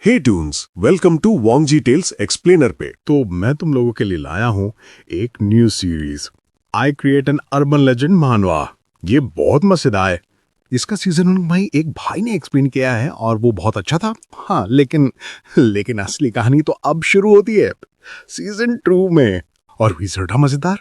Hey toons, welcome to Wangji tales explainer पे। तो मैं तुम लोगों के लिए लाया हूँ एक new series I create an urban legend मानवा। ये बहुत मजेदार है। इसका सीजन 1 भाई एक भाई ने एक्सप्लेन किया है और वो बहुत अच्छा था। हाँ, लेकिन असली कहानी तो अब शुरू होती है सीजन 2 में, और हुई ज्यादा मजेदार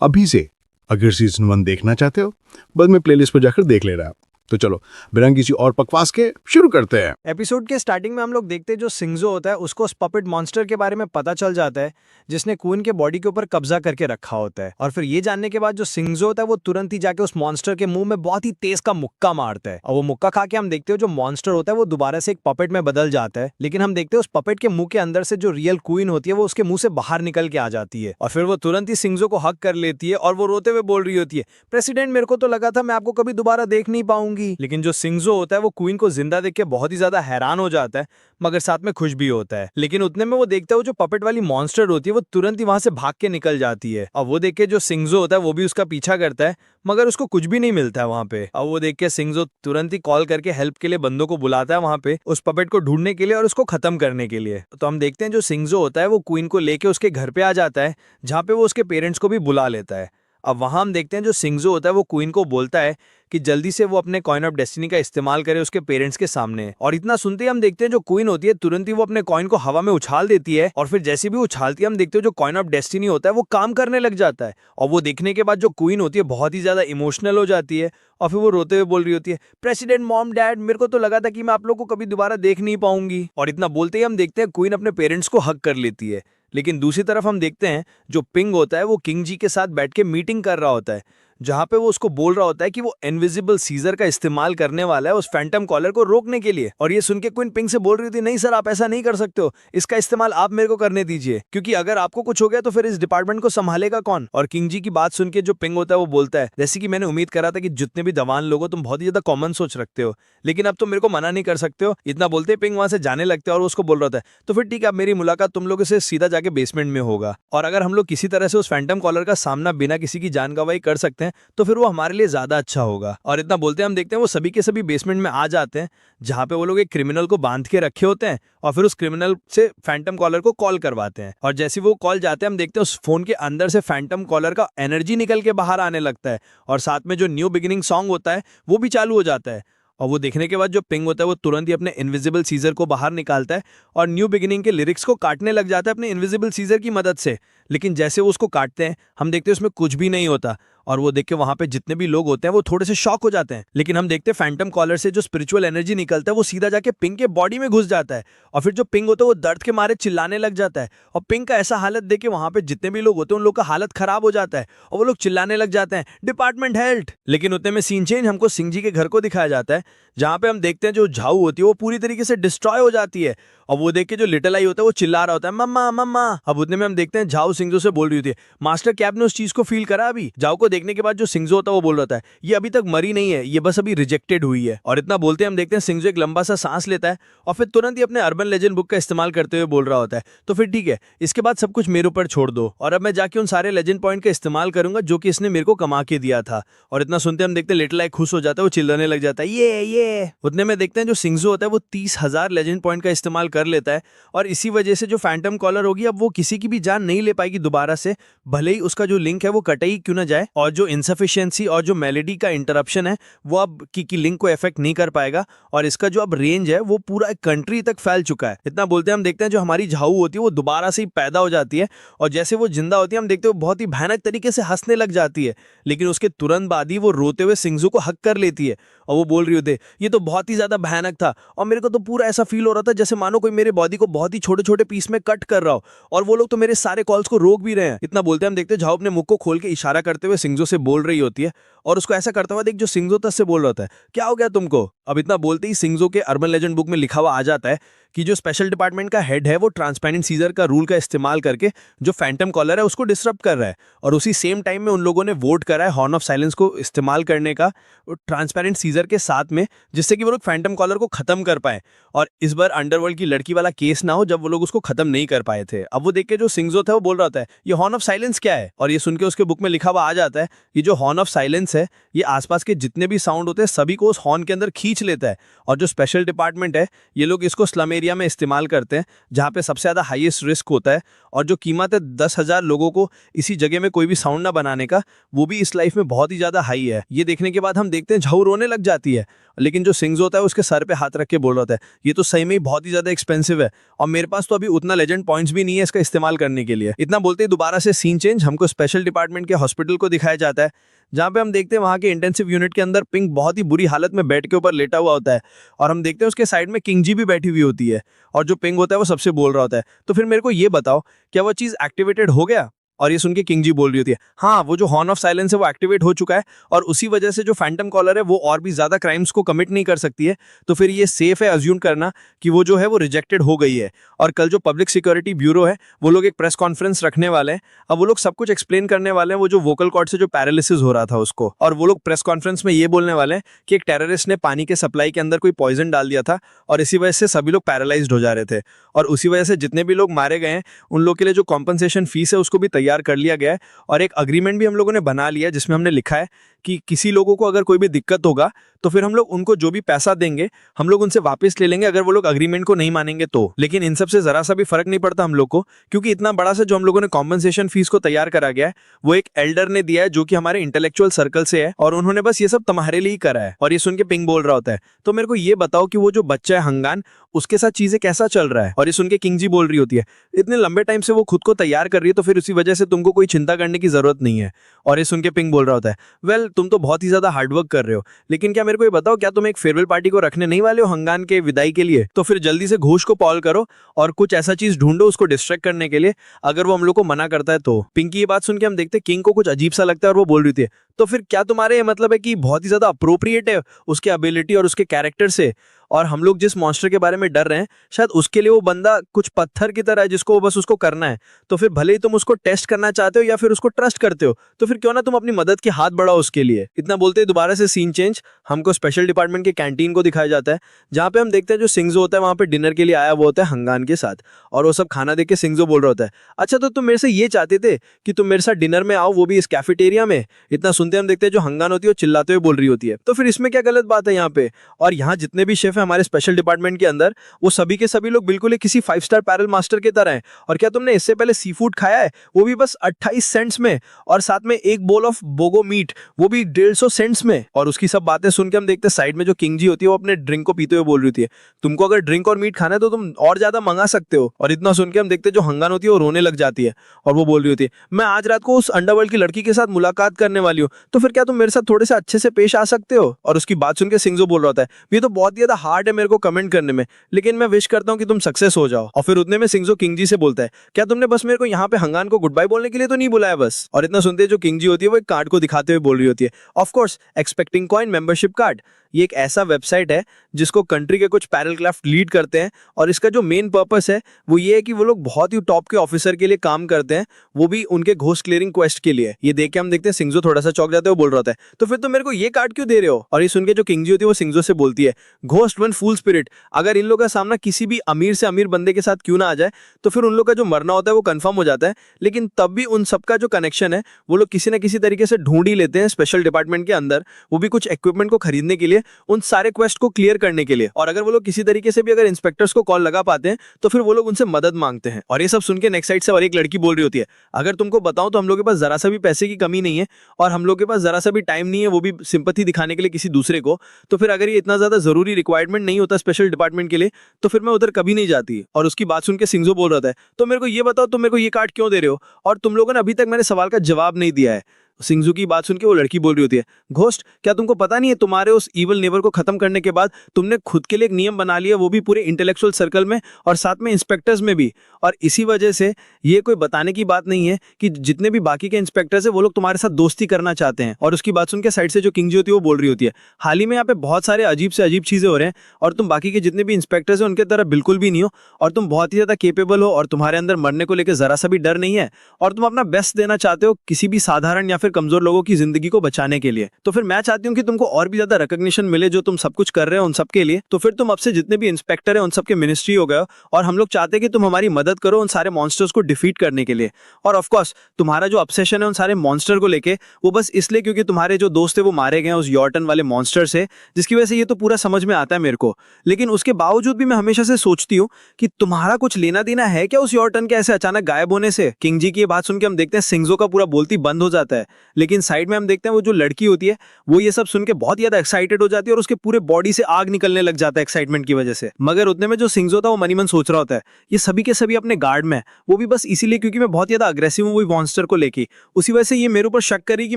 अभी से। अगर सीजन 1 देखना चाहते हो बस मैं प्लेलिस्ट पर जाकर देख ले रहा। तो चलो बिना किसी और बकवास के शुरू करते हैं। एपिसोड के स्टार्टिंग में हम लोग देखते हैं जो सिंगजो होता है उसको उस पपेट मॉन्स्टर के बारे में पता चल जाता है जिसने क्वीन के बॉडी के ऊपर कब्जा करके रखा होता है। और फिर ये जानने के बाद जो सिंगजो होता है वो तुरंत ही जाके उस मॉन्स्टर के मुंह में बहुत ही तेज का मुक्का मारता है। और वो मुक्का खा के हम देखते हो जो मॉन्स्टर होता है वो दोबारा से एक पपेट में बदल जाता है। लेकिन हम देखते हैं उस पपेट के मुंह के अंदर से जो रियल क्वीन होती है वो उसके मुंह से बाहर निकल के आ जाती है। और फिर वो तुरंत ही सिंगजो को हक कर लेती है और वो रोते हुए बोल रही होती है, प्रेसिडेंट मेरे को तो लगा था मैं आपको कभी दोबारा देख नहीं पाऊंगी। लेकिन जो सिंगजो होता है वो क्वीन को जिंदा देख के बहुत ही ज्यादा हैरान हो जाता है मगर साथ में खुश भी होता है। लेकिन उतने में वो देखता है जो पपेट वाली मॉन्स्टर होती है वो तुरंत ही वहां से भाग के निकल जाती है। और वो देख के जो सिंगजो होता है वो भी उसका पीछा करता है मगर उसको कुछ भी नहीं मिलता है वहां पे। और वो देख के सिंगजो तुरंत ही कॉल करके हेल्प के लिए बंदों को बुलाता है वहां पे उस पपेट को ढूंढने के लिए और उसको खत्म करने के लिए। तो हम देखते हैं जो सिंगजो होता है वो क्वीन को लेके उसके घर पे आ जाता है जहाँ पे वो उसके पेरेंट्स को भी बुला लेता है। अब वहां हम देखते हैं जो सिंगजो होता है वो क्वीन को बोलता है कि जल्दी से वो अपने कॉइन ऑफ डेस्टिनी का इस्तेमाल करे उसके पेरेंट्स के सामने। और इतना सुनते ही हम देखते हैं जो क्वीन होती है तुरंत ही वो अपने कॉइन को हवा में उछाल देती है। और फिर जैसे भी उछालती है हम देखते हैं जो कॉइन ऑफ डेस्टिनी होता है वो काम करने लग जाता है। और वो देखने के बाद जो क्वीन होती है बहुत ही ज्यादा इमोशनल हो जाती है और फिर वो रोते हुए बोल रही होती है, प्रेसिडेंट मॉम डैड मेरे को तो लगा था कि मैं आप लोग को कभी दोबारा देख नहीं पाऊंगी। और इतना बोलते ही हम देखते हैं क्वीन अपने पेरेंट्स को हक कर लेती है। लेकिन दूसरी तरफ हम देखते हैं जो पिंग होता है वो किंग जी के साथ बैठ के मीटिंग कर रहा होता है जहां पे वो उसको बोल रहा होता है कि वो इनविजिबल सीजर का इस्तेमाल करने वाला है उस फैंटम कॉलर को रोकने के लिए। और ये सुन के क्वीन पिंग से बोल रही थी, नहीं सर आप ऐसा नहीं कर सकते हो, इसका इस्तेमाल आप मेरे को करने दीजिए क्योंकि अगर आपको कुछ हो गया तो फिर इस डिपार्टमेंट को संभालेगा कौन। और किंग जी की बात सुन के जो पिंग होता है वो बोलता है, जैसे कि मैंने उम्मीद करा था कि जितने भी जवान लोग हो तुम बहुत ही ज्यादा कॉमन सोच रखते हो लेकिन अब तुम मेरे को मना नहीं कर सकते हो। इतना बोलते पिंग वहां से जाने लगते हैं और उसको बोल रहा था, तो फिर ठीक है मेरी मुलाकात तुम लोगों से सीधा जाके बेसमेंट में होगा और अगर हम लोग किसी तरह से उस फैंटम कॉलर का सामना बिना किसी की जान गवाही कर सकते हैं तो फिर वो हमारे लिए ज्यादा अच्छा होगा। और इतना बोलते हम देखते हैं वो सभी के सभी बेसमेंट में आ जाते हैं जहां पे वो लोग एक क्रिमिनल को बांध के रखे होते हैं और फिर उस क्रिमिनल से फैंटम कॉलर को कॉल करवाते हैं। और जैसे वो कॉल जाते हैं हम देखते हैं उस फोन के अंदर से फैंटम कॉलर का एनर्जी निकल के बाहर आने लगता है और साथ में जो न्यू बिगिनिंग सॉन्ग होता है वो भी चालू हो जाता है। और वो देखने के बाद जो पिंग होता है वो तुरंत ही अपने इनविजिबल सीजर को बाहर निकालता है और न्यू बिगिनिंग के लिरिक्स को काटने लग जाता है अपने इनविजिबल सीजर की मदद से। लेकिन जैसे वो उसको काटते हैं हम देखते हैं उसमें कुछ भी नहीं होता और वो देख के वहां पे जितने भी लोग होते हैं वो थोड़े से शॉक हो जाते हैं। लेकिन हम देखते हैं फैंटम कॉलर से जो स्पिरिचुअल एनर्जी निकलता है वो सीधा जाके पिंग के बॉडी में घुस जाता है और फिर जो पिंग होता है वो दर्द के मारे चिल्लाने लग जाता है। और पिंग का ऐसा हालत देख के वहां पे जितने भी लोग होते हैं उन लोग का हालत खराब हो जाता है और वो लोग चिल्लाने लग जाते हैं, डिपार्टमेंट हेल्प। लेकिन उतने में सीन चेंज हमको सिंह जी के घर को दिखाया जाता है जहां पे हम देखते हैं जो झाऊ होती है वो पूरी तरीके से डिस्ट्रॉय हो जाती है और वो देख के जो लिटिल आई होता है वो चिल्ला रहा होता है, मम्मा मम्मा। अब उतने में हम देखते हैं झाऊ सिंगजो से बोल रही होती है, मास्टर क्या आपने उस चीज को फील करा अभी। झाऊ को देखने के बाद जो सिंगजो होता है वो बोल रहा था, ये अभी तक मरी नहीं है, ये बस अभी रिजेक्टेड हुई है। और इतना बोलते हम देखते हैं सिंगजो एक लंबा सा सांस लेता है और फिर तुरंत ही अपने अर्बन लेजेंड बुक का इस्तेमाल करते हुए बोल रहा होता है, तो फिर ठीक है इसके बाद सब कुछ मेरे ऊपर छोड़ दो और अब मैं जाके उन सारे लेजेंड पॉइंट का इस्तेमाल करूंगा जो कि इसने मेरे को कमा के दिया था। और इतना सुनते हम देखते हैं लिटिल आई खुश हो जाता है, वो चिल्लाने लग जाता है, ये। उतने में देखते हैं जो सिंगजो होता है वो 30,000 लेजेंड पॉइंट का इस्तेमाल कर लेता है और इसी वजह से जो फैंटम कॉलर होगी अब वो किसी की भी जान नहीं ले पाएगी दोबारा से, भले ही उसका जो लिंक है वो कटे ही क्यों ना जाए। और जो इनसफिशिएंसी और जो मेलेडी का इंटरप्शन है वो अब की लिंक को इफेक्ट नहीं कर पाएगा और इसका जो अब रेंज है वो पूरा एक कंट्री तक फैल चुका है। इतना बोलते हैं हम देखते हैं जो हमारी झाऊ होती है वो दोबारा से ही पैदा हो जाती है और जैसे वो जिंदा होती है हम देखते हैं बहुत ही भयानक तरीके से हंसने लग जाती है। लेकिन उसके तुरंत बाद ही वो रोते हुए सिंगजो को हक कर लेती है और वो बोल रही होती है, ये तो बहुत ही ज्यादा भयानक था और मेरे को तो पूरा ऐसा फील हो रहा था जैसे मानो कोई मेरे बॉडी को बहुत ही छोटे छोटे पीस में कट कर रहा हो और वो लोग तो मेरे सारे कॉल्स को रोक भी रहे हैं। इतना बोलते हैं हम देखते हैं झाऊ अपने मुख को खोल के इशारा करते हुए सिंगजो से बोल रही होती है और उसको ऐसा करता हुआ देख जो सिंगजो तस से बोल रहा होता है, क्या हो गया तुमको। अब इतना बोलते ही सिंगजो के अर्बन लेजेंड बुक में लिखा हुआ आ जाता है कि जो स्पेशल डिपार्टमेंट का हेड है वो ट्रांसपेरेंट सीजर का रूल का इस्तेमाल करके जो फैंटम कॉलर है उसको डिसरप्ट कर रहा है और उसी सेम टाइम में उन लोगों ने वोट करा है हॉर्न ऑफ साइलेंस को इस्तेमाल करने का ट्रांसपेरेंट सीजर के साथ में जिससे कि वो लोग फैंटम कॉलर को खत्म कर पाए और इस बार अंडरवर्ल्ड की लड़की वाला केस ना हो जब वो लोग उसको खत्म नहीं कर पाए थे। अब वो देख के जो सिंगजो था वो बोल रहा था, ये हॉर्न ऑफ साइलेंस क्या है। और ये सुन के उसके बुक में लिखा हुआ आ जाता है कि जो हॉर्न ऑफ साइलेंस है ये आसपास के जितने भी साउंड होते हैं सभी को उस हॉर्न के अंदर खींच लेता है और जो स्पेशल डिपार्टमेंट है ये लोग इसको स्लम एरिया एरिया में इस्तेमाल करते हैं जहाँ पे सबसे ज़्यादा हाईएस्ट रिस्क होता है, और जो कीमत है 10,000 लोगों को इसी जगह में कोई भी साउंड ना बनाने का, वो भी इस लाइफ में बहुत ही ज़्यादा हाई है। ये देखने के बाद हम देखते हैं झाऊ रोने लग जाती है, लेकिन जो सिंग्स होता है उसके सर पे हाथ रख के बोल रहा होता है ये तो सही में ही बहुत ही ज़्यादा एक्सपेंसिव है, और मेरे पास तो अभी उतना लेजेंड पॉइंट्स भी नहीं है इसका इस्तेमाल करने के लिए। इतना बोलते ही दोबारा से सीन चेंज, हमको स्पेशल डिपार्टमेंट के हॉस्पिटल को दिखाया जाता है, जहाँ पे हम देखते हैं वहाँ के इंटेंसिव यूनिट के अंदर पिंक बहुत ही बुरी हालत में बेड के ऊपर लेटा हुआ होता है, और हम देखते हैं उसके साइड में किंग जी भी बैठी हुई होती है, और जो पिंक होता है वो सबसे बोल रहा होता है। तो फिर मेरे को ये बताओ, क्या वो चीज़ एक्टिवेटेड हो गया? और ये सुन के किंग जी बोल रही होती है हाँ, वो जो हॉर्न ऑफ साइलेंस है वो एक्टिवेट हो चुका है, और उसी वजह से जो फैंटम कॉलर है वो और भी ज्यादा क्राइम्स को कमिट नहीं कर सकती है। तो फिर ये सेफ है अज्यूम करना कि वो जो है वो रिजेक्टेड हो गई है। और कल जो पब्लिक सिक्योरिटी ब्यूरो है वो लोग एक प्रेस कॉन्फ्रेंस रखने वाले हैं, अब वो लोग सब कुछ एक्सप्लेन करने वाले हैं वो जो वोकल कॉर्ड से जो पैरालिसिस हो रहा था उसको, और वो लोग प्रेस कॉन्फ्रेंस में ये बोलने वाले हैं कि एक टेररिस्ट ने पानी के सप्लाई के अंदर कोई पॉइजन डाल दिया था, और इसी वजह से सभी लोग पैरालाइज्ड हो जा रहे थे, और उसी वजह से जितने भी लोग मारे गए हैं उन लोग के लिए जो कॉम्पनसेशन फीस है उसको भी तैयार कर लिया गया है, और एक अग्रीमेंट भी हम लोगों ने बना लिया जिसमें हमने लिखा है कि किसी लोगों को अगर कोई भी दिक्कत होगा तो फिर हम लोग उनको जो भी पैसा देंगे हम लोग उनसे वापस ले लेंगे अगर वो लोग अग्रीमेंट को नहीं मानेंगे तो। लेकिन इन सब से जरा सा भी फर्क नहीं पड़ता हम लोग को, क्योंकि इतना बड़ा से जो हम लोगों ने कॉम्पनसेशन फीस को तैयार करा गया है वो एक एल्डर ने दिया है जो कि हमारे इंटेलेक्चुअल सर्कल से है, और उन्होंने बस ये सब तुम्हारे लिए ही करा है। और ये सुन के पिंग बोल रहा होता है तो मेरे को ये बताओ कि वो जो बच्चा है हंगान, उसके साथ चीजें कैसा चल रहा है? और ये सुन के किंग जी बोल रही होती है इतने लंबे टाइम से वो खुद को तैयार कर रही है तो फिर उसी वजह से तुमको कोई चिंता करने की जरूरत नहीं है। और ये सुन के पिंग बोल रहा होता है वेल, तुम तो बहुत ही ज्यादा हार्डवर्क कर रहे हो, लेकिन क्या मेरे को ये बताओ, क्या तुम एक फेयरवेल पार्टी को रखने नहीं वाले हो हंगान के विदाई के लिए? तो फिर जल्दी से घोष को कॉल करो और कुछ ऐसा चीज ढूंढो उसको डिस्ट्रैक्ट करने के लिए, अगर वो हम लोग को मना करता है तो। पिंकी ये बात सुन के हम देखते किंग को कुछ अजीब सा लगता है और वो बोल रही थी तो फिर क्या तुम्हारे मतलब है कि बहुत ही ज्यादा अप्रोप्रिएट है उसके एबिलिटी और उसके कैरेक्टर से, और हम लोग जिस मॉन्स्टर के बारे में डर रहे हैं शायद उसके लिए वो बंदा कुछ पत्थर की तरह है जिसको बस उसको करना है। तो फिर भले ही तुम उसको टेस्ट करना चाहते हो या फिर उसको ट्रस्ट करते हो तो फिर क्यों ना तुम अपनी मदद की हाथ बढ़ाओ उसके लिए। इतना बोलते ही दोबारा से सीन चेंज, हमको स्पेशल डिपार्टमेंट के कैंटीन को दिखाया जाता है जहाँ पे हम देखते हैं जो सिंग्जो होता है वहाँ पे डिनर के लिए आया वो होता है हंगान के साथ, और वो सब खाना देख के सिंग्जो बोल रहा होता है अच्छा तो तुम मेरे से ये चाहते थे कि तुम मेरे साथ डिनर में आओ, वो भी इस कैफेटेरिया में। इतना सुनते हम देखते हैं जो हंगान होती है वो चिल्लाते हुए बोल रही होती है तो फिर इसमें क्या गलत बात है यहाँ पे। और यहाँ जितने भी शेफ है हमारे स्पेशल डिपार्टमेंट के अंदर वो सभी के सभी लोग बिल्कुल ही किसी 5 स्टार पैरल मास्टर की तरह हैं। और क्या तुमने इससे पहले सी फूड खाया है, वो भी बस 28 सेंट्स में, और साथ में एक बोल ऑफ बोगो मीट वो भी 150 सेंट्स में। और उसकी सब बातें सुन के हम देखते हैं साइड में जो किंग जी होती है वो अपने ड्रिंक को पीते हुए बोल रही थी तुमको अगर ड्रिंक और मीट खाना है तो तुम और ज्यादा मंगा सकते हो। और इतना सुन के हम देखते हैं जो हंगान होती है वो रोने लग जाती है और वो बोल रही होती है मैं आज रात को उस अंडरवर्ल्ड की लड़की के साथ मुलाकात करने वाली हूँ, तो फिर क्या तुम मेरे साथ थोड़े से अच्छे से पेश आ सकते हो? और उसकी बात सुन के सिंग्जो बोल रहा होता है ये तो बहुत ज्यादा हार्ड है मेरे को कमेंट करने में, लेकिन मैं विश करता हूँ कि तुम सक्सेस हो जाओ। और फिर उतने में सिंग्जो किंग जी से बोलता है क्या तुमने बस मेरे को यहाँ पे हंगान को गुड बाय बोलने के लिए तो नहीं बुलाया बस? और इतना सुनते जो किंग जी होती है वो एक कार्ड को दिखाते हुए बोल रही होती है of course expecting coin membership card. ये एक ऐसा वेबसाइट है जिसको कंट्री के कुछ पैरल क्राफ्ट लीड करते हैं, और इसका जो मेन पर्पस है वो ये है कि वो लोग बहुत ही टॉप के ऑफिसर के लिए काम करते हैं, वो भी उनके घोस्ट क्लियरिंग क्वेस्ट के लिए। ये देख के हम देखते हैं सिंग्जो थोड़ा सा चौंक जाते हैं, वो बोल रहा होता है तो फिर तुम मेरे को ये कार्ड क्यों दे रहे हो? और ये सुन के जो किंगजी होती है वो सिंग्जो से बोलती है घोस्ट वन फूल स्पिरिट, अगर इन लोगों का सामना किसी भी अमीर से अमीर बंदे के साथ क्यों ना आ जाए तो फिर उन लोग का जो मरना होता है वो कंफर्म हो जाता है, लेकिन तब भी उन सबका जो कनेक्शन है वो लोग किसी ना किसी तरीके से ढूंढ ही लेते हैं स्पेशल डिपार्टमेंट के अंदर, वो भी कुछ इक्विपमेंट को खरीदने के लिए, उन सारे क्वेस्ट को क्लियर करने के लिए। और अगर वो लोग किसी तरीके से भी अगर इंस्पेक्टर्स को कॉल लगा पाते हैं तो फिर वो लोग उनसे मदद मांगते हैं। और ये सब सुन के नेक्स्ट साइड से और एक लड़की बोल रही होती है अगर तुमको बताऊं तो हम लोग के पास जरा सा भी पैसे की कमी नहीं है और हम लोग के पास जरा सा भी टाइम नहीं है, वो भी सिंपैथी दिखाने के लिए किसी दूसरे को, तो फिर अगर ये इतना ज्यादा जरूरी रिक्वायरमेंट नहीं होता स्पेशल डिपार्टमेंट के लिए तो फिर मैं उधर कभी नहीं जाती। और उसकी बात सुन के सिंग्जो बोल रहा था तो मेरे को ये बताओ तुम मेरे को ये कार्ड क्यों दे रहे हो, और तुम लोगों ने अभी तक मेरे सवाल का जवाब नहीं दिया है। सिंग्जू की बात सुन के वो लड़की बोल रही होती है घोस्ट क्या तुमको पता नहीं है तुम्हारे उस इवल नेबर को खत्म करने के बाद तुमने खुद के लिए एक नियम बना लिया, वो भी पूरे इंटेलेक्चुअल सर्कल में और साथ में इंस्पेक्टर्स में भी, और इसी वजह से ये कोई बताने की बात नहीं है कि जितने भी बाकी के इंस्पेक्टर्स है वो लोग तुम्हारे साथ दोस्ती करना चाहते हैं। और उसकी बात सुन के साइड से जो किंग जी होती है वो बोल रही होती है हाल ही में यहाँ पे बहुत सारे अजीब से अजीब चीजें हो रहे हैं और तुम बाकी के जितने भी इंस्पेक्टर्स हैं उनके तरह बिल्कुल भी नहीं हो, और तुम बहुत ही ज्यादा केपेबल हो और तुम्हारे अंदर मरने को लेकर जरा सा भी डर नहीं है, और तुम अपना बेस्ट देना चाहते हो किसी भी साधारण या फिर फिर कमजोर लोगों की जिंदगी को बचाने के लिए। तो फिर मैं चाहती हूँ कि तुमको और भी ज्यादा रिकॉग्निशन मिले जो तुम सब कुछ कर रहे हो उन सब के लिए। तो फिर तुम अब से जितने भी इंस्पेक्टर है उन सबके मिनिस्ट्री हो गए हो, और हम लोग चाहते हैं कि तुम हमारी मदद करो उन सारे मॉन्स्टर्स को डिफीट करने के लिए। और ऑफकोर्स तुम्हारा जो ऑब्सेशन है उन सारे मॉन्स्टर को लेके, वो बस इसलिए क्योंकि तुम्हारे जो दोस्त है वो मारे गए उस यॉर्टन वाले मॉन्स्टर से, जिसकी वजह से ये तो पूरा समझ में आता है मेरे को। लेकिन उसके बावजूद भी मैं हमेशा से सोचती हूँ कि तुम्हारा कुछ लेना देना है क्या उस यॉर्टन के ऐसे अचानक गायब होने से। किंग जी की ये बात सुन के हम देखते हैं सिंगजो का पूरा बोलती बंद हो जाता है, लेकिन साइड में हम देखते हैं वो जो लड़की होती है वो ये सब सुन के बहुत ज्यादा एक्साइटेड हो जाती है और उसके पूरे बॉडी से आग निकलने लग जाता है एक्साइटमेंट की वजह से। मगर उतने में जो सिंगजो था वो मनी मन सोच रहा होता है ये सभी के सभी अपने गार्ड में, वो भी बस इसीलिए क्योंकि मैं बहुत ज्यादा अग्रेसिव हूँ वही मॉन्स्टर को लेके। उसी वजह से ये मेरे ऊपर शक करी कि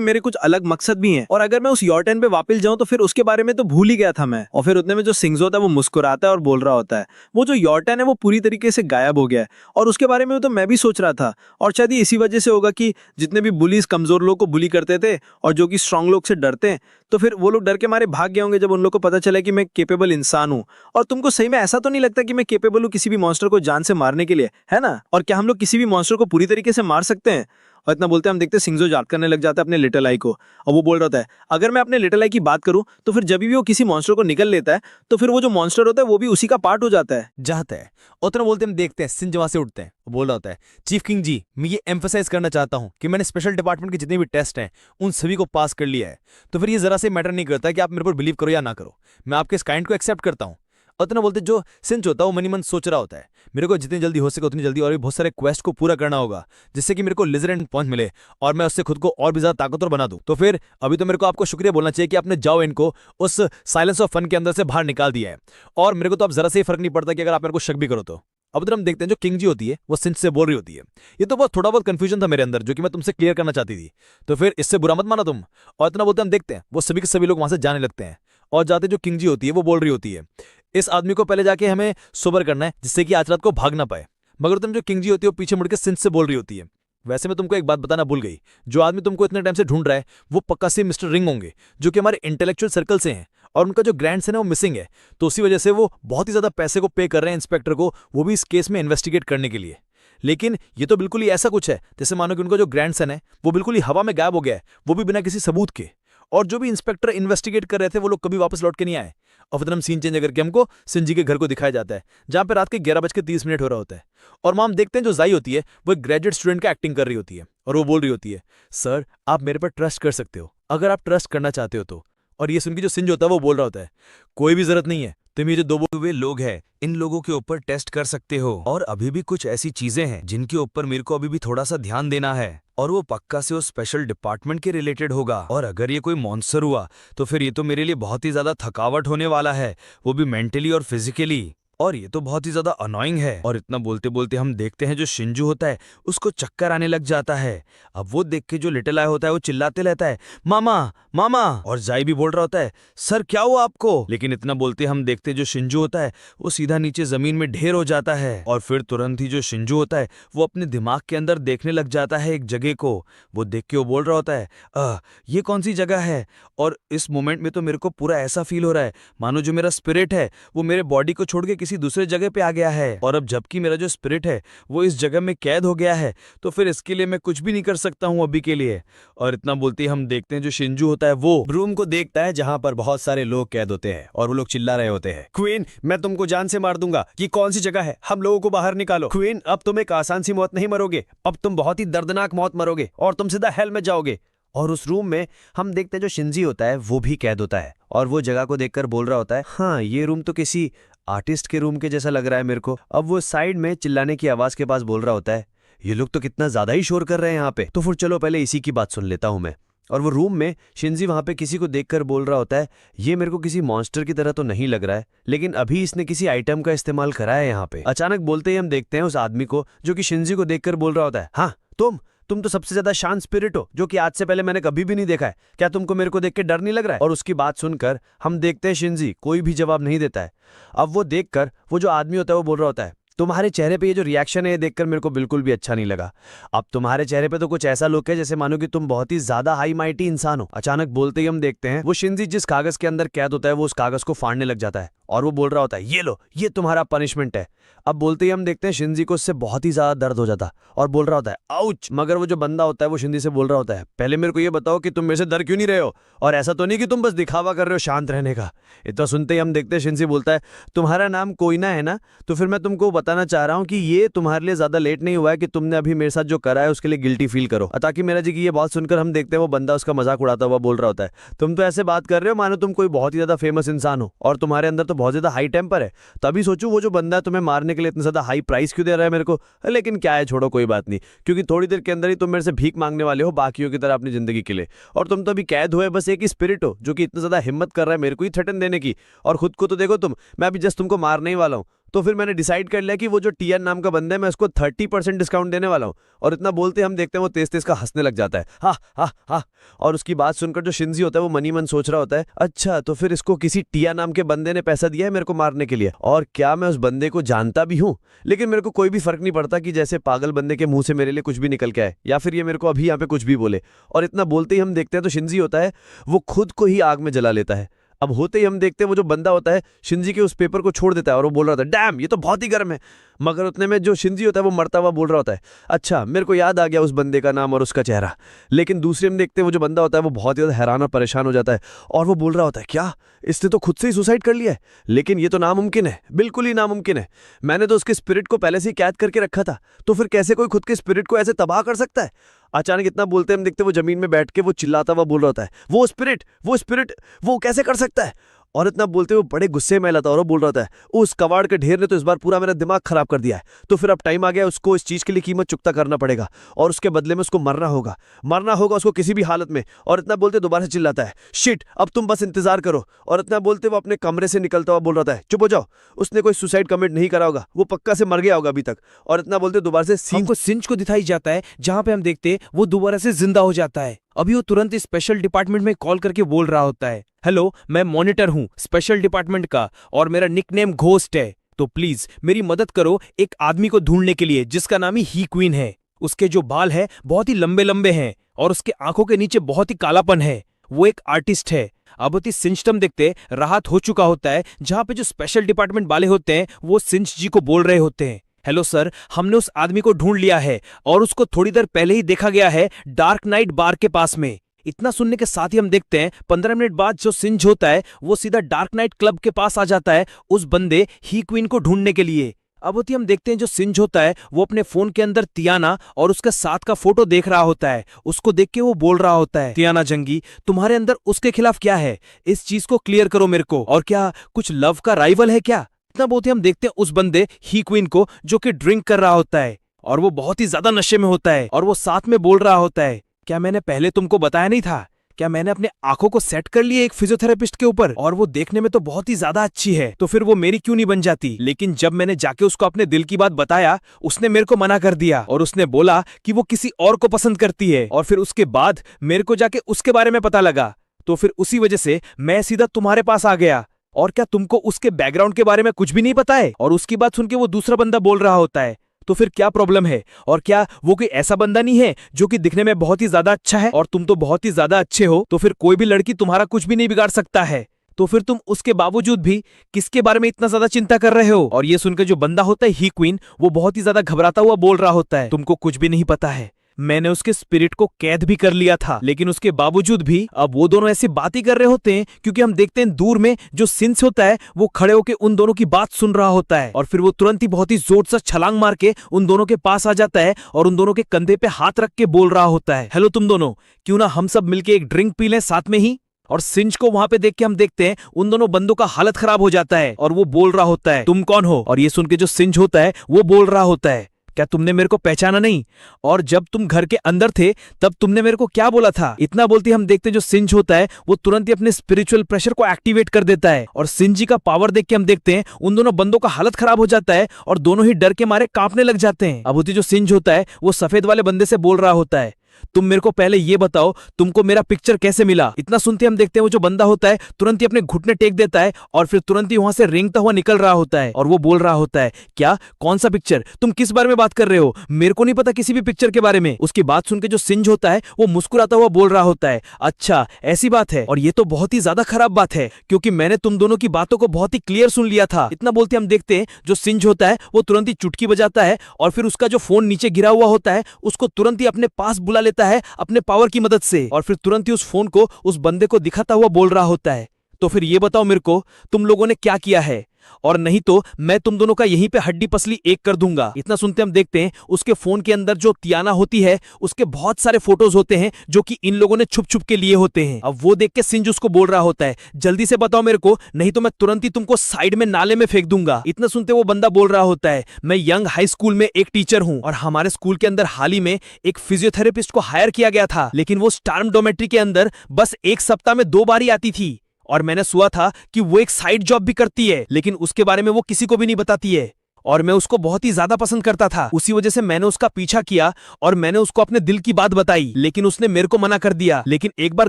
मेरे कुछ अलग मकसद भी हैं, और अगर मैं उस यॉर्टन पे वापस जाऊं तो फिर उसके बारे में तो भूल ही गया था मैं। और फिर उतने में जो सिंगजो था वो मुस्कुराता है और बोल रहा होता है वो जो यॉर्टन है वो पूरी तरीके से गायब हो गया है, और उसके बारे में तो मैं भी सोच रहा था। और शायद ये इसी वजह से होगा कि जितने भी बुलीज कमजोर लोग को बुली करते थे और जो कि स्ट्रांग लोग से डरते हैं, तो फिर वो लोग डर के मारे भाग गए होंगे जब उन लोग को पता चला कि मैं केपेबल इंसान हूं। और तुमको सही में ऐसा तो नहीं लगता कि मैं केपेबल हूं किसी भी मॉन्स्टर को जान से मारने के लिए, है ना? और क्या हम लोग किसी भी मॉन्स्टर को पूरी तरीके से मार सकते हैं? और इतना बोलते हम देखते सिंगजो याद करने लग जाता है अपने लिटिल आई को, और वो बोल रहा होता है अगर मैं अपने लिटिल आई की बात करूं तो फिर जब भी वो किसी मॉन्स्टर को निकल लेता है तो फिर वो जो मॉन्स्टर होता है वो भी उसी का पार्ट हो जाता है। जाता है। उतना बोलते हम देखते हैं सिंह वहां से उठते हैं, वो बोल रहा होता है चीफ किंग जी मैं ये एम्फसाइज करना चाहता हूं कि मैंने स्पेशल डिपार्टमेंट के जितने भी टेस्ट हैं उन सभी को पास कर लिया है। तो फिर ये जरा से मैटर नहीं करता कि आप मेरे पर बिलीव करो या ना करो, मैं आपके इस काइंड को एक्सेप्ट करता हूं। उतना बोलते जो सिंच होता है वो मनी मन सोच रहा होता है मेरे को जितनी जल्दी हो सके उतनी जल्दी और भी बहुत सारे क्वेस्ट को पूरा करना होगा जिससे कि मेरे को लिजर एंड पॉइंट मिले और मैं उससे खुद को और भी ज्यादा ताकतवर बना दूं। तो फिर अभी तो मेरे को आपको शुक्रिया बोलना चाहिए कि आपने जाओ इनको उस साइलेंस ऑफ फन के अंदर से बाहर निकाल दिया है, और मेरे को तो अब जरा से ही फर्क नहीं पड़ता कि अगर आप मेरे को शक भी करो तो। अब तो हम देखते हैं जो किंग जी होती है वो सिंच से बोल रही होती है। ये तो बहुत थोड़ा बहुत कंफ्यूजन था मेरे अंदर जो कि मैं तुमसे क्लियर करना चाहती थी, तो फिर इससे बुरा मत माना तुम। और इतना बोलते हम देखते हैं वो सभी के सभी लोग वहां से जाने लगते हैं, और जाते जो किंग जी होती है वो बोल रही होती है इस आदमी को पहले जाके हमें सोबर करना है जिससे कि आज रात को भाग ना पाए। मगर तुम जो किंग जी होती है वो पीछे मुड़कर सिंच से बोल रही होती है वैसे मैं तुमको एक बात बताना भूल गई, जो आदमी तुमको इतने टाइम से ढूंढ रहा है वो पक्का से मिस्टर रिंग होंगे जो कि हमारे इंटेलेक्चुअल सर्कल से हैं, और उनका जो ग्रैंड सन है वो मिसिंग है। तो उसी वजह से वो बहुत ही ज्यादा पैसे को पे कर रहे हैं इंस्पेक्टर को, वो भी इस केस में इन्वेस्टिगेट करने के लिए। लेकिन ये तो बिल्कुल ही ऐसा कुछ है जैसे मानो कि उनका जो ग्रैंड सन है वो बिल्कुल ही हवा में गायब हो गया है, वो भी बिना किसी सबूत के। और जो भी इंस्पेक्टर इन्वेस्टिगेट कर रहे थे वो लोग कभी वापस लौट के नहीं आए। और फिर हम सीन चेंज करके हमको सिंजी के घर को दिखाया जाता है जहां पे रात के 11:30 हो रहा होता है, और वहां हम देखते हैं जो जाई होती है वो एक ग्रेजुएट स्टूडेंट का एक्टिंग कर रही होती है, और वो बोल रही होती है सर आप मेरे पर ट्रस्ट कर सकते हो अगर आप ट्रस्ट करना चाहते हो तो। और ये सुन के जो सिंज होता है वो बोल रहा होता है कोई भी जरूरत नहीं है, तुम ये जो दो हुए लोग हैं इन लोगों के ऊपर टेस्ट कर सकते हो, और अभी भी कुछ ऐसी चीजें हैं जिनके ऊपर मेरे को अभी भी थोड़ा सा ध्यान देना है, और वो पक्का से उस स्पेशल डिपार्टमेंट के रिलेटेड होगा। और अगर ये कोई मॉन्स्टर हुआ तो फिर ये तो मेरे लिए बहुत ही ज्यादा थकावट होने वाला है, वो भी मेंटली और फिजिकली, और ये तो बहुत ही ज्यादा अनोइंग है। और इतना बोलते बोलते हम देखते हैं जो शिंजू होता है उसको चक्कर आने लग जाता है। अब वो देख के जो लिटिल आई होता है वो चिल्लाते रहता है मामा मामा, और जाई भी बोल रहा होता है सर क्या हुआ आपको। लेकिन इतना बोलते हम देखते हैं जो शिंजू होता है वो सीधा नीचे जमीन में ढेर हो जाता है, और फिर तुरंत ही जो शिंजू होता है वो अपने दिमाग के अंदर देखने लग जाता है एक जगह को। वो देख के वो बोल रहा होता है ये कौन सी जगह है। और इस मोमेंट में तो मेरे को पूरा ऐसा फील हो रहा है मानो जो मेरा स्पिरिट है वो मेरे बॉडी को छोड़ के किसी दूसरे जगह पे आ गया है, और अब जबकि मेरा जो स्पिरिट है वो इस जगह में कैद हो गया है, तो फिर इसके लिए मैं कुछ भी नहीं कर सकता हूं अभी के लिए। और इतना बोलते ही हम देखते हैं जो शिंजू होता है वो रूम को देखता है जहां पर बहुत सारे लोग कैद होते हैं और वो लोग चिल्ला रहे होते हैं क्वीन मैं तुमको जान से मार दूंगा, ये कौन सी जगह है, हम लोगों को बाहर निकालो। क्वीन अब तुम एक आसान सी मौत नहीं मरोगे, अब तुम बहुत ही दर्दनाक मौत मरोगे और तुम सीधा हेल में जाओगे। और उस रूम में हम देखते हैं जो शिंजी होता है वो भी कैद होता है, और वो जगह को देखकर बोल रहा होता है हाँ ये रूम तो किसी आर्टिस्ट के रूम के जैसा लग रहा है मेरे को। अब वो साइड में चिल्लाने की आवाज के पास बोल रहा होता है ये लोग तो कितना ज्यादा ही शोर कर रहे हैं यहाँ पे, तो फिर चलो पहले इसी की बात सुन लेता हूं मैं। और वो रूम में शिंजी वहां पे किसी को देखकर बोल रहा होता है ये मेरे को किसी मॉन्स्टर की तरह तो नहीं लग रहा है, लेकिन अभी इसने किसी आइटम का इस्तेमाल करा है यहाँ पे। अचानक बोलते ही हम देखते हैं उस आदमी को जो कि शिंजी को देखकर बोल रहा होता है हाँ तुम तो सबसे ज्यादा शांत स्पिरिट हो जो कि आज से पहले मैंने कभी भी नहीं देखा है, क्या तुमको मेरे को देख के डर नहीं लग रहा है। और उसकी बात सुनकर हम देखते हैं शिंजी कोई भी जवाब नहीं देता है। अब वो देखकर वो जो आदमी होता है वो बोल रहा होता है तुम्हारे चेहरे पे ये जो रिएक्शन है ये देखकर मेरे को बिल्कुल भी अच्छा नहीं लगा। अब तुम्हारे चेहरे पे तो कुछ ऐसा लुक है जैसे मानो कि तुम बहुत ही ज्यादा हाई माइटी इंसान हो। अचानक बोलते ही हम देखते हैं वो शिंजी जिस कागज के अंदर कैद होता है वो उस कागज को फाड़ने लग जाता है और वो बोल रहा होता है ये लो, ये तुम्हारा पनिशमेंट है। अब बोलते ही हम देखते हैं शिंजी को उससे बहुत ही ज्यादा दर्द हो जाता और बोल रहा होता है आउच। मगर वो जो बंदा होता है वो शिंजी से बोल रहा होता है पहले मेरे को ये बताओ कि तुम मेरे से डर क्यों नहीं रहे हो, और ऐसा तो नहीं कि तुम बस दिखावा कर रहे हो शांत रहने का। इतना सुनते ही हम देखते हैं शिंजी बोलता है तुम्हारा नाम कोइना है ना, तो फिर मैं तुमको बताना चाह रहा हूँ कि ये तुम्हारे लिए ज्यादा लेट नहीं हुआ है कि तुमने अभी मेरे साथ जो करा है उसके लिए गिल्टी फील करो। ताकि मेरा जी की ये बात सुनकर हम देखते हैं वो बंदा उसका मजाक उड़ाता हुआ बोल रहा होता है तुम तो ऐसे बात कर रहे हो मानो तुम कोई बहुत ही ज्यादा फेमस इंसान हो और तुम्हारे अंदर तो बहुत ज्यादा हाई टेम्पर है। तभी सोचू वो जो बंदा है तुम्हें मारने के लिए इतना ज्यादा हाई प्राइस क्यों दे रहा है मेरे को। लेकिन क्या है, छोड़ो कोई बात नहीं, क्योंकि थोड़ी देर के अंदर ही तुम मेरे से भीख मांगने वाले हो बाकियों की तरह अपनी जिंदगी के लिए। और तुम तो अभी कैद हुए बस एक ही स्पिरिट हो जो कि इतना ज्यादा हिम्मत कर रहा है मेरे को ही थ्रेटन देने की, और खुद को तो देखो तुम, मैं अभी जस्ट तुमको मारने ही वाला हूँ। तो फिर मैंने डिसाइड कर लिया कि वो जो टीएन नाम का बंदा है मैं उसको 30% डिस्काउंट देने वाला हूँ। और इतना बोलते हम देखते हैं वो तेज तेज का हंसने लग जाता है, हा हा हा। और उसकी बात सुनकर जो शिंजी होता है वो मनी मन सोच रहा होता है अच्छा तो फिर इसको किसी टिया नाम के बंदे ने पैसा दिया है मेरे को मारने के लिए, और क्या मैं उस बंदे को जानता भी हूँ। लेकिन मेरे को कोई भी फर्क नहीं पड़ता कि जैसे पागल बंदे के मुंह से मेरे लिए कुछ भी निकल के आए या फिर ये मेरे को अभी यहाँ पे कुछ भी बोले। और इतना बोलते ही हम देखते हैं तो शिंजी होता है वो खुद को ही आग में जला लेता है। अब होते ही हम देखते हैं वो जो बंदा होता है शिंजी के उस पेपर को छोड़ देता है और वो बोल रहा होता है डैम ये तो बहुत ही गर्म है। मगर उतने में जो शिंजी होता है वो मरता हुआ बोल रहा होता है अच्छा मेरे को याद आ गया उस बंदे का नाम और उसका चेहरा। लेकिन दूसरे में देखते हैं वो जो बंदा होता है वो बहुत ही ज्यादा हैरान और परेशान हो जाता है और वो बोल रहा होता है क्या इसने तो खुद से ही सुसाइड कर लिया है, लेकिन ये तो नामुमकिन है, बिल्कुल ही नामुमकिन है। मैंने तो उसके स्पिरिट को पहले से ही कैद करके रखा था, तो फिर कैसे कोई खुद के स्पिरिट को ऐसे तबाह कर सकता है। अचानक इतना बोलते हम देखते वो जमीन में बैठ के वो चिल्लाता हुआ बोल रहा होता है वो स्पिरिट वो कैसे कर सकता है। और इतना बोलते हुए बड़े गुस्से में लाता और वो बोल रहा था उस कबाड़ के ढेर ने तो इस बार पूरा मेरा दिमाग खराब कर दिया है, तो फिर अब टाइम आ गया उसको इस चीज के लिए कीमत चुकता करना पड़ेगा और उसके बदले में उसको मरना होगा उसको किसी भी हालत में। और इतना बोलते दोबारा चिल्लाता है शिट अब तुम बस इंतजार करो। और इतना बोलते वो अपने कमरे से निकलता हुआ बोल रहा है चुप हो जाओ, उसने कोई सुसाइड कमिट नहीं करा होगा, वो पक्का से मर गया होगा अभी तक। और इतना बोलते दोबारा से सीन हमको सिंच को दिखाई जाता है जहां पे हम देखते वो दोबारा से जिंदा हो जाता है। अभी वो तुरंत इस स्पेशल डिपार्टमेंट में कॉल करके बोल रहा होता है हेलो मैं मॉनिटर हूँ स्पेशल डिपार्टमेंट का और मेरा निकनेम घोस्ट है, तो प्लीज मेरी मदद करो एक आदमी को ढूंढने के लिए जिसका नाम ही क्वीन है। उसके जो बाल है बहुत ही लंबे लंबे हैं और उसके आंखों के नीचे बहुत ही कालापन है। वो एक आर्टिस्ट है। अब सिंचतम देखते राहत हो चुका होता है जहां पे जो स्पेशल डिपार्टमेंट वाले होते हैं वो सिंच जी को बोल रहे होते हैं हेलो सर हमने उस आदमी को ढूंढ लिया है और उसको थोड़ी देर पहले ही देखा गया है डार्क नाइट बार के पास में। इतना सुनने के साथ ही हम देखते हैं 15 मिनट बाद जो सिंच होता है वो सीधा डार्क नाइट क्लब के पास आ जाता है उस बंदे ही क्वीन को ढूंढने के लिए। अब होती हम देखते हैं जो सिंच होता है वो अपने फोन के अंदर तियाना और उसके साथ का फोटो देख रहा होता है। उसको देख के वो बोल रहा होता है तियाना जंगी तुम्हारे अंदर उसके खिलाफ क्या है, इस चीज को क्लियर करो मेरे को, और क्या कुछ लव का राइवल है क्या। इतना बहुत ही हम देखते हैं उस बंदे ही क्वीन को जो कि ड्रिंक कर रहा होता है और वो बहुत ही ज्यादा नशे में होता है और वो साथ में बोल रहा होता है क्या मैंने पहले तुमको बताया नहीं था, क्या मैंने अपने आंखों को सेट कर लिया एक फिजियोथेरेपिस्ट के ऊपर और वो देखने में तो बहुत ही ज्यादा अच्छी है, तो फिर वो मेरी क्यों नहीं बन जाती। लेकिन जब मैंने जाके उसको अपने दिल की बात बताया उसने मेरे को मना कर दिया और उसने बोला कि वो किसी और को पसंद करती है। और फिर उसके बाद मेरे को जाके उसके बारे में पता लगा, तो फिर उसी वजह से मैं सीधा तुम्हारे पास आ गया। और क्या तुमको उसके बैकग्राउंड के बारे में कुछ भी नहीं पता है। और उसकी बात सुन के वो दूसरा बंदा बोल रहा होता है तो फिर क्या प्रॉब्लम है, और क्या वो कोई ऐसा बंदा नहीं है जो कि दिखने में बहुत ही ज्यादा अच्छा है और तुम तो बहुत ही ज्यादा अच्छे हो, तो फिर कोई भी लड़की तुम्हारा कुछ भी नहीं बिगाड़ सकता है, तो फिर तुम उसके बावजूद भी किसके बारे में इतना ज्यादा चिंता कर रहे हो। और ये सुनकर जो बंदा होता है ही क्वीन वो बहुत ही ज्यादा घबराता हुआ बोल रहा होता है तुमको कुछ भी नहीं पता है, मैंने उसके स्पिरिट को कैद भी कर लिया था, लेकिन उसके बावजूद भी अब वो दोनों ऐसी बातें कर रहे होते हैं क्योंकि हम देखते हैं दूर में जो सिंस होता है वो खड़े होकर उन दोनों की बात सुन रहा होता है और फिर वो तुरंत ही बहुत ही जोर से छलांग मार के उन दोनों के पास आ जाता है और उन दोनों के कंधे पे हाथ रख के बोल रहा होता है हेलो तुम दोनों, क्यों ना हम सब मिलके एक ड्रिंक पी लें साथ में ही। और सिंच को वहां पे देख के हम देखते हैं उन दोनों बंदों का हालत खराब हो जाता है और वो बोल रहा होता है तुम कौन हो। और ये सुन के जो सिंच होता है वो बोल रहा होता है क्या तुमने मेरे को पहचाना नहीं, और जब तुम घर के अंदर थे तब तुमने मेरे को क्या बोला था। इतना बोलते हम देखते हैं जो सिंच होता है वो तुरंत ही अपने स्पिरिचुअल प्रेशर को एक्टिवेट कर देता है और सिंच जी का पावर देख के हम देखते हैं उन दोनों बंदों का हालत खराब हो जाता है और दोनों ही डर के मारे कांपने लग जाते हैं। अब होती जो सिंच होता है वो सफेद वाले बंदे से बोल रहा होता है तुम मेरे को पहले ये बताओ तुमको मेरा पिक्चर कैसे मिला। इतना सुनते हम देखते हैं वो जो बंदा होता है तुरंत ही अपने घुटने टेक देता है और फिर तुरंत ही वहां से रेंगता हुआ निकल रहा होता है और वो बोल रहा होता है, क्या, कौन सा पिक्चर, तुम किस बारे में बात कर रहे हो, मेरे को नहीं पता किसी भी पिक्चर के बारे में। उसकी बात सुन के जो सिंज होता है वो मुस्कुराता हुआ बोल रहा होता है, अच्छा ऐसी बात है, और ये तो बहुत ही ज्यादा खराब बात है क्योंकि मैंने तुम दोनों की बातों को बहुत ही क्लियर सुन लिया था। इतना बोलते हम देखते हैं जो सिंज होता है वो तुरंत ही चुटकी बजाता है और फिर उसका जो फोन नीचे गिरा हुआ होता है उसको तुरंत ही अपने पास बुला लेता है अपने पावर की मदद से और फिर तुरंत ही उस फोन को उस बंदे को दिखाता हुआ बोल रहा होता है, तो फिर ये बताओ मेरे को तुम लोगों ने क्या किया है, और नहीं तो मैं तुम दोनों का यहीं पे हड्डी पसली एक कर दूंगा। इतना सुनते हम देखते हैं उसके फोन के अंदर जो तियाना होती है उसके बहुत सारे फोटोज होते हैं जो कि इन लोगों ने छुप छुप के लिए होते हैं। अब वो देख के सिंज उसको बोल रहा होता है, जल्दी से बताओ मेरे को, नहीं तो मैं तुरंत ही तुमको साइड में नाले में फेंक दूंगा। इतना सुनते वो बंदा बोल रहा होता है, मैं यंग हाई स्कूल में एक टीचर हूं और हमारे स्कूल के अंदर हाल ही में एक फिजियोथेरेपिस्ट को हायर किया गया था, लेकिन वो स्टार्म डोमेट्री के अंदर बस एक सप्ताह में 2 बार ही आती थी और मैंने सुना था कि वो एक साइड जॉब भी करती है, लेकिन उसके बारे में वो किसी को भी नहीं बताती है और मैं उसको बहुत ही ज्यादा पसंद करता था। उसी वजह से मैंने उसका पीछा किया और मैंने उसको अपने दिल की बात बताई, लेकिन उसने मेरे को मना कर दिया। लेकिन एक बार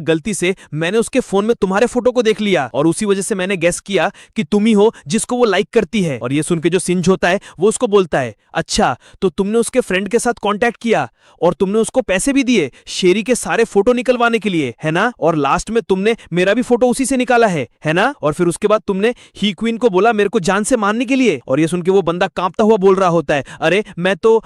गलती से मैंने उसके फोन में तुम्हारे फोटो को देख लिया और उसी वजह से मैंने गेस किया कि तुम ही हो जिसको वो लाइक करती है। और ये सुन के जो सिंज होता है वो उसको बोलता है, अच्छा तो तुमने उसके फ्रेंड के साथ कांटेक्ट किया और तुमने उसको पैसे भी दिए शेरी के सारे फोटो निकलवाने के लिए, है ना, और लास्ट में तुमने मेरा भी फोटो उसी से निकाला है ना, और फिर उसके बाद तुमने ही क्वीन को बोला मेरे को जान से मारने के लिए। और ये सुन के वो बंदा कांपता हुआ बोल रहा होता है, अरे मैं तो,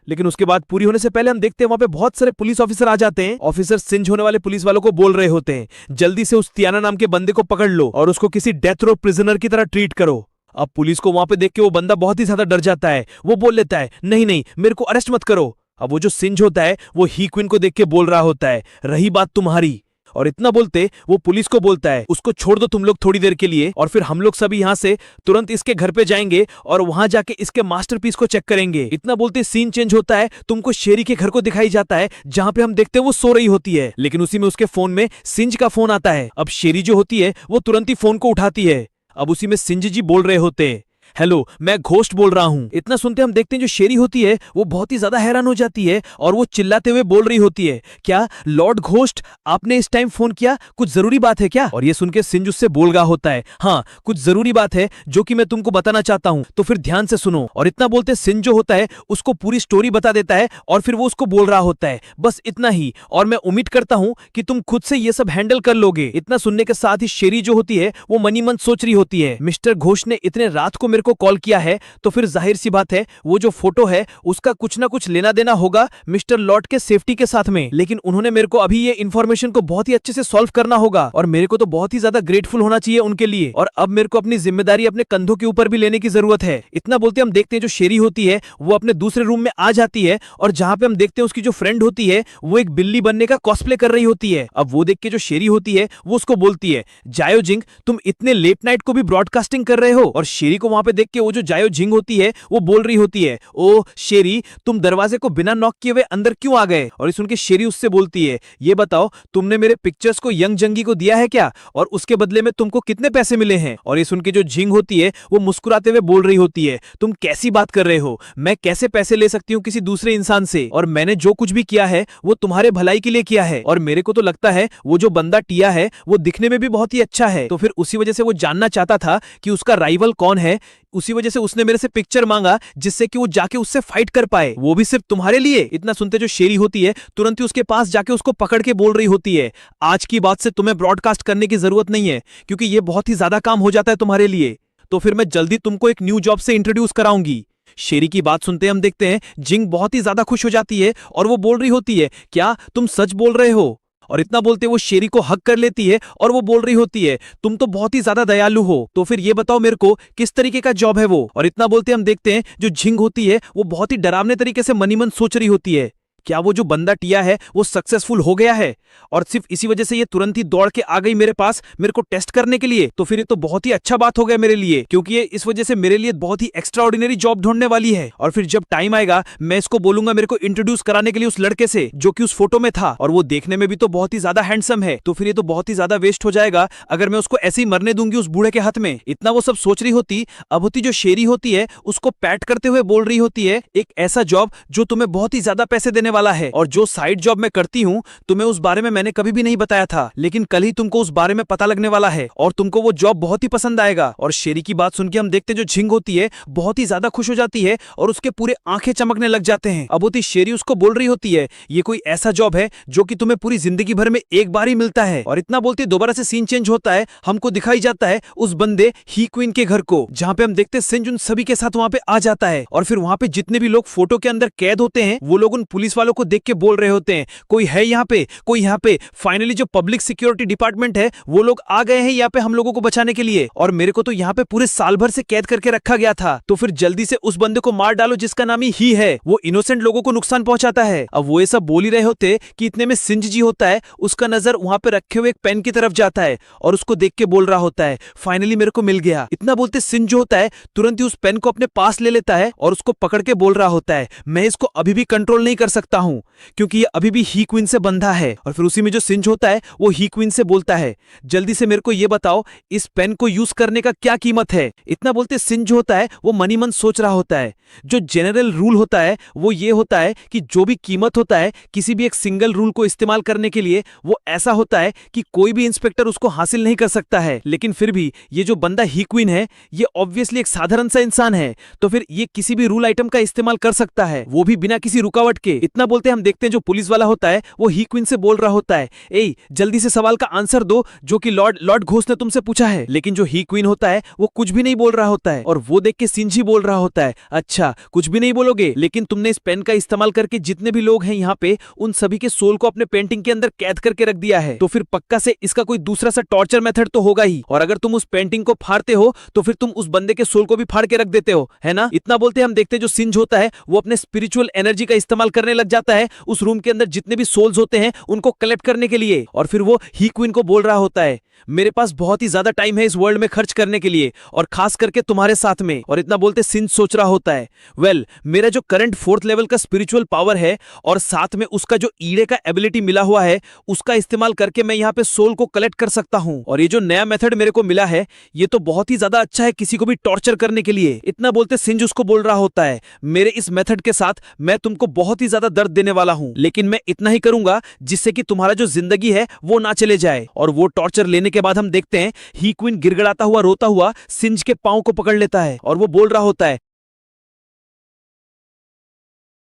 लेकिन उसके बाद पूरी होने से पहले हम देखते हैं वहां पे बहुत सारे पुलिस ऑफिसर आ जाते हैं। ऑफिसर सिंज होने वाले पुलिस वालों को बोल रहे होते हैं, जल्दी से उस तियाना नाम के बंदे को पकड़ लो और उसको किसी डेथ रो प्रिजनर की तरह ट्रीट करो। अब पुलिस को वहां पे देख के वो बंदा बहुत ही ज्यादा डर जाता है, वो बोल लेता है, नहीं मेरे को अरेस्ट मत करो। अब वो जो सिंज होता है वो ही क्वीन को देख के बोल रहा होता है, रही बात तुम्हारी, और इतना बोलते वो पुलिस को बोलता है, उसको छोड़ दो तुम लोग थोड़ी देर के लिए और फिर हम लोग सभी यहां से तुरंत इसके घर पे जाएंगे और वहां जाके इसके मास्टरपीस को चेक करेंगे। इतना बोलते सीन चेंज होता है, तुमको शेरी के घर को दिखाई जाता है जहां पे हम देखते हैं वो सो रही होती है, लेकिन उसी में उसके फोन में सिंज का फोन आता है। अब शेरी जो होती है वो तुरंत ही फोन को उठाती है। अब उसी में सिंज जी बोल रहे होते हैं, हेलो मैं घोस्ट बोल रहा हूं। इतना सुनते हम देखते हैं जो शेरी होती है वो बहुत ही ज्यादा हैरान हो जाती है और वो चिल्लाते हुए बोल रही होती है, क्या लॉर्ड घोस्ट आपने इस टाइम फोन किया, कुछ जरूरी बात है क्या? और ये सुन के सिंज उससे बोल रहा होता है, हाँ कुछ जरूरी बात है जो कि मैं तुमको बताना चाहता हूं, तो फिर ध्यान से सुनो। और इतना बोलते सिंज जो होता है उसको पूरी स्टोरी बता देता है और फिर वो उसको बोल रहा होता है, बस इतना ही, और मैं उम्मीद करता हूं कि तुम खुद से ये सब हैंडल कर लोगे। इतना सुनने के साथ ही शेरी जो होती है वो मनी मन सोच रही होती है, मिस्टर घोष ने इतने रात को मेरे को कॉल किया है तो फिर जाहिर सी बात है वो जो फोटो है उसका कुछ ना कुछ लेना देना होगा मिस्टर लॉर्ड के सेफ्टी के साथ में, लेकिन उन्होंने मेरे को अभी ये इन्फॉर्मेशन को बहुत ही अच्छे से सॉल्व करना होगा और मेरे को तो बहुत ही ज्यादा ग्रेटफुल होना चाहिए उनके लिए, और अब मेरे को अपनी जिम्मेदारी अपने कंधों के ऊपर भी लेने की जरूरत है। इतना बोलते हम देखते हैं जो शेरी होती है वो अपने दूसरे रूम में आ जाती है और जहां पे हम देखते हैं उसकी जो फ्रेंड होती है वो एक बिल्ली बनने का कॉस्प्ले कर रही होती है। अब वो देख के जो शेरी होती है वो उसको बोलती है, जायो जिंग तुम इतने लेट नाइट को भी ब्रॉडकास्टिंग कर रहे हो, और शेरी को वहां पे देख के वो जो जायो जिंग होती है वो बोल रही होती है, ओ शेरी तुम दरवाजे को बिना नॉक किए हुए अंदर क्यों आ गए? और सुन के शेरी उससे बोलती है, ये बताओ तुमने मेरे पिक्चर्स को यंग जंगी को दिया है क्या, और उसके बदले में तुमको कितने पैसे मिले हैं? और ये सुन के जो जिंग होती है वो मुस्कुराते हुए बोल रही होती है, तुम कैसी बात कर रहे हो, मैं कैसे पैसे ले सकती हूँ किसी दूसरे इंसान से, और मैंने जो कुछ भी किया है वो तुम्हारे भलाई के लिए किया है, और मेरे को तो लगता है वो जो बंदा टिया है वो दिखने में भी बहुत ही अच्छा है, तो फिर उसी वजह से वो जानना चाहता था कि उसका राइवल कौन है, उसी वजह से उसने मेरे से पिक्चर मांगा जिससे कि वो जाके उससे फाइट कर पाए, वो भी सिर्फ तुम्हारे लिए। इतना सुनते जो शेरी होती है तुरंत ही उसके पास जाके उसको पकड़ के बोल रही होती है, आज की बात से तुम्हें ब्रॉडकास्ट करने की जरूरत नहीं है क्योंकि ये बहुत ही ज्यादा काम हो जाता है तुम्हारे लिए, तो फिर मैं जल्दी तुमको एक न्यू जॉब से इंट्रोड्यूस कराऊंगी। शेरी की बात सुनते हम देखते हैं जिंग बहुत ही ज्यादा खुश हो जाती है और वो बोल रही होती है, क्या तुम सच बोल रहे हो? और इतना बोलते वो शेरी को हक कर लेती है और वो बोल रही होती है, तुम तो बहुत ही ज्यादा दयालु हो, तो फिर ये बताओ मेरे को किस तरीके का जॉब है वो? और इतना बोलते हम देखते हैं जो झिंग होती है वो बहुत ही डरावने तरीके से मनी मन सोच रही होती है, क्या वो जो बंदा टिया है वो सक्सेसफुल हो गया है और सिर्फ इसी वजह से ये तुरंत ही दौड़ के आ गई मेरे पास मेरे को टेस्ट करने के लिए, तो फिर ये तो बहुत ही अच्छा बात हो गया मेरे लिए क्योंकि ये इस वजह से मेरे लिए बहुत ही एक्स्ट्रा ऑर्डिनरी जॉब ढूंढने वाली है, और फिर जब टाइम आएगा मैं इसको बोलूंगा मेरे को इंट्रोड्यूस कराने के लिए उस लड़के से जो कि उस फोटो में था, और वो देखने में भी तो बहुत ही ज्यादा हैंडसम है, तो फिर ये तो बहुत ही ज्यादा वेस्ट हो जाएगा अगर मैं उसको ऐसे ही मरने दूंगी उस बूढ़े के हाथ में। इतना वो सब सोच रही होती, अब होती जो शेरी होती है उसको पैट करते हुए बोल रही होती है, एक ऐसा जॉब जो तुम्हें बहुत ही ज्यादा पैसे देने वाला है, और जो साइड जॉब मैं करती हूँ तुम्हें उस बारे में मैंने कभी भी नहीं बताया था, लेकिन कल ही तुमको उस बारे में पता लगने वाला है और तुमको वो जॉब बहुत ही पसंद आएगा। और शेरी की बात सुन के हम देखते हैं जो झिंग होती है बहुत ही ज्यादा खुश हो जाती है और उसके पूरे आंखें चमकने लग जाते हैं। अब होती शेरी उसको बोल रही होती है ये कोई ऐसा जॉब है जो कि तुम्हें पूरी जिंदगी भर में एक बार ही मिलता है। और इतना बोलते दोबारा से सीन चेंज होता है, हमको दिखाई जाता है उस बंदे ही क्वीन के घर को, जहां पे हम देखते हैं सिंज उन सभी के साथ वहां पे आ जाता है। और फिर वहां पे जितने भी लोग फोटो के अंदर कैद होते हैं वो लोग उन पुलिस वालों को देख के बोल रहे होते हैं कोई है यहाँ पे, कोई यहाँ पे। फाइनली जो पब्लिक सिक्योरिटी डिपार्टमेंट है वो लोग आ गए हैं यहाँ पे हम लोगों को बचाने के लिए, और मेरे को तो यहाँ पे पूरे साल भर से कैद करके रखा गया था, तो फिर जल्दी से उस बंदे को मार डालो जिसका नाम ही है, वो इनोसेंट लोगों को नुकसान पहुंचाता है। अब वो ये सब बोल ही रहे होते कि इतने में सिंज जी होता है, उसका नजर वहां पे रखे हुए एक पेन की तरफ जाता है और उसको देख के बोल रहा होता है फाइनली मेरे को मिल गया। इतना बोलते सिंज जो होता है तुरंत ही उस पेन को अपने पास ले लेता है और उसको पकड़ के बोल रहा होता है मैं इसको अभी भी कंट्रोल नहीं कर सकता हूं क्योंकि ये अभी भी ही क्वीन से बंधा है। और फिर उसी में जो सिंज होता है वो ही क्वीन से बोलता है जल्दी से मेरे को ये बताओ इस पेन को यूज करने का क्या कीमत है। इतना बोलते सिंज जो होता है वो मनी मन सोच रहा होता है जो जनरल रूल होता है वो ये होता है कि जो भी कीमत होता है किसी भी एक सिंगल रूल को इस्तेमाल करने के लिए वो ऐसा होता है कि कोई भी इंस्पेक्टर उसको हासिल नहीं कर सकता है। लेकिन फिर भी ये जो बंदा ही क्वीन है ये ऑब्वियसली एक साधारण सा इंसान है, तो फिर ये किसी भी रूल आइटम का इस्तेमाल कर सकता है, वो भी बिना किसी रुकावट के। इतना बोलते हम देखते हैं जो पुलिस वाला होता है वो ही क्वीन से बोल रहा होता है ए जल्दी से सवाल का आंसर दो जो कि लॉर्ड घोष ने तुमसे पूछा है। लेकिन जो ही क्वीन होता है वो कुछ भी नहीं बोल रहा होता है और वो देख के सिंजी बोल रहा होता है अच्छा कुछ भी नहीं बोलोगे, लेकिन तुमने इस पेन का इस्तेमाल करके जितने भी लोग हैं यहाँ पे उन सभी के सोल को अपने पेंटिंग के अंदर कैद करके रख दिया है, तो फिर पक्का से इसका कोई दूसरा सा टॉर्चर मेथड तो होगा ही, और अगर तुम उस पेंटिंग को फाड़ते हो तो फिर तुम उस बंदे के सोल को भी फाड़ के रख देते हो, है ना। इतना बोलते हम देखते जो सिंज होता है वो अपने स्पिरिचुअल एनर्जी का इस्तेमाल करने लग जाता है उस रूम के अंदर जितने भी सोल्स होते हैं उनको कलेक्ट करने के लिए, और फिर वो ही क्वीन को बोल रहा होता है मेरे पास बहुत ही ज्यादा टाइम है इस वर्ल्ड में खर्च करने के लिए और खास करके तुम्हारे साथ में। और इतना बोलते सिंज सोच रहा होता है वेल मेरा जो करंट 4th लेवल का स्पिरिचुअल पावर है और साथ में उसका जो ईड़े का एबिलिटी मिला हुआ है उसका इस्तेमाल करके मैं यहाँ पे सोल को कलेक्ट कर सकता हूँ, और ये जो नया मेथड मेरे को मिला है ये तो बहुत ही ज्यादा अच्छा है किसी को भी टॉर्चर करने के लिए। इतना बोलते सिंज उसको बोल रहा होता है मेरे इस मेथड के साथ मैं तुमको बहुत ही ज्यादा दर्द देने वाला हूँ, लेकिन मैं इतना ही करूंगा जिससे कि तुम्हारा जो जिंदगी है वो ना चले जाए। और वो टॉर्चर लेने के बाद हम देखते हैं ही क्वीन गिड़गिड़ाता हुआ रोता हुआ सिंज के पांव को पकड़ लेता है और वो बोल रहा होता है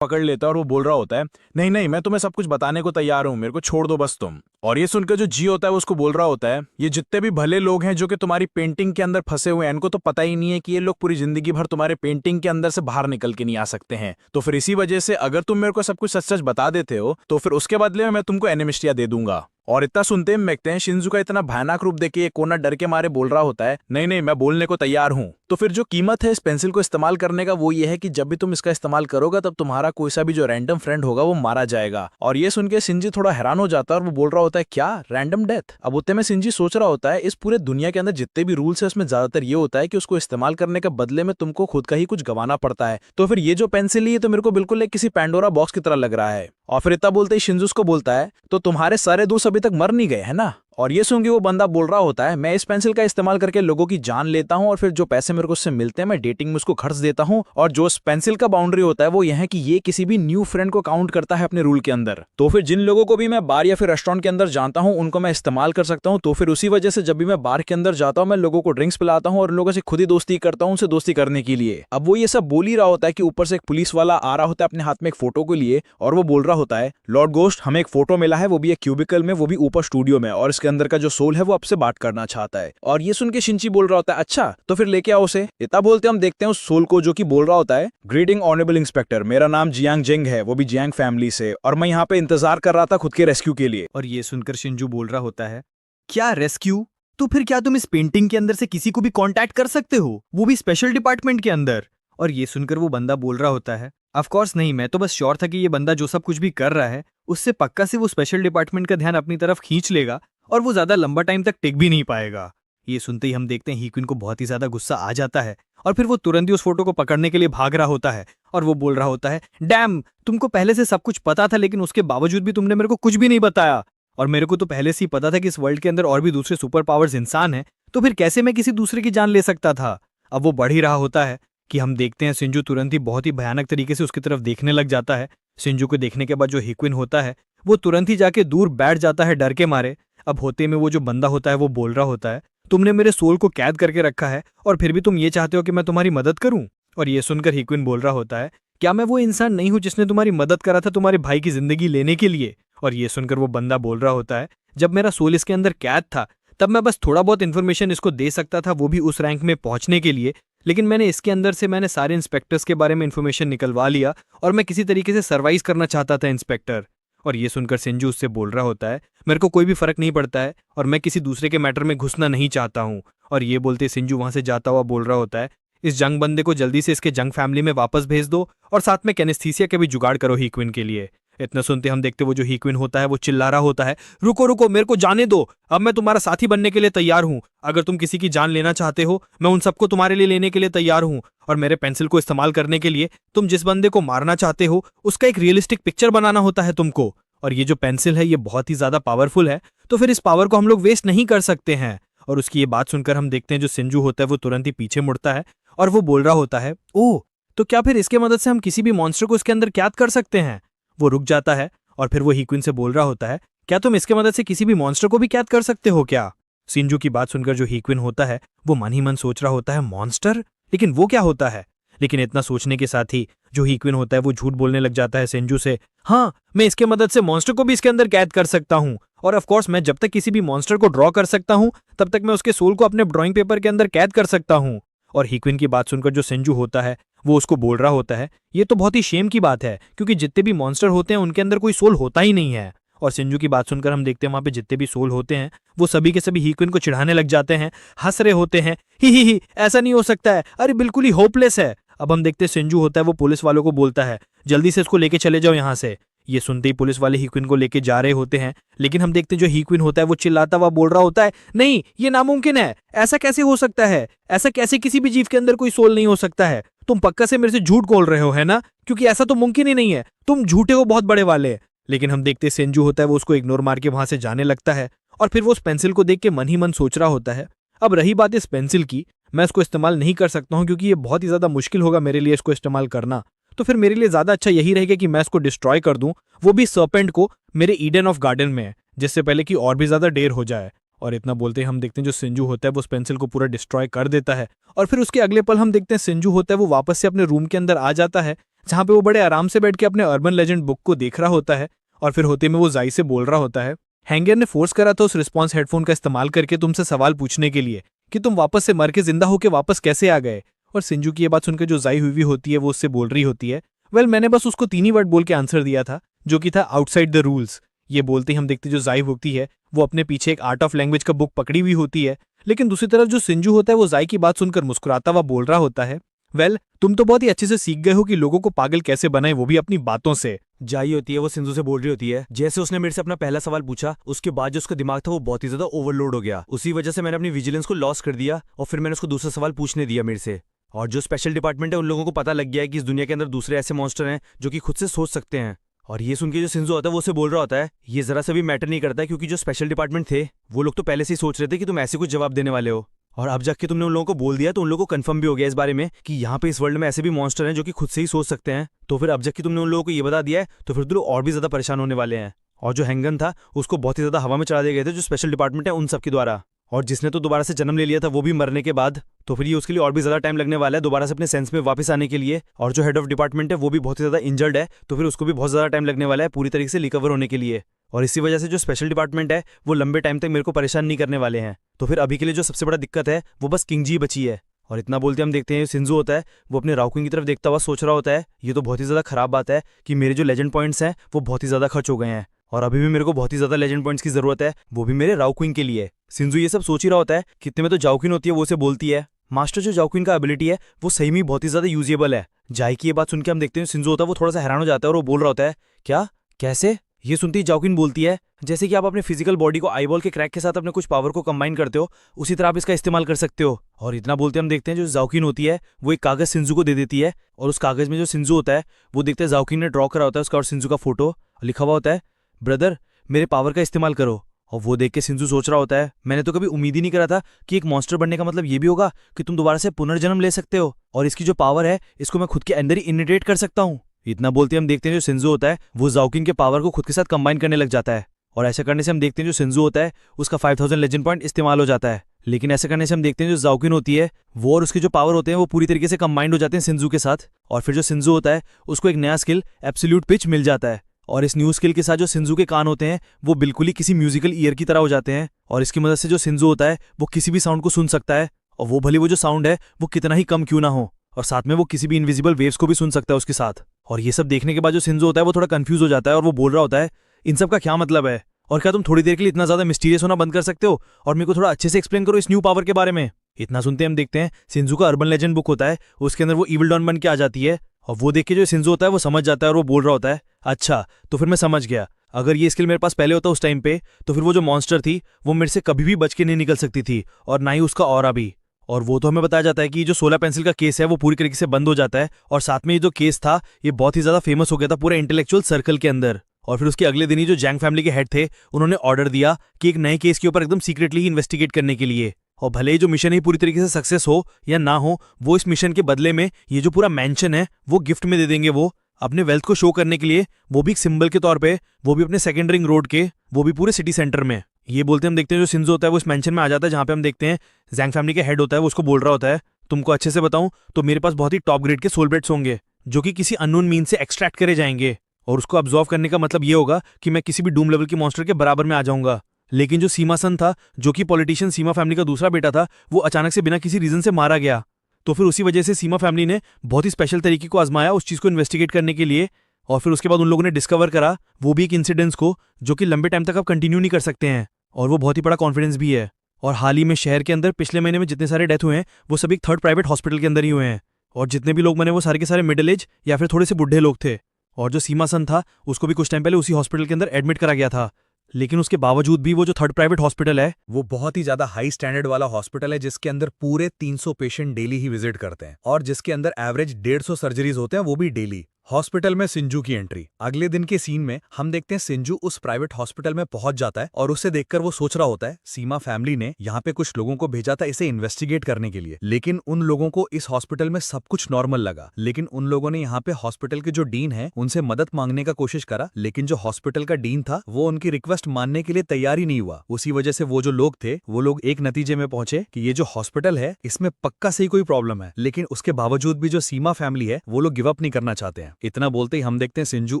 और वो बोल रहा होता है नहीं नहीं मैं तुम्हें सब कुछ बताने को तैयार हूं, मेरे को छोड़ दो बस तुम। और ये सुनकर जो जी होता है वो उसको बोल रहा होता है ये जितने भी भले लोग हैं जो कि तुम्हारी पेंटिंग के अंदर फंसे हुए हैं इनको तो पता ही नहीं है कि ये लोग पूरी जिंदगी भर तुम्हारे पेंटिंग के अंदर से बाहर निकल के नहीं आ सकते हैं, तो फिर इसी वजह से अगर तुम मेरे को सब कुछ सच सच बता देते हो तो फिर उसके बदले में मैं तुमको एनिमिस्टिया दे दूंगा। और इतना सुनते हम देखते हैं शिंजू का इतना भयानक रूप देख के कोना डर के मारे बोल रहा होता है नहीं नहीं मैं बोलने को तैयार हूं। तो फिर जो कीमत है इस पेंसिल को इस्तेमाल करने का वो ये है कि जब भी तुम इसका इस्तेमाल करोगे तब तुम्हारा कोई सा भी जो रैंडम फ्रेंड होगा वो मारा जाएगा। और ये सुन के सिंजी थोड़ा हैरान हो जाता है और वो बोल रहा होता है क्या रैंडम डेथ। अब उतने में सिंजी सोच रहा होता है इस पूरे दुनिया के अंदर जितने भी रूल्स है उसमें ज्यादातर ये होता है कि उसको इस्तेमाल करने के बदले में तुमको खुद का ही कुछ गंवाना पड़ता है, तो फिर ये जो पेंसिल है तो मेरे को बिल्कुल एक किसी पैंडोरा बॉक्स की तरह लग रहा है। और फिर इतना बोलते ही शिंजू को बोलता है तो तुम्हारे सारे दोस्त अभी तक मर नहीं गए है ना। और ये सुन के वो बंदा बोल रहा होता है मैं इस पेंसिल का इस्तेमाल करके लोगों की जान लेता हूं और फिर जो पैसे मेरे को उससे मिलते हैं मैं डेटिंग में उसको खर्च देता हूं। और जो इस पेंसिल का बाउंड्री होता है वो यह है कि ये किसी भी न्यू फ्रेंड को काउंट करता है अपने रूल के अंदर, तो फिर जिन लोगों को भी मैं बार या फिर रेस्टोरेंट के अंदर जानता हूं उनको मैं इस्तेमाल कर सकता हूं। तो फिर उसी वजह से जब भी मैं बार के अंदर जाता हूं मैं लोगों को ड्रिंक्स पिलाता हूं और लोगों से खुद ही दोस्ती करता हूं उनसे दोस्ती करने के लिए। अब वो ये सब बोल ही रहा होता है कि ऊपर से एक पुलिस वाला आ रहा होता है अपने हाथ में एक फोटो को लिए और वो बोल रहा होता है लॉर्ड घोस्ट हमें एक फोटो मिला है वो भी एक क्यूबिकल में, वो भी ऊपर स्टूडियो में, और इसके अंदर का जो सोल है वो आपसे बात करना चाहता है। और ये सुन के शिंची बोल रहा होता है अच्छा तो फिर लेके आओ उसे। इतना बोलते हम देखते हैं उस सोल को जो कि बोल रहा होता है ग्रीटिंग ऑनरेबल इंस्पेक्टर, मेरा नाम जियांग जेंग है, वो भी जियांग फैमिली से, और मैं यहाँ पे इंतजार कर रहा था खुद के रेस्क्यू के लिए। और ये सुनकर शिंजू बोल रहा होता है क्या रेस्क्यू, तो फिर क्या तुम इस पेंटिंग के अंदर से किसी को भी कांटेक्ट कर सकते हो, वो भी स्पेशल डिपार्टमेंट के अंदर। और ये सुनकर वो बंदा बोल रहा होता है ऑफ कोर्स नहीं, मैं तो बस श्योर था कि ये बंदा जो सब कुछ भी कर रहा है उससे पक्का से वो स्पेशल डिपार्टमेंट का ध्यान अपनी तरफ खींच लेगा और वो ज्यादा लंबा टाइम तक टिक भी नहीं पाएगा। ये सुनते ही हम देखते हैं ही क्वीन को बहुत ही ज्यादा गुस्सा आ जाता है और फिर वो तुरंत ही उस फोटो को पकड़ने के लिए भाग रहा होता है और वो बोल रहा होता है डैम, तुमको पहले से सब कुछ पता था लेकिन उसके बावजूद भी तुमने मेरे को कुछ भी नहीं बताया, और मेरे को तो पहले से ही पता था कि इस वर्ल्ड के अंदर और भी दूसरे सुपर पावर्स इंसान हैं, तो फिर कैसे मैं किसी दूसरे की जान ले सकता था। अब वो बढ़ ही रहा होता है कि हम देखते हैं सिंजू तुरंत ही बहुत ही भयानक तरीके से उसकी तरफ देखने लग जाता है सिंजू को देखने के बाद जो हिक्विन होता है वो तुरंत ही जाके दूर बैठ जाता है डर के मारे। अब होते में वो जो बंदा होता है वो बोल रहा होता है, तुमने मेरे सोल को कैद करके रखा है और फिर भी तुम ये चाहते हो कि मैं तुम्हारी मदद करूं। और ये सुनकर हिक्विन बोल रहा होता है, क्या मैं वो इंसान नहीं हूं जिसने तुम्हारी मदद करा था तुम्हारे भाई की जिंदगी लेने के लिए। और ये सुनकर वो बंदा बोल रहा होता है, जब मेरा सोल इसके अंदर कैद था तब मैं बस थोड़ा बहुत इन्फॉर्मेशन इसको दे सकता था, वो भी उस रैंक में पहुंचने के लिए, लेकिन मैंने इसके अंदर से मैंने सारे इंस्पेक्टर्स के बारे में इन्फॉर्मेशन निकलवा लिया और मैं किसी तरीके से सर्वाइव करना चाहता था इंस्पेक्टर। और ये सुनकर सिंजू उससे बोल रहा होता है, मेरे को कोई भी फर्क नहीं पड़ता है और मैं किसी दूसरे के मैटर में घुसना नहीं चाहता हूँ। और ये बोलते सिंजू वहां से जाता हुआ बोल रहा होता है, इस जंग बंदे को जल्दी से इसके जंग फैमिली में वापस भेज दो और साथ में कैनेस्थीसिया के भी जुगाड़ करो हिक्विन के लिए। इतना सुनते हम देखते वो जो हिक्विन होता है वो चिल्ला रहा होता है, रुको रुको, मेरे को जाने दो, अब मैं तुम्हारा साथी बनने के लिए तैयार हूँ। अगर तुम किसी की जान लेना चाहते हो मैं उन सबको तुम्हारे लिए लेने के लिए तैयार हूँ, और मेरे पेंसिल को इस्तेमाल करने के लिए तुम जिस बंदे को मारना चाहते हो उसका एक रियलिस्टिक पिक्चर बनाना होता है तुमको। और ये जो पेंसिल है ये बहुत ही ज्यादा पावरफुल है, तो फिर इस पावर को हम लोग वेस्ट नहीं कर सकते हैं। और उसकी ये बात सुनकर हम देखते हैं जो सिंजू होता है वो तुरंत ही पीछे मुड़ता है और वो बोल रहा होता है, ओह, तो क्या फिर इसके मदद से हम किसी भी मॉन्स्टर को इसके अंदर कैद कर सकते हैं। वो रुक जाता है और फिर वो हिक्विन से बोल रहा होता है, क्या तुम इसके मदद से किसी भी मॉन्स्टर को भी कैद कर सकते हो क्या। सिंजू की बात सुनकर जो हिक्विन होता है वो मन ही मन सोच रहा होता है, मॉन्स्टर, लेकिन वो क्या होता है। लेकिन इतना सोचने के साथ ही जो हिक्विन होता है वो झूठ बोलने लग जाता है सिंजू से, हाँ, मैं इसके मदद से मॉन्स्टर को भी इसके अंदर कैद कर सकता हूँ, और ऑफ कोर्स मैं जब तक किसी भी मॉन्स्टर को ड्रॉ कर सकता हूँ तब तक मैं उसके सोल को अपने ड्राइंग पेपर के अंदर कैद कर सकता हूँ। और हिक्विन की बात सुनकर जो सिंजू होता है वो उसको बोल रहा होता है, ये तो बहुत ही शेम की बात है क्योंकि जितने भी मॉन्स्टर होते हैं उनके अंदर कोई सोल होता ही नहीं है। और सिंजू की बात सुनकर हम देखते हैं वहां पे जितने भी सोल होते हैं वो सभी के सभी हिक्विन को चिढ़ाने लग जाते हैं, हंस रहे होते हैं, ही, ऐसा नहीं हो सकता है, अरे बिल्कुल ही होपलेस है। अब हम देखते हैं सिंजू होता है वो पुलिस वालों को बोलता है, जल्दी से इसको लेके चले जाओ यहाँ से। ये सुनते ही पुलिस वाले हिक्विन को लेके जा रहे होते हैं, लेकिन हम देखते हैं जो हिक्विन होता है वो चिल्लाता हुआ बोल रहा होता है, नहीं, ये नामुमकिन है, ऐसा कैसे हो सकता है, ऐसा कैसे किसी भी जीव के अंदर कोई सोल नहीं हो सकता है, तुम पक्का से मेरे से झूठ बोल रहे हो, है ना, क्योंकि ऐसा तो मुमकिन ही नहीं है, तुम झूठे हो बहुत बड़े वाले। लेकिन हम देखते सिंजू होता है वो उसको इग्नोर मार के वहां से जाने लगता है और फिर वो उस पेंसिल को देख के मन ही मन सोच रहा होता है, अब रही बात इस पेंसिल की, मैं इसको इस्तेमाल नहीं कर सकता हूँ क्योंकि ये बहुत ही ज्यादा मुश्किल होगा मेरे लिए इसको इस्तेमाल करना, तो फिर मेरे लिए ज्यादा अच्छा यही रहेगा कि मैं इसको डिस्ट्रॉय कर दूं, वो भी सर्पेंट को मेरे ईडन ऑफ गार्डन में, जिससे पहले कि और भी ज्यादा देर हो जाए। और इतना बोलते ही हम देखते हैं जो सिंजू होता है वो उस पेंसिल को पूरा डिस्ट्रॉय कर देता है और फिर उसके अगले पल हम देखते हैं सिंजू होता है वो वापस से अपने रूम के अंदर आ जाता है जहां पे वो बड़े आराम से बैठ के अपने अर्बन लेजेंड बुक को देख रहा होता है। और फिर होते में वो जाई से बोल रहा होता है, हैंगर ने फोर्स करा था उस रिस्पॉन्स हेडफोन का इस्तेमाल करके तुमसे सवाल पूछने के लिए कि तुम वापस से मर के जिंदा होके वापस कैसे आ गए। और सिंजू की ये बात सुनकर जो जाई हुई होती है वो उससे बोल रही होती है, वेल, मैंने बस उसको 3 ही वर्ड बोल के आंसर दिया था जो कि था आउटसाइड द रूल्स। ये बोलते ही हम देखते जो जाई होती है वो अपने पीछे एक आर्ट ऑफ लैंग्वेज का बुक पकड़ी हुई होती है, लेकिन दूसरी तरफ जो सिंजू होता है वो जाई की बात सुनकर मुस्कुराता हुआ बोल रहा होता है, वेल, तुम तो बहुत ही अच्छे से सीख गए हो कि लोगों को पागल कैसे बनाए, वो भी अपनी बातों से। जाई होती है वो सिंधु से बोल रही होती है, जैसे उसने मेरे से अपना पहला सवाल पूछा उसके बाद जो उसका दिमाग था वो बहुत ही ज्यादा ओवरलोड हो गया, उसी वजह से मैंने अपनी विजिलेंस को लॉस कर दिया और फिर मैंने उसको दूसरा सवाल पूछने दिया मेरे से। और जो स्पेशल डिपार्टमेंट है उन लोगों को पता लग गया है कि इस दुनिया के अंदर दूसरे ऐसे मॉन्स्टर हैं जो कि खुद से सोच सकते हैं। और ये सुन के जो सिंजू होता है वो उसे बोल रहा होता है, ये जरा सा भी मैटर नहीं करता है क्योंकि जो स्पेशल डिपार्टमेंट थे वो लोग तो पहले से ही सोच रहे थे कि तुम ऐसे कुछ जवाब देने वाले हो, और अब जाके तुमने उन लोगों को बोल दिया तो उन लोगों को कंफर्म भी हो गया इस बारे में कि यहाँ पे इस वर्ल्ड में ऐसे भी मॉन्स्टर हैं जो कि खुद से ही सोच सकते हैं। तो फिर अब जाके तुमने उन लोगों को ये बता दिया है तो फिर तो लोग और भी ज्यादा परेशान होने वाले हैं। और जो हैंगन था उसको बहुत ही ज्यादा हवा में चढ़ा दिए गए थे जो स्पेशल डिपार्टमेंट है उन सब के द्वारा, और जिसने तो दोबारा से जन्म ले लिया था वो भी मरने के बाद, तो फिर ये उसके लिए और भी ज्यादा टाइम लगने वाला है दोबारा से अपने सेंस में वापस आने के लिए। और जो हेड ऑफ डिपार्टमेंट है वो भी बहुत ही ज्यादा इंजर्ड है तो फिर उसको भी बहुत ज्यादा टाइम लगने वाला है पूरी तरीके से रिकवर होने के लिए। और इसी वजह से जो स्पेशल डिपार्टमेंट है वो लंबे टाइम तक मेरे को परेशान नहीं करने वाले हैं। तो फिर अभी के लिए जो सबसे बड़ा दिक्कत है वो बस किंग जी बची है। और इतना बोलते हम देखते हैं सिंजू होता है वो अपने राउकिंग की तरफ देखता हुआ सोच रहा होता है, ये तो बहुत ही ज्यादा खराब बात है कि मेरे जो लेजेंड पॉइंट्स हैं वो बहुत ही ज्यादा खर्च हो गए हैं और अभी भी मेरे को बहुत ही ज्यादा लेजेंड पॉइंट्स की जरूरत है, वो भी मेरे राउकिंग के लिए। सिंजू ये सब सोच ही रहा होता है, कितने में तो जाओकिन होती है वो उसे बोलती है, मास्टर जो जाओकिन का एबिलिटी है वो सही में बहुत ही ज्यादा यूजेबल है। जाई की ये बात सुन के हम देखते हैं सिंजू होता है वो थोड़ा सा हैरान हो जाता है और वो बोल रहा होता है, क्या, कैसे। ये सुनती ही जाओकिन बोलती है, जैसे कि आप अपने फिजिकल बॉडी को आईबॉल के क्रैक के साथ अपने कुछ पावर को कंबाइन करते हो उसी तरह आप इसका इस्तेमाल कर सकते हो। और इतना बोलते हम देखते हैं जो जाओकिन होती है वो एक कागज सिंजू को दे देती है और उस कागज में जो सिंजू होता है वो देखते हैं जाओकिन ने ड्रॉ करा होता है उसका और सिंजू का फोटो लिखा हुआ होता है, ब्रदर मेरे पावर का इस्तेमाल करो। और वो देख के सिंजू सोच रहा होता है, मैंने तो कभी उम्मीद ही नहीं करा था कि एक मॉन्स्टर बनने का मतलब ये भी होगा कि तुम दोबारा से पुनर्जन्म ले सकते हो और इसकी जो पावर है इसको मैं खुद के अंदर ही इनिटेट कर सकता हूँ। इतना बोलते हम देखते हैं जो सिंजू होता है वो जाओकिंग के पावर को खुद के साथ कंबाइन करने लग जाता है, और ऐसा करने से हम देखते हैं जो सिंजू होता है उसका 5000 लेजेंड पॉइंट इस्तेमाल हो जाता है। लेकिन ऐसा करने से हम देखते हैं जो जाओकिन होती है वो और उसके जो पावर होते हैं वो पूरी तरीके से कंबाइंड हो जाते हैं सिंजू के साथ, और फिर जो सिंजू होता है उसको एक नया स्किल एब्सोल्यूट पिच मिल जाता है, और इस न्यू स्किल के साथ जो सिंजू के कान होते हैं वो बिल्कुल ही किसी म्यूजिकल ईयर की तरह हो जाते हैं, और इसकी मदद से जो सिंजू होता है वो किसी भी साउंड को सुन सकता है, और वो भले वो जो साउंड है वो कितना ही कम क्यों ना हो, और साथ में वो किसी भी इनविजिबल वेव्स को भी सुन सकता है उसके साथ। और ये सब देखने के बाद जो सिंजू होता है वो थोड़ा कंफ्यूज हो जाता है और वो बोल रहा होता है इन सब का क्या मतलब है, और क्या तुम थोड़ी देर के लिए इतना ज्यादा मिस्टीरियस होना बंद कर सकते हो और मेरे को थोड़ा अच्छे से एक्सप्लेन करो इस न्यू पावर के बारे में। इतना सुनते हम देखते हैं सिंजू का अर्बन लेजेंड बुक होता है, उसके अंदर वो इविल डॉन बन के आ जाती है, और वो देख के जो सिंजू होता है वो समझ जाता है और वो बोल रहा होता है अच्छा तो फिर मैं समझ गया, अगर ये स्किल मेरे पास पहले होता उस टाइम पे तो फिर वो जो मॉन्स्टर थी वो मेरे से कभी भी बच के नहीं निकल सकती थी, और ना ही उसका ऑरा भी। और वो तो हमें बताया जाता है कि ये जो 16 पेंसिल का केस है वो पूरी तरीके से बंद हो जाता है, और साथ में ये जो केस था ये बहुत ही ज्यादा फेमस हो गया था पूरे इंटेलेक्चुअल सर्कल के अंदर। और फिर उसके अगले दिन ही जो जैंग फैमिली के हेड थे उन्होंने ऑर्डर दिया कि एक नए केस के ऊपर एकदम सीक्रेटली ही इन्वेस्टिगेट करने के लिए, और भले ही जो मिशन ही पूरी तरीके से सक्सेस हो या ना हो वो इस मिशन के बदले में ये जो पूरा मैंशन है वो गिफ्ट में दे देंगे, वो अपने वेल्थ को शो करने के लिए, वो भी एक सिंबल के तौर पे, वो भी अपने सेकेंड रिंग रोड के, वो भी पूरे सिटी सेंटर में। ये बोलते हम देखते हैं जो सिंजू होता है वो इस मैंशन में आ जाता है जहां पे हम देखते हैं जैंग फैमिली के हेड होता है वो उसको बोल रहा होता है तुमको अच्छे से बताऊं तो मेरे पास बहुत ही टॉप ग्रेड के सोल ब्रेड्स होंगे जो कि किसी अननोन मीन से एक्सट्रैक्ट करे जाएंगे, और उसको अब्जॉर्व करने का मतलब ये होगा कि मैं किसी भी डूम लेवल के मॉन्स्टर के बराबर में आ जाऊंगा। लेकिन जो सीमा सन था जो कि पॉलिटिशियन सीमा फैमिली का दूसरा बेटा था वो अचानक से बिना किसी रीजन से मारा गया, तो फिर उसी वजह से सीमा फैमिली ने बहुत ही स्पेशल तरीके को आजमाया उस चीज को इन्वेस्टिगेट करने के लिए, और फिर उसके बाद उन लोगों ने डिस्कवर करा वो भी एक इंसिडेंस को जो कि लंबे टाइम तक आप कंटिन्यू नहीं कर सकते हैं, और वो बहुत ही बड़ा कॉन्फिडेंस भी है। और हाल ही में शहर के अंदर पिछले महीने में जितने सारे डेथ हुए हैं वो सभी एक थर्ड प्राइवेट हॉस्पिटल के अंदर ही हुए हैं, और जितने भी लोग मरे वो सारे के सारे मिडिल एज या फिर थोड़े से बुढ़े लोग थे, और जो सीमा सन था उसको भी कुछ टाइम पहले उसी हॉस्पिटल के अंदर एडमिट करा गया था। लेकिन उसके बावजूद भी वो जो थर्ड प्राइवेट हॉस्पिटल है वो बहुत ही ज्यादा हाई स्टैंडर्ड वाला हॉस्पिटल है जिसके अंदर पूरे 300 पेशेंट डेली ही विजिट करते हैं, और जिसके अंदर एवरेज 150 सर्जरीज होते हैं वो भी डेली। हॉस्पिटल में सिंजू की एंट्री। अगले दिन के सीन में हम देखते हैं सिंजू उस प्राइवेट हॉस्पिटल में पहुंच जाता है, और उसे देखकर वो सोच रहा होता है सीमा फैमिली ने यहाँ पे कुछ लोगों को भेजा था इसे इन्वेस्टिगेट करने के लिए, लेकिन उन लोगों को इस हॉस्पिटल में सब कुछ नॉर्मल लगा। लेकिन उन लोगों ने यहाँ पे हॉस्पिटल के जो डीन है उनसे मदद मांगने का कोशिश करा, लेकिन जो हॉस्पिटल का डीन था वो उनकी रिक्वेस्ट मानने के लिए तैयार ही नहीं हुआ। उसी वजह से वो जो लोग थे वो लोग एक नतीजे में पहुंचे कि ये जो हॉस्पिटल है इसमें पक्का से ही कोई प्रॉब्लम है, लेकिन उसके बावजूद भी जो सीमा फैमिली है वो लोग गिव अप नहीं करना चाहते हैं। इतना बोलते ही हम देखते हैं सिंजू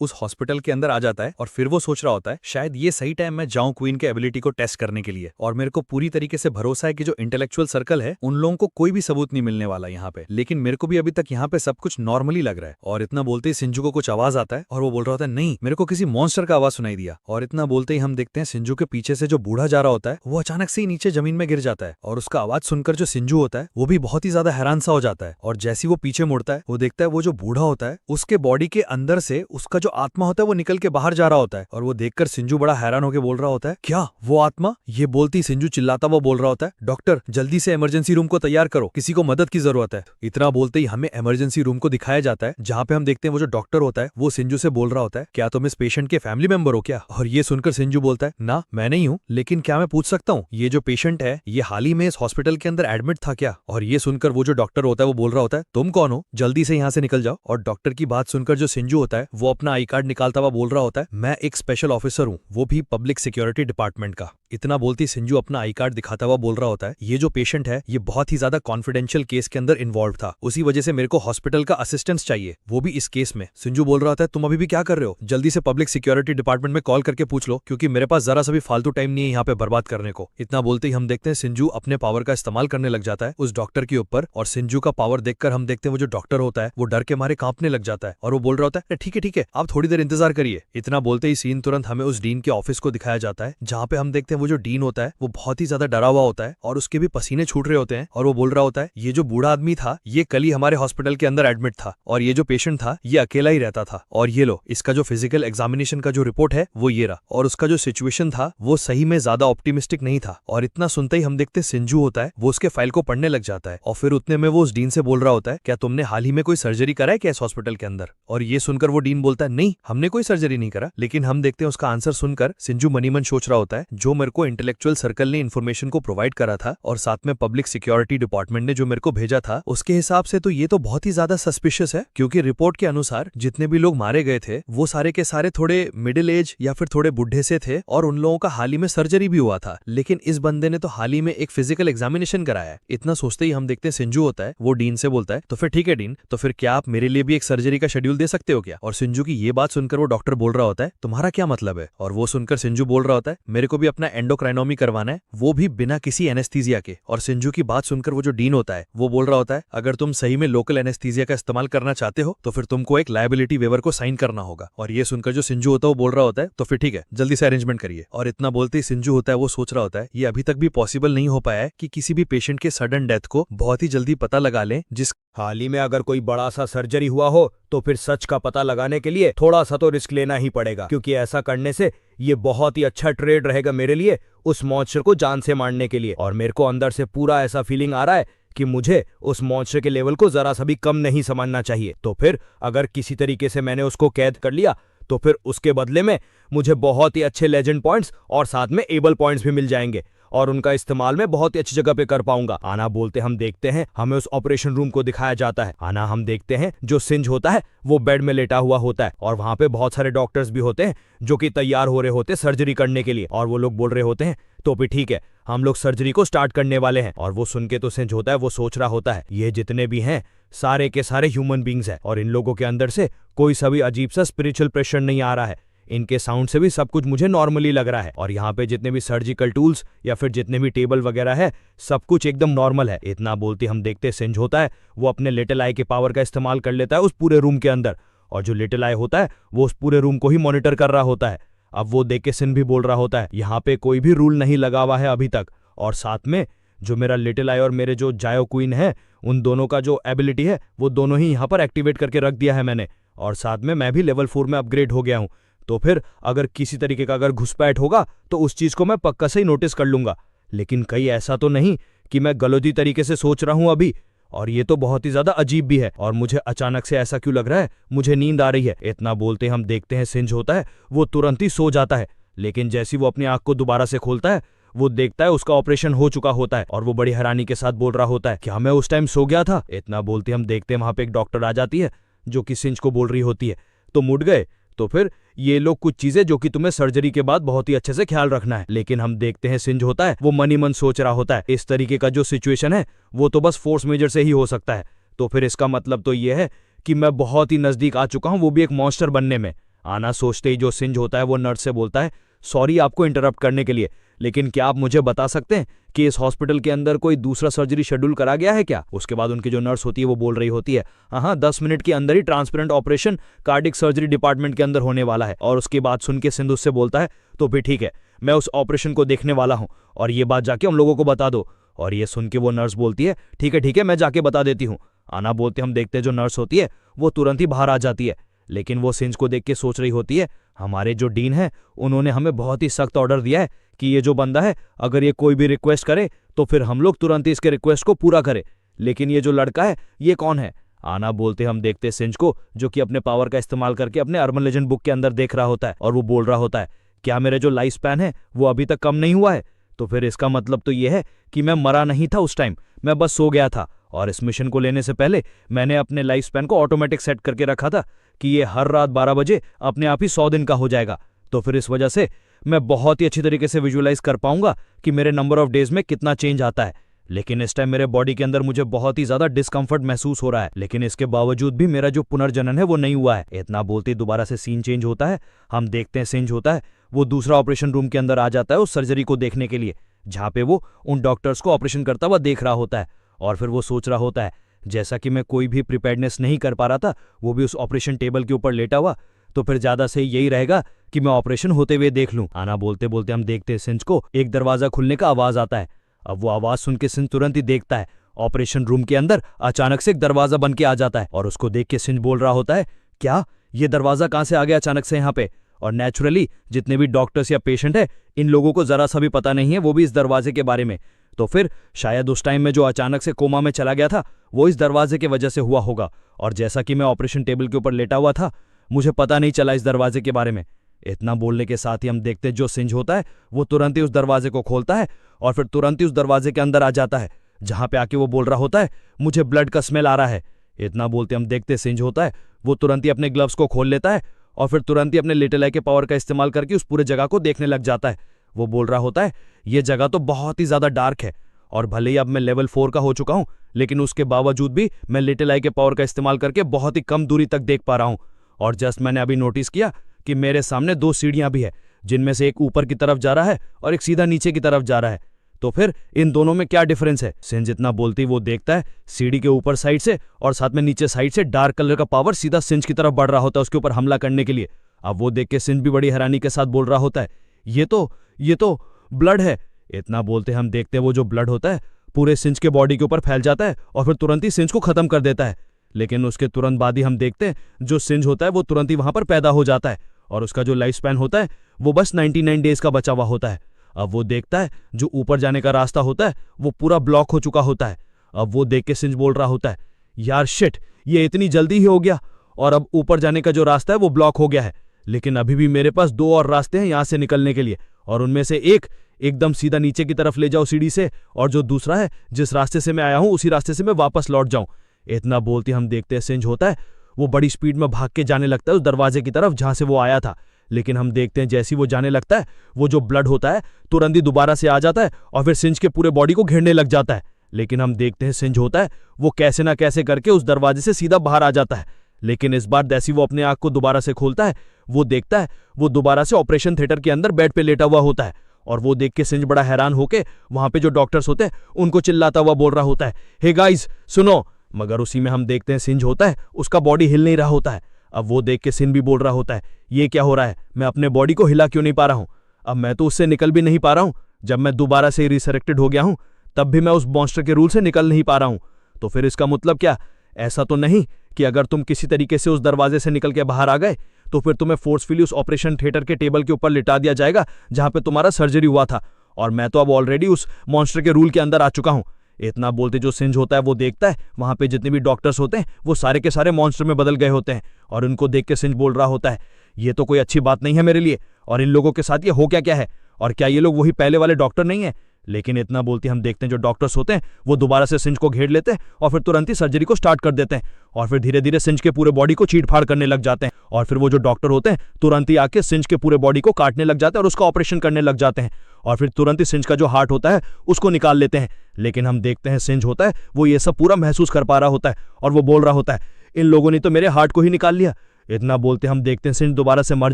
उस हॉस्पिटल के अंदर आ जाता है, और फिर वो सोच रहा होता है शायद ये सही टाइम मैं जाऊं क्वीन के एबिलिटी को टेस्ट करने के लिए, और मेरे को पूरी तरीके से भरोसा है कि जो इंटेलेक्चुअल सर्कल है उन लोगों को कोई भी सबूत नहीं मिलने वाला यहाँ पे, लेकिन मेरे को भी अभी तक यहाँ पे सब कुछ नॉर्मली लग रहा है। और इतना बोलते ही सिंजू को कुछ आवाज आता है और वो बोल रहा होता है नहीं मेरे को किसी मॉन्स्टर का आवाज सुनाई दिया, और इतना बोलते ही हम देखते हैं सिंजू के पीछे से जो बूढ़ा जा रहा होता है वो अचानक से ही नीचे जमीन में गिर जाता है, और उसका आवाज सुनकर जो सिंजू होता है वो भी बहुत ही ज्यादा हैरान सा हो जाता है, और जैसी वो पीछे मुड़ता है वो देखता है वो जो बूढ़ा होता है उसके बॉडी के अंदर से उसका जो आत्मा होता है वो निकल के बाहर जा रहा होता है, और वो देखकर सिंजू बड़ा हैरान होकर बोल रहा होता है क्या वो आत्मा? ये बोलती सिंजू चिल्लाता वो बोल रहा होता है डॉक्टर जल्दी से इमरजेंसी रूम को तैयार करो, किसी को मदद की जरूरत है। इतना बोलते ही हमें इमरजेंसी रूम को दिखाया जाता है जहाँ पे हम देखते हैं वो जो डॉक्टर होता है वो सिंजू से बोल रहा होता है क्या तुम इस पेशेंट के फैमिली मेंबर हो क्या? और ये सुनकर सिंजू बोलता है ना मैं नहीं हूँ, लेकिन क्या मैं पूछ सकता हूँ ये जो पेशेंट है ये हाल ही में इस हॉस्पिटल के अंदर एडमिट था क्या? और ये सुनकर वो जो डॉक्टर होता है वो बोल रहा होता है तुम कौन हो, जल्दी से यहाँ से निकल जाओ। और डॉक्टर की बात सुनकर जो सिंजू होता है वो अपना आई कार्ड निकालता हुआ बोल रहा होता है मैं एक स्पेशल ऑफिसर हूँ, वो भी पब्लिक सिक्योरिटी डिपार्टमेंट का। इतना बोलती सिंजू अपना आई कार्ड दिखाता हुआ बोल रहा होता है ये जो पेशेंट है ये बहुत ही ज्यादा कॉन्फिडेंशियल केस के अंदर इन्वॉल्व था, उसी वजह से मेरे को हॉस्पिटल का असिस्टेंस चाहिए, वो भी इस केस में। सिंजू बोल रहा होता है तुम अभी भी क्या कर रहे हो, जल्दी से पब्लिक सिक्योरिटी डिपार्टमेंट में कॉल करके पूछ लो क्योंकि मेरे पास जरा सा भी फालतू टाइम नहीं है यहाँ पे बर्बाद करने को। इतना बोलते ही हम देखते हैं सिंजू अपने पावर का इस्तेमाल करने लग जाता है उस डॉक्टर के ऊपर, और सिंजू का पावर देखकर हम देखते हैं वो जो डॉक्टर होता है वो डर के मारे कांपने लग जाता है, और वो बोल रहा होता है ठीक है आप थोड़ी देर इंतजार करिए। इतना बोलते ही सीन तुरंत हमें उस डीन के ऑफिस को दिखाया जाता है जहाँ पे हम देखते हैं वो जो डीन होता है वो बहुत ही ज्यादा डरा हुआ होता है, और उसके भी पसीने छूट रहे होते हैं, और वो बोल रहा होता है ये जो बूढ़ा आदमी था ये कल ही हमारे हॉस्पिटल के अंदर एडमिट था, और ये जो पेशेंट था ये अकेला ही रहता था, और ये लो इसका जो फिजिकल एग्जामिनेशन का जो रिपोर्ट है वो ये रहा, और उसका जो सिचुएशन था वो सही में ज्यादा ऑप्टिमिस्टिक नहीं था। और इतना सुनते ही हम देखते सिंजू होता है वो उसके फाइल को पढ़ने लग जाता है, और फिर उतने में वो उस डीन से बोल रहा होता है क्या तुमने हाल ही में कोई सर्जरी करा है क्या इस हॉस्पिटल के अंदर? सर। और ये सुनकर वो डीन बोलता है नहीं, हमने कोई सर्जरी नहीं करा। लेकिन हम देखते हैं उसका आंसर सुनकर सिंजू मनी मन सोच रहा होता है, जो मेरे को इंटेलेक्चुअल सर्कल ने इन्फॉर्मेशन को प्रोवाइड करा था और साथ में पब्लिक सिक्योरिटी डिपार्टमेंट ने जो मेरे को भेजा था, उसके हिसाब से तो ये तो बहुत ही ज्यादा सस्पिशियस है, क्योंकि रिपोर्ट के अनुसार जितने भी लोग मारे गए थे वो सारे के सारे थोड़े मिडिल एज या फिर थोड़े बुढ़े से थे और उन लोगों का हाल ही में सर्जरी भी हुआ था। लेकिन इस बंदे ने तो हाल ही में एक फिजिकल एग्जामिनेशन कराया है। इतना सोचते ही हम देखते हैं सिंजू होता है, वो डीन से बोलता है तो फिर ठीक है डीन, तो फिर क्या आप मेरे लिए भी एक सर्जरी का शेड्यूल दे सकते हो क्या? और सिंजू की ये बात सुनकर वो डॉक्टर बोल रहा होता है तुम्हारा क्या मतलब है? और वो सुनकर सिंजू बोल रहा होता है मेरे को भी अपना एंडोक्राइनोमी करवाना है, वो भी बिना किसी एनेस्थीसिया के। और सिंजू की बात सुनकर वो जो डीन होता है वो बोल रहा होता है अगर तुम सही में लोकल एनेस्थीसिया का इस्तेमाल करना चाहते हो तो फिर तुमको एक लायबिलिटी वेवर को साइन करना होगा। और ये सुनकर जो सिंजू होता है वो बोल रहा होता है तो फिर ठीक है जल्दी से अरेंजमेंट करिए। और इतना बोलते ही सिंजू होता है वो सोच रहा होता है ये अभी तक भी पॉसिबल नहीं हो पाया है कि किसी भी पेशेंट के सडन डेथ को बहुत ही जल्दी पता लगा लें, जिस हाल ही में अगर कोई बड़ा सा सर्जरी हुआ हो तो फिर सच का पता लगाने के लिए थोड़ा सा तो रिस्क लेना ही पड़ेगा, क्योंकि ऐसा करने से ये बहुत ही अच्छा ट्रेड रहेगा मेरे लिए उस मॉन्स्टर को जान से मारने के लिए। और मेरे को अंदर से पूरा ऐसा फीलिंग आ रहा है कि मुझे उस मॉन्स्टर के लेवल को जरा सा भी कम नहीं समझना चाहिए। तो फिर अगर किसी तरीके से मैंने उसको कैद कर लिया तो फिर उसके बदले में मुझे बहुत ही अच्छे लेजेंड पॉइंट्स और साथ में एबल पॉइंट्स भी मिल जाएंगे और उनका इस्तेमाल मैं बहुत ही अच्छी जगह पे कर पाऊंगा। आना बोलते हम देखते हैं हमें उस ऑपरेशन रूम को दिखाया जाता है। आना हम देखते हैं जो सिंज होता है वो बेड में लेटा हुआ होता है और वहां पे बहुत सारे डॉक्टर्स भी होते हैं जो कि तैयार हो रहे होते हैं सर्जरी करने के लिए। और वो लोग बोल रहे होते हैं तो भी ठीक है हम लोग सर्जरी को स्टार्ट करने वाले हैं। और वो सुन के तो सिंज होता है वो सोच रहा होता है ये जितने भी हैं सारे के सारे ह्यूमन बींग्स हैं और इन लोगों के अंदर से कोई सा भी अजीब सा स्पिरिचुअल प्रेशर नहीं आ रहा है। इनके साउंड से भी सब कुछ मुझे नॉर्मली लग रहा है और यहाँ पे जितने भी सर्जिकल टूल्स या फिर जितने भी टेबल वगैरह है सब कुछ एकदम नॉर्मल है। इतना बोलते हम देखते सिंज होता है वो अपने लिटिल आई के पावर का इस्तेमाल कर लेता है उस पूरे रूम के अंदर और जो लिटिल आई होता है वो उस पूरे रूम को ही मॉनिटर कर रहा होता है। अब वो देख के सिंह भी बोल रहा होता है यहाँ पे कोई भी रूल नहीं लगा हुआ है अभी तक और साथ में जो मेरा लिटिल आई और मेरे जो जायो क्वीन है उन दोनों का जो एबिलिटी है वो दोनों ही यहाँ पर एक्टिवेट करके रख दिया है मैंने और साथ में मैं भी लेवल 4 में अपग्रेड हो गया हूँ। तो फिर अगर किसी तरीके का अगर घुसपैठ होगा तो उस चीज को मैं पक्का से ही नोटिस कर लूंगा। लेकिन कहीं ऐसा तो नहीं कि मैं गलती तरीके से सोच रहा हूं अभी, और ये तो बहुत ही ज्यादा अजीब भी है और मुझे अचानक से ऐसा क्यों लग रहा है मुझे नींद आ रही है। इतना बोलते हम देखते हैं सिंज होता है वो तुरंत ही सो जाता है, लेकिन जैसी वो अपनी आंख को दोबारा से खोलता है वो देखता है उसका ऑपरेशन हो चुका होता है और वो बड़ी हैरानी के साथ बोल रहा होता है क्या मैं उस टाइम सो गया था। इतना बोलते हम देखते हैं वहां पे एक डॉक्टर आ जाती है जो कि सिंज को बोल रही होती है तो मुड़ गए तो फिर ये लोग कुछ चीजें जो कि तुम्हें सर्जरी के बाद बहुत ही अच्छे से ख्याल रखना है। लेकिन हम देखते हैं सिंज होता है वो मनी मन सोच रहा होता है इस तरीके का जो सिचुएशन है वो तो बस फोर्स मेजर से ही हो सकता है। तो फिर इसका मतलब तो ये है कि मैं बहुत ही नजदीक आ चुका हूं वो भी एक मॉन्स्टर बनने में। आना सोचते ही जो सिंज होता है वो नर्स से बोलता है सॉरी आपको इंटरप्ट करने के लिए, लेकिन क्या आप मुझे बता सकते हैं कि इस हॉस्पिटल के अंदर कोई दूसरा सर्जरी शेड्यूल करा गया है क्या? उसके बाद उनकी जो नर्स होती है वो बोल रही होती है हाँ 10 मिनट के अंदर ही transparent operation cardiac surgery department के अंदर होने वाला है। और उसके बाद सुन के सिंधु से बोलता है तो भी ठीक है मैं उस ऑपरेशन को देखने वाला हूँ और ये बात जाके हम लोगों को बता दो। और ये सुन के वो नर्स बोलती है ठीक है मैं जाके बता देती हूँ। आना बोलते हम देखते हैं जो नर्स होती है वो तुरंत ही बाहर आ जाती है, लेकिन वो सिंज को देख के सोच रही होती है हमारे जो डीन है उन्होंने हमें बहुत ही सख्त ऑर्डर दिया है कि ये जो बंदा है अगर ये कोई भी रिक्वेस्ट करे तो फिर हम लोग तुरंत ही इसके रिक्वेस्ट को पूरा करें। लेकिन ये जो लड़का है ये कौन है? आना बोलते हम देखते सिंज को जो कि अपने पावर का इस्तेमाल करके अपने अर्बन लेजेंड बुक के अंदर देख रहा होता है और वो बोल रहा होता है क्या मेरा जो लाइफ स्पैन है वो अभी तक कम नहीं हुआ है? तो फिर इसका मतलब तो ये है कि मैं मरा नहीं था उस टाइम, मैं बस सो गया था और इस मिशन को लेने से पहले मैंने अपने लाइफ स्पैन को ऑटोमेटिक सेट करके रखा था कि ये हर रात 12 बजे अपने आप ही 100 दिन का हो जाएगा। तो फिर इस वजह से मैं बहुत ही अच्छी तरीके से विजुअलाइज कर पाऊंगा कि मेरे नंबर ऑफ डेज में कितना चेंज आता है। लेकिन इस टाइम मेरे बॉडी के अंदर मुझे बहुत ही ज्यादा डिस्कम्फर्ट महसूस हो रहा है, लेकिन इसके बावजूद भी मेरा जो पुनर्जनन है वो नहीं हुआ है। इतना बोलते दोबारा से सीन चेंज होता है, हम देखते हैं सिंज होता है वो दूसरा ऑपरेशन रूम के अंदर आ जाता है उस सर्जरी को देखने के लिए, जहां पे वो उन डॉक्टर्स को ऑपरेशन करता हुआ देख रहा होता है। और फिर वो सोच रहा होता है जैसा कि मैं कोई भी प्रिपेयर्डनेस नहीं कर पा रहा था वो भी उस ऑपरेशन टेबल के ऊपर लेटा हुआ, तो फिर ज्यादा सही यही रहेगा कि मैं ऑपरेशन होते हुए देख लूं। आना बोलते बोलते हम देखते हैं सिंज को एक दरवाजा खुलने का आवाज आता है। अब वो आवाज सुन के सिंज तुरंत ही देखता है ऑपरेशन रूम के अंदर अचानक से एक दरवाजा बन के आ जाता है और उसको देख के सिंज बोल रहा होता है क्या ये दरवाजा कहां से आ गया अचानक से यहाँ पे? और नेचुरली जितने भी डॉक्टर्स या पेशेंट है इन लोगों को जरा सा भी पता नहीं है वो भी इस दरवाजे के बारे में। तो फिर शायद उस टाइम में जो अचानक से कोमा में चला गया था वो इस दरवाजे की वजह से हुआ होगा, और जैसा कि मैं ऑपरेशन टेबल के ऊपर लेटा हुआ था मुझे पता नहीं चला इस दरवाजे के बारे में। इतना बोलने के साथ ही हम देखते जो सिंज होता है वो तुरंत ही उस दरवाजे को खोलता है और फिर तुरंत ही उस दरवाजे के अंदर आ जाता है, जहां पे आके वो बोल रहा होता है मुझे ब्लड का स्मेल आ रहा है। इतना बोलते हम देखते सिंज होता है वो तुरंत ही अपने ग्लव्स को खोल लेता है और फिर तुरंत ही अपने लिटिल आई के पावर का इस्तेमाल करके उस पूरे जगह को देखने लग जाता है। वो बोल रहा होता है ये जगह तो बहुत ही ज्यादा डार्क है, और भले ही अब मैं लेवल 4 का हो चुका हूं लेकिन उसके बावजूद भी मैं लिटिल आई के पावर का इस्तेमाल करके बहुत ही कम दूरी तक देख पा रहा हूं। और जस्ट मैंने अभी नोटिस किया कि मेरे सामने 2 सीढ़ियां भी है, जिनमें से एक ऊपर की तरफ जा रहा है और एक सीधा नीचे की तरफ जा रहा है। तो फिर इन दोनों में क्या डिफरेंस है? सिंज जितना बोलती वो देखता है सीढ़ी के ऊपर साइड से और साथ में नीचे साइड से डार्क कलर का पावर सीधा सिंज की तरफ बढ़ रहा होता है उसके ऊपर हमला करने के लिए। अब वो देख के सिंज भी बड़ी हैरानी के साथ बोल रहा होता है ये तो ब्लड है। इतना बोलते हम देखते वो जो ब्लड होता है पूरे सिंज के बॉडी के ऊपर फैल जाता है और फिर तुरंत ही सिंज को खत्म कर देता है। लेकिन उसके तुरंत बाद ही हम देखते हैं जो सिंज होता है वो तुरंत ही वहां पर पैदा हो जाता है और उसका जो लाइफ स्पैन होता है वो बस 99 डेज का बचा हुआ होता है। अब वो देखता है जो ऊपर जाने का रास्ता होता है वो पूरा ब्लॉक हो चुका होता है। अब वो देख के सिंज बोल रहा होता है यार शिट, ये इतनी जल्दी ही हो गया और अब ऊपर जाने का जो रास्ता है वो ब्लॉक हो गया है, लेकिन अभी भी मेरे पास 2 और रास्ते हैं यहां से निकलने के लिए, और उनमें से एक एकदम सीधा नीचे की तरफ ले जाओ सीढ़ी से, और जो दूसरा है जिस रास्ते से मैं आया हूं उसी रास्ते से मैं वापस लौट जाऊं। इतना बोलते हम देखते हैं सिंज होता है वो बड़ी स्पीड में भाग के जाने लगता है उस दरवाजे की तरफ जहां से वो आया था। लेकिन हम देखते हैं जैसे ही वो जाने लगता है वो जो ब्लड होता है तुरंत ही दोबारा से आ जाता है और फिर सिंज के पूरे बॉडी को घेरने लग जाता है। लेकिन हम देखते हैं सिंज होता है वो कैसे ना कैसे करके उस दरवाजे से सीधा बाहर आ जाता है। लेकिन इस बार जैसे वो अपने आंख को दोबारा से खोलता है वो देखता है वो दोबारा से ऑपरेशन थिएटर के अंदर बेड पे लेटा हुआ होता है, और वो देख के सिंज बड़ा हैरान होके वहां पे जो डॉक्टर्स होते हैं उनको चिल्लाता हुआ बोल रहा होता है हे गाइस सुनो। मगर उसी में हम देखते हैं सिंज होता है उसका बॉडी हिल नहीं रहा होता है। अब वो देख के सिंज भी बोल रहा होता है ये क्या हो रहा है, मैं अपने बॉडी को हिला क्यों नहीं पा रहा हूं, अब मैं तो उससे निकल भी नहीं पा रहा हूं, जब मैं दोबारा से रिसरेक्टेड हो गया हूं तब भी मैं उस मॉन्स्टर के रूल से निकल नहीं पा रहा हूं। तो फिर इसका मतलब क्या? ऐसा तो नहीं कि अगर तुम किसी तरीके से उस दरवाजे से निकल के बाहर आ गए तो फिर तुम्हें फोर्सफुली उस ऑपरेशन थिएटर के टेबल के ऊपर लिटा दिया जाएगा जहां पे तुम्हारा सर्जरी हुआ था, और मैं तो अब ऑलरेडी उस मॉन्स्टर के रूल के अंदर आ चुका हूं। इतना बोलते जो सिंज होता है वो देखता है वहां पे जितने भी डॉक्टर्स होते हैं वो सारे के सारे मॉन्स्टर में बदल गए होते हैं, और उनको देख के सिंज बोल रहा होता है ये तो कोई अच्छी बात नहीं है मेरे लिए, और इन लोगों के साथ ये हो क्या है, और क्या ये लोग वही पहले वाले डॉक्टर नहीं है? लेकिन इतना बोलते हम देखते हैं जो डॉक्टर्स होते हैं वो दोबारा से सिंज को घेर लेते हैं और फिर तुरंत ही सर्जरी को स्टार्ट कर देते हैं, और फिर धीरे धीरे सिंज के पूरे बॉडी को चीट-फाड़ करने लग जाते हैं, और फिर वो जो डॉक्टर होते हैं तुरंत ही आके सिंज के पूरे बॉडी को काटने लग जाते हैं और उसका ऑपरेशन करने लग जाते हैं, और फिर तुरंत ही सिंज का जो हार्ट होता है उसको निकाल लेते हैं। लेकिन हम देखते हैं सिंज होता है वो ये सब पूरा महसूस कर पा रहा होता है और वो बोल रहा होता है इन लोगों ने तो मेरे हार्ट को ही निकाल लिया। इतना बोलते हम देखते हैं सिंज दोबारा से मर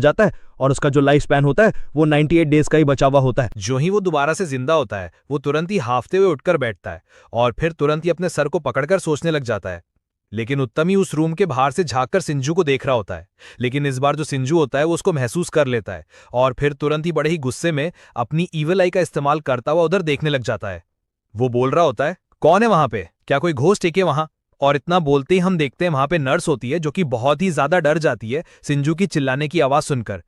जाता है और उसका जो लाइफ स्पैन होता है वो 98 डेज का ही बचा हुआ होता है। जो ही वो दोबारा से जिंदा होता है वो तुरंत ही हाफते हुए उठकर बैठता है और फिर तुरंत ही अपने सर को पकड़कर सोचने लग जाता है। लेकिन उत्तम ही उस रूम के बाहर से झांककर सिंजू को देख रहा होता है, लेकिन इस बार जो सिंजू होता है वो उसको महसूस कर लेता है और फिर तुरंत ही बड़े ही गुस्से में अपनी ईविल आई का इस्तेमाल करता हुआ उधर देखने लग जाता है। वो बोल रहा होता है कौन है वहां पे, क्या कोई घोस्ट है वहां? और इतना बोलते ही हम देखते हैं वहां पे नर्स होती है जो कि बहुत ही ज्यादा डर जाती है सिंजू की चिल्लाने की आवाज सुनकर।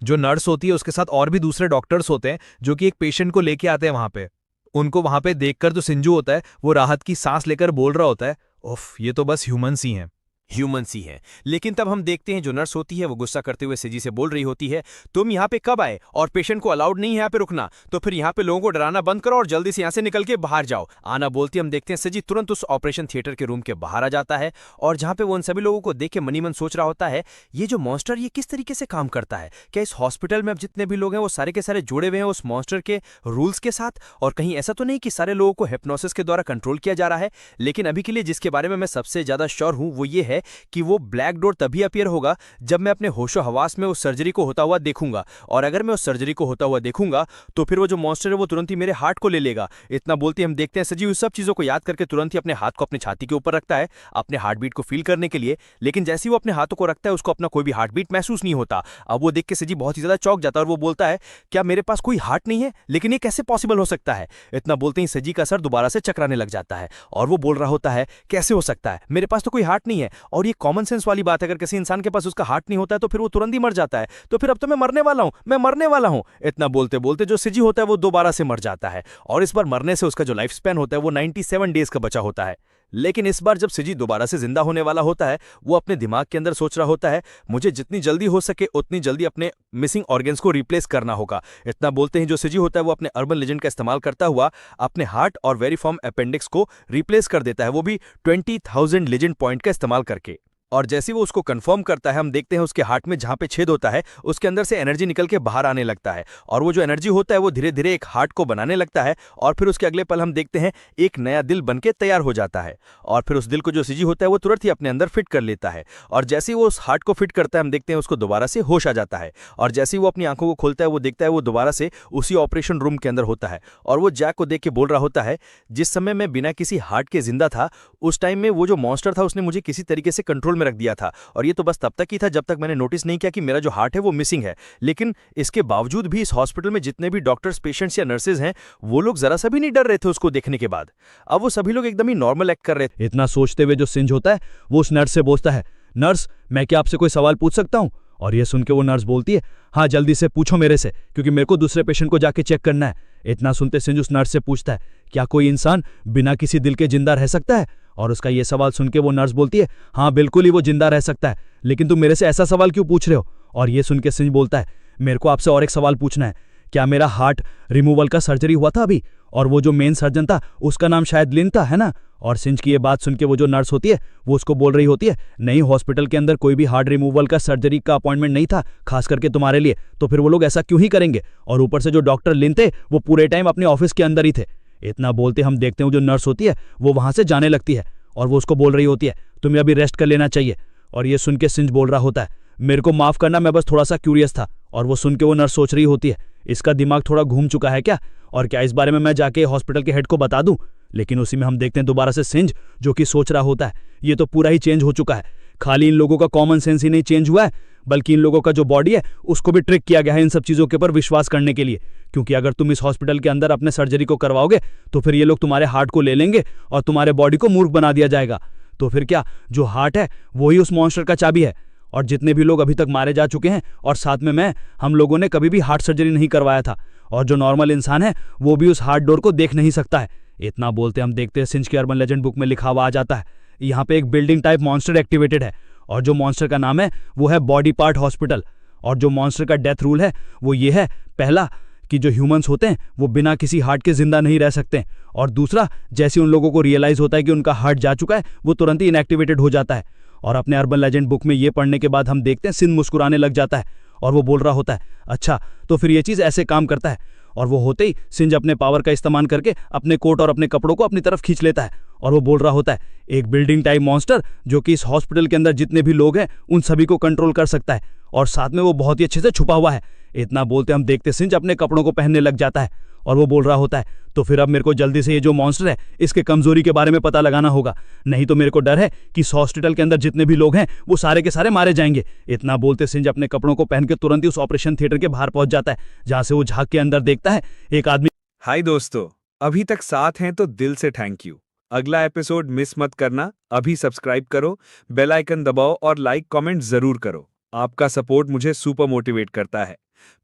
जो नर्स होती है उसके साथ और भी दूसरे डॉक्टर्स होते हैं जो कि एक पेशेंट को लेके आते हैं वहां पे। उनको वहां पे देखकर जो सिंजू होता है वो राहत की सांस लेकर बोल रहा होता है उफ, ये तो बस ह्यूमंस ही हैं। ह्यूमंस ही हैं। लेकिन तब हम देखते हैं जो नर्स होती है वो गुस्सा करते हुए सेजी से बोल रही होती है तुम यहाँ पे कब आए और पेशेंट को अलाउड नहीं है यहाँ पे रुकना, तो फिर यहाँ पे लोगों को डराना बंद करो और जल्दी से यहाँ से निकल के बाहर जाओ। आना बोलती हम देखते हैं सेजी तुरंत उस ऑपरेशन थिएटर के रूम के बाहर आ जाता है और जहाँ पे वो उन सभी लोगों को देख के मनी मन सोच रहा होता है ये जो मॉन्स्टर ये किस तरीके से काम करता है, क्या इस हॉस्पिटल में अब जितने भी लोग हैं वो सारे के सारे जुड़े हुए हैं उस मॉन्स्टर के रूल्स के साथ, और कहीं ऐसा तो नहीं कि सारे लोगों को हिप्नोसिस के द्वारा कंट्रोल किया जा रहा है। लेकिन अभी के लिए जिसके बारे में मैं सबसे ज्यादा श्योर हूं वो ये है कि वो ब्लैक डोर तभी अपीयर होगा जब मैं अपने होशो हवास में उस सर्जरी को होता हुआ देखूंगा, और अगर मैं उस सर्जरी को होता हुआ देखूंगा तो फिर वो जो मॉन्स्टर है वो तुरंत ही मेरे हार्ट को ले लेगा। इतना बोलते हम देखते हैं सजी उस सब चीजों को याद करके तुरंत ही अपने हाथ को अपनी छाती के ऊपर रखता है अपने हार्ट बीट को फील करने के लिए। लेकिन जैसे ही वो अपने हाथों को रखता है उसको अपना कोई भी हार्ट बीट महसूस नहीं होता। अब वो देख के सजी बहुत ही ज्यादा चौंक जाता है और वो बोलता है क्या मेरे पास कोई हार्ट नहीं है, लेकिन ये कैसे पॉसिबल हो सकता है? इतना बोलते ही सजी का सर दोबारा से चकराने लग जाता है और वो बोल रहा होता है कैसे हो सकता है, मेरे पास तो कोई हार्ट नहीं है, और ये कॉमन सेंस वाली बात है, अगर किसी इंसान के पास उसका हार्ट नहीं होता है तो फिर वो तुरंत ही मर जाता है। तो फिर अब तो मैं मरने वाला हूं, मैं मरने वाला हूं। इतना बोलते बोलते जो सिजी होता है वो दोबारा से मर जाता है, और इस बार मरने से उसका जो लाइफ स्पैन होता है वो 97 डेज का बचा होता है। लेकिन इस बार जब सिजी दोबारा से जिंदा होने वाला होता है, वो अपने दिमाग के अंदर सोच रहा होता है, मुझे जितनी जल्दी हो सके उतनी जल्दी अपने मिसिंग ऑर्गन्स को रिप्लेस करना होगा। इतना बोलते ही जो सिजी होता है वो अपने अर्बन लेजेंड का इस्तेमाल करता हुआ अपने हार्ट और वेरीफॉर्म अपेंडिक्स को रिप्लेस कर देता है, वो भी 20,000 लेजेंड पॉइंट का इस्तेमाल करके। और जैसे ही वो उसको कंफर्म करता है, हम देखते हैं उसके हार्ट में जहां पे छेद होता है उसके अंदर से एनर्जी निकल के बाहर आने लगता है, और वो जो एनर्जी होता है वो धीरे धीरे एक हार्ट को बनाने लगता है, और फिर उसके अगले पल हम देखते हैं एक नया दिल बनके तैयार हो जाता है। और फिर उस दिल को जो सिजी होता है वो तुरंत ही अपने अंदर फिट कर लेता है, और जैसे ही वो उस हार्ट को फिट करता है हम देखते हैं उसको दोबारा से होश आ जाता है, और जैसे ही वो अपनी आंखों को खोलता है वो देखता है वो दोबारा से उसी ऑपरेशन रूम के अंदर होता है, और वो जैक को देख के बोल रहा होता है, जिस समय मैं बिना किसी हार्ट के जिंदा था उस टाइम में वो जो मॉन्स्टर था उसने मुझे किसी तरीके से कंट्रोल में रख दिया था, और ये तो बस तब तक ही था जब तक मैंने नोटिस नहीं किया कि मेरा जो हार्ट है वो मिसिंग है। लेकिन इसके बावजूद भी इस हॉस्पिटल में जितने भी डॉक्टर्स, पेशेंट्स या नर्सेज हैं वो लोग जरा सा भी नहीं डर रहे थे उसको देखने के बाद। अब वो सभी लोग एकदम ही नॉर्मल एक्ट कर रहे थे। इतना सोचते हुए जो सिंज होता है वो उस नर्स से पूछता है, नर्स मैं क्या आपसे कोई सवाल पूछ सकता हूं? और ये सुन के वो नर्स बोलती है, हाँ जल्दी से पूछो मेरे से, क्योंकि मेरे को दूसरे पेशेंट को जाके चेक करना है। इतना सुनते सिंज उस नर्स से पूछता है, क्या कोई इंसान बिना किसी दिल के जिंदा रह सकता है? और उसका ये सवाल सुन के वो नर्स बोलती है, हाँ बिल्कुल ही वो जिंदा रह सकता है, लेकिन तुम मेरे से ऐसा सवाल क्यों पूछ रहे हो? और ये सुन के सिंज बोलता है, मेरे को आपसे और एक सवाल पूछना है, क्या मेरा हार्ट रिमूवल का सर्जरी हुआ था अभी? और वो जो मेन सर्जन था उसका नाम शायद लिन था, है ना? और सिंज की ये बात सुन के वो जो नर्स होती है वो उसको बोल रही होती है, नहीं हॉस्पिटल के अंदर कोई भी हार्ट रिमूवल का सर्जरी का अपॉइंटमेंट नहीं था, खास करके तुम्हारे लिए, तो फिर वो लोग ऐसा क्यों ही करेंगे? और ऊपर से जो डॉक्टर लिन थे वो पूरे टाइम अपने ऑफिस के अंदर ही थे। इतना बोलते हम देखते हैं जो नर्स होती है वो वहां से जाने लगती है, और वो उसको बोल रही होती है, तुम्हें अभी रेस्ट कर लेना चाहिए। और ये सुन के सिंज बोल रहा होता है, मेरे को माफ करना, मैं बस थोड़ा सा क्यूरियस था। और वो सुन के वो नर्स सोच रही होती है, इसका दिमाग थोड़ा घूम चुका है क्या, और क्या इस बारे में मैं जाके हॉस्पिटल के हेड को बता दूं? लेकिन उसी में हम देखते हैं दोबारा से सिंज जो कि सोच रहा होता है, ये तो पूरा ही चेंज हो चुका है। खाली इन लोगों का कॉमन सेंस ही नहीं चेंज हुआ है, बल्कि इन लोगों का जो बॉडी है उसको भी ट्रिक किया गया है इन सब चीजों के ऊपर विश्वास करने के लिए। क्योंकि अगर तुम इस हॉस्पिटल के अंदर अपने सर्जरी को करवाओगे तो फिर ये लोग तुम्हारे हार्ट को ले लेंगे और तुम्हारे बॉडी को मूर्ख बना दिया जाएगा। तो फिर क्या, जो हार्ट है वही उस मॉन्स्टर का चाबी है। और जितने भी लोग अभी तक मारे जा चुके हैं और साथ में हम लोगों ने कभी भी हार्ट सर्जरी नहीं करवाया था, और जो नॉर्मल इंसान है वो भी उस हार्ट डोर को देख नहीं सकता है। इतना बोलते हम देखते हैं सिंज की अर्बन लेजेंड बुक में लिखा हुआ आ जाता है, यहाँ पे एक बिल्डिंग टाइप मॉन्स्टर एक्टिवेटेड है, और जो मॉन्स्टर का नाम है वो है बॉडी पार्ट हॉस्पिटल। और जो मॉन्स्टर का डेथ रूल है वो ये है, पहला कि जो ह्यूमंस होते हैं वो बिना किसी हार्ट के जिंदा नहीं रह सकते, और दूसरा जैसे उन लोगों को रियलाइज होता है कि उनका हार्ट जा चुका है वो तुरंत ही इनएक्टिवेटेड हो जाता है। और अपने अर्बन लेजेंड बुक में ये पढ़ने के बाद हम देखते हैं सिंध मुस्कुराने लग जाता है, और वो बोल रहा होता है, अच्छा तो फिर ये चीज़ ऐसे काम करता है। और वो होते ही सिंज अपने पावर का इस्तेमाल करके अपने कोट और अपने कपड़ों को अपनी तरफ खींच लेता है, और वो बोल रहा होता है, एक बिल्डिंग टाइप मॉन्स्टर जो कि इस हॉस्पिटल के अंदर जितने भी लोग हैं उन सभी को कंट्रोल कर सकता है, और साथ में वो बहुत ही अच्छे से छुपा हुआ है। इतना बोलते हम देखते सिंज अपने कपड़ों को पहनने लग जाता है, और वो बोल रहा होता है, तो फिर अब मेरे को जल्दी से ये जो मॉन्स्टर है इसके कमजोरी के बारे में पता लगाना होगा, नहीं तो मेरे को डर है कि इस हॉस्पिटल के अंदर जितने भी लोग हैं वो सारे के सारे मारे जाएंगे। इतना बोलते सिंज अपने कपड़ों को पहन के तुरंत ही उस ऑपरेशन थिएटर के बाहर पहुंच जाता है, जहां से वो झांक के अंदर देखता है एक आदमी। हाय दोस्तों, अभी तक साथ हैं तो दिल से थैंक यू। अगला एपिसोड मिस मत करना, अभी सब्सक्राइब करो, बेल आइकन दबाओ और लाइक कमेंट जरूर करो। आपका सपोर्ट मुझे सुपर मोटिवेट करता है।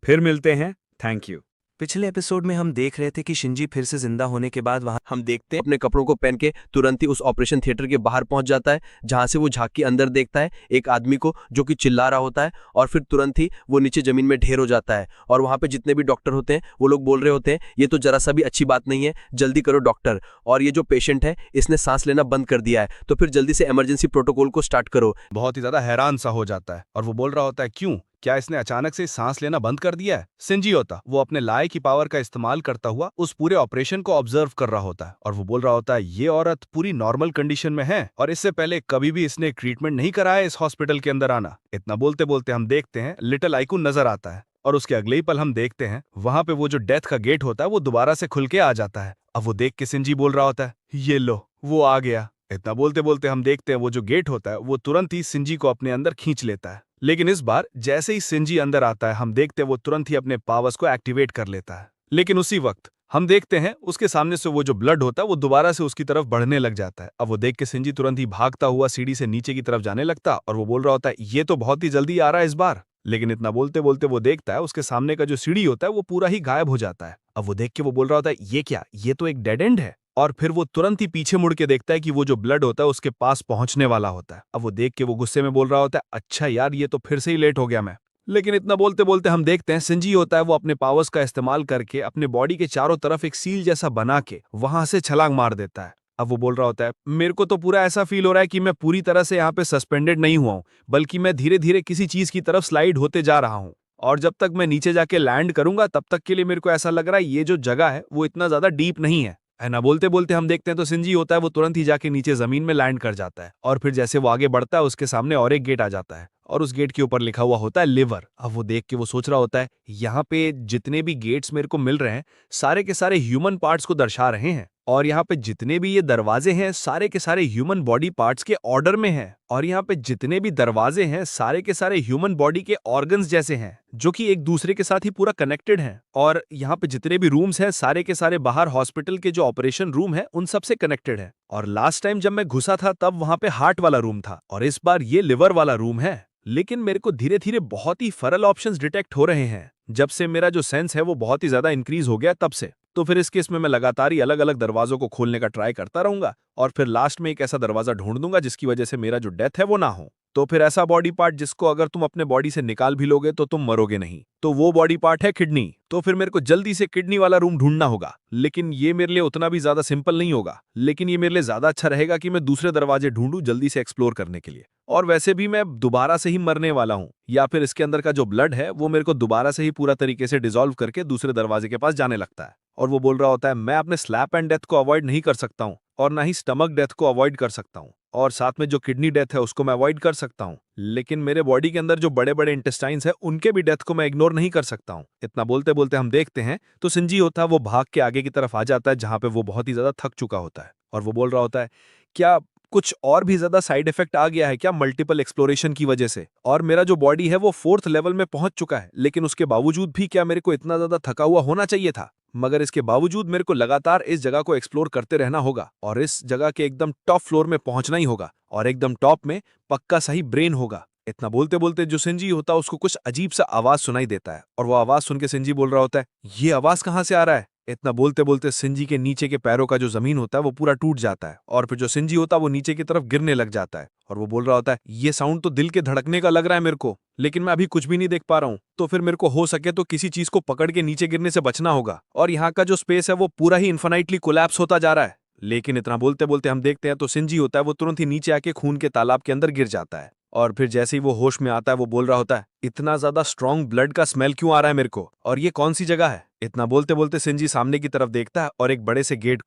फिर मिलते हैं, थैंक यू। पिछले एपिसोड में हम देख रहे थे कि शिंजी फिर से जिंदा होने के बाद वहां हम देखते हैं अपने कपड़ों को पहन के तुरंत ही उस ऑपरेशन थिएटर के बाहर पहुंच जाता है, जहां से वो झांक के अंदर देखता है एक आदमी को जो कि चिल्ला रहा होता है, और फिर तुरंत ही वो नीचे जमीन में ढेर हो जाता है। और वहां पे जितने भी डॉक्टर होते हैं वो लोग बोल रहे होते हैं, ये तो जरा सा भी अच्छी बात नहीं है, जल्दी करो डॉक्टर, और ये जो पेशेंट है इसने सांस लेना बंद कर दिया है, तो फिर जल्दी से इमरजेंसी प्रोटोकॉल को स्टार्ट करो। बहुत ही ज्यादा हैरान सा हो जाता है, और वो बोल रहा होता है, क्यों, क्या इसने अचानक से सांस लेना बंद कर दिया है? सिंजी होता वो अपने लाए की पावर का इस्तेमाल करता हुआ उस पूरे ऑपरेशन को ऑब्जर्व कर रहा होता है, और वो बोल रहा होता है, ये औरत पूरी नॉर्मल कंडीशन में है और इससे पहले कभी भी इसने ट्रीटमेंट नहीं कराया इस हॉस्पिटल के अंदर आना। इतना बोलते बोलते हम देखते हैं लिटिल आइकून नजर आता है, और उसके अगले ही पल हम देखते हैं वहां पे वो जो डेथ का गेट होता है वो दोबारा से खुल के आ जाता है। अब वो देख के सिंजी बोल रहा होता है, ये लो वो आ गया। इतना बोलते बोलते हम देखते हैं वो जो गेट होता है वो तुरंत ही सिंजी को अपने अंदर खींच लेता है। लेकिन इस बार जैसे ही सिंजी अंदर आता है हम देखते हैं वो तुरंत ही अपने पावर्स को एक्टिवेट कर लेता है। लेकिन उसी वक्त हम देखते हैं उसके सामने से वो जो ब्लड होता है वो दोबारा से उसकी तरफ बढ़ने लग जाता है। अब वो देख के सिंजी तुरंत ही भागता हुआ सीढ़ी से नीचे की तरफ जाने लगता और वो बोल रहा होता है ये तो बहुत ही जल्दी आ रहा है इस बार। लेकिन इतना बोलते बोलते वो देखता है उसके सामने का जो सीढ़ी होता है वो पूरा ही गायब हो जाता है। अब वो देख के वो बोल रहा होता है ये क्या, ये तो एक डेड एंड है। और फिर वो तुरंत ही पीछे मुड़ के देखता है कि वो जो ब्लड होता है उसके पास पहुंचने वाला होता है। अब वो देख के वो गुस्से में बोल रहा होता है अच्छा यार ये तो फिर से ही लेट हो गया मैं। लेकिन इतना बोलते बोलते हम देखते हैं सिंजी होता है वो अपने पावर्स का इस्तेमाल करके अपने बॉडी के चारों तरफ एक सील जैसा बना के वहां से छलांग मार देता है। अब वो बोल रहा होता है मेरे को तो पूरा ऐसा फील हो रहा है कि मैं पूरी तरह से यहाँ पे सस्पेंडेड नहीं हुआ हूँ, बल्कि मैं धीरे धीरे किसी चीज की तरफ स्लाइड होते जा रहा हूँ। और जब तक मैं नीचे जाके लैंड करूंगा तब तक के लिए मेरे को ऐसा लग रहा है ये जो जगह है वो इतना ज्यादा डीप नहीं है ना। बोलते बोलते हम देखते हैं तो सिंजी होता है वो तुरंत ही जाके नीचे जमीन में लैंड कर जाता है। और फिर जैसे वो आगे बढ़ता है उसके सामने और एक गेट आ जाता है और उस गेट के ऊपर लिखा हुआ होता है लिवर। अब वो देख के वो सोच रहा होता है यहाँ पे जितने भी गेट्स मेरे को मिल रहे हैं सारे के सारे ह्यूमन पार्ट्स को दर्शा रहे हैं, और यहाँ पे जितने भी ये दरवाजे हैं सारे के सारे ह्यूमन बॉडी पार्ट्स के ऑर्डर में हैं, और यहाँ पे जितने भी दरवाजे हैं सारे के सारे ह्यूमन बॉडी के ऑर्गन्स जैसे हैं जो कि एक दूसरे के साथ ही पूरा कनेक्टेड हैं। और यहाँ पे जितने भी रूम्स हैं सारे के सारे बाहर हॉस्पिटल के जो ऑपरेशन रूम है उन सब से कनेक्टेड है। और लास्ट टाइम जब मैं घुसा था तब वहां पे हार्ट वाला रूम था और इस बार ये लिवर वाला रूम है। लेकिन मेरे को धीरे धीरे बहुत ही फरल ऑप्शंस डिटेक्ट हो रहे हैं जब से मेरा जो सेंस है वो बहुत ही ज्यादा इंक्रीज हो गया तब से। तो फिर इस केस में मैं लगातार ही अलग अलग दरवाजों को खोलने का ट्राई करता रहूंगा और फिर लास्ट में एक ऐसा दरवाजा ढूंढ दूंगा जिसकी वजह से मेरा जो डेथ है वो ना हो। तो फिर ऐसा बॉडी पार्ट जिसको अगर तुम अपने बॉडी से निकाल भी लोगे तो तुम मरोगे नहीं, तो वो बॉडी पार्ट है किडनी। तो फिर मेरे को जल्दी से किडनी वाला रूम ढूंढना होगा, लेकिन ये मेरे लिए उतना भी ज्यादा सिंपल नहीं होगा। लेकिन ये मेरे लिए ज्यादा अच्छा रहेगा कि मैं दूसरे दरवाजे ढूंढूं जल्दी से एक्सप्लोर करने के लिए। और वैसे भी मैं दोबारा से ही मरने वाला हूं, या फिर इसके अंदर का जो ब्लड है वो मेरे को दोबारा से ही पूरा तरीके से डिसॉल्व करके दूसरे दरवाजे के पास जाने लगता है। और वो बोल रहा होता है मैं अपने स्लैप एंड डेथ को अवॉइड नहीं कर सकता हूं और ना ही स्टमक डेथ को अवॉइड कर सकता हूं, और साथ में जो किडनी डेथ है उसको मैं अवॉइड कर सकता हूं, लेकिन मेरे बॉडी के अंदर जो बड़े बड़े इंटेस्टाइन्स है उनके भी डेथ को मैं इग्नोर नहीं कर सकता हूं। इतना बोलते बोलते हम देखते हैं तो सिंजी होता है वो भाग के आगे की तरफ आ जाता है जहां पे वो बहुत ही ज्यादा थक चुका होता है। और वो बोल रहा होता है क्या कुछ और भी ज्यादा साइड इफेक्ट आ गया है क्या मल्टीपल एक्सप्लोरेशन की वजह से, और मेरा जो बॉडी है वो 4th लेवल में पहुंच चुका है, लेकिन उसके बावजूद भी क्या मेरे को इतना ज्यादा थका हुआ होना चाहिए था। मगर इसके बावजूद मेरे को लगातार इस जगह को एक्सप्लोर करते रहना होगा और इस जगह के एकदम टॉप फ्लोर में पहुंचना ही होगा, और एकदम टॉप में पक्का सही ब्रेन होगा। इतना बोलते बोलते जो सिंजी होता है उसको कुछ अजीब सा आवाज सुनाई देता है, और वो आवाज सुन के सिंजी बोल रहा होता है ये आवाज कहां से आ रहा है। इतना बोलते बोलते सिंजी के नीचे के पैरों का जो जमीन होता है वो पूरा टूट जाता है, और फिर जो सिंजी होता है वो नीचे की तरफ गिरने लग जाता है। और वो बोल रहा होता है ये साउंड तो दिल के धड़कने का लग रहा है मेरे को, लेकिन मैं अभी कुछ भी नहीं देख पा रहा हूँ, तो फिर मेरे को हो सके तो किसी चीज को पकड़ के नीचे गिरने से बचना होगा, और यहाँ का जो स्पेस है वो पूरा ही इन्फिनाइटली कोलैप्स होता जा रहा है। लेकिन इतना बोलते बोलते हम देखते हैं तो सिंजी होता है वो तुरंत ही नीचे आके खून के तालाब के अंदर गिर जाता है। और फिर जैसे ही वो होश में आता है वो बोल रहा होता है इतना ज्यादा स्ट्रॉन्ग ब्लड का स्मेल क्यों आ रहा है मेरे को, और ये कौन सी जगह है। इतना बोलते बोलते सिंजी सामने की तरफ देखता है और एक बड़े से गेट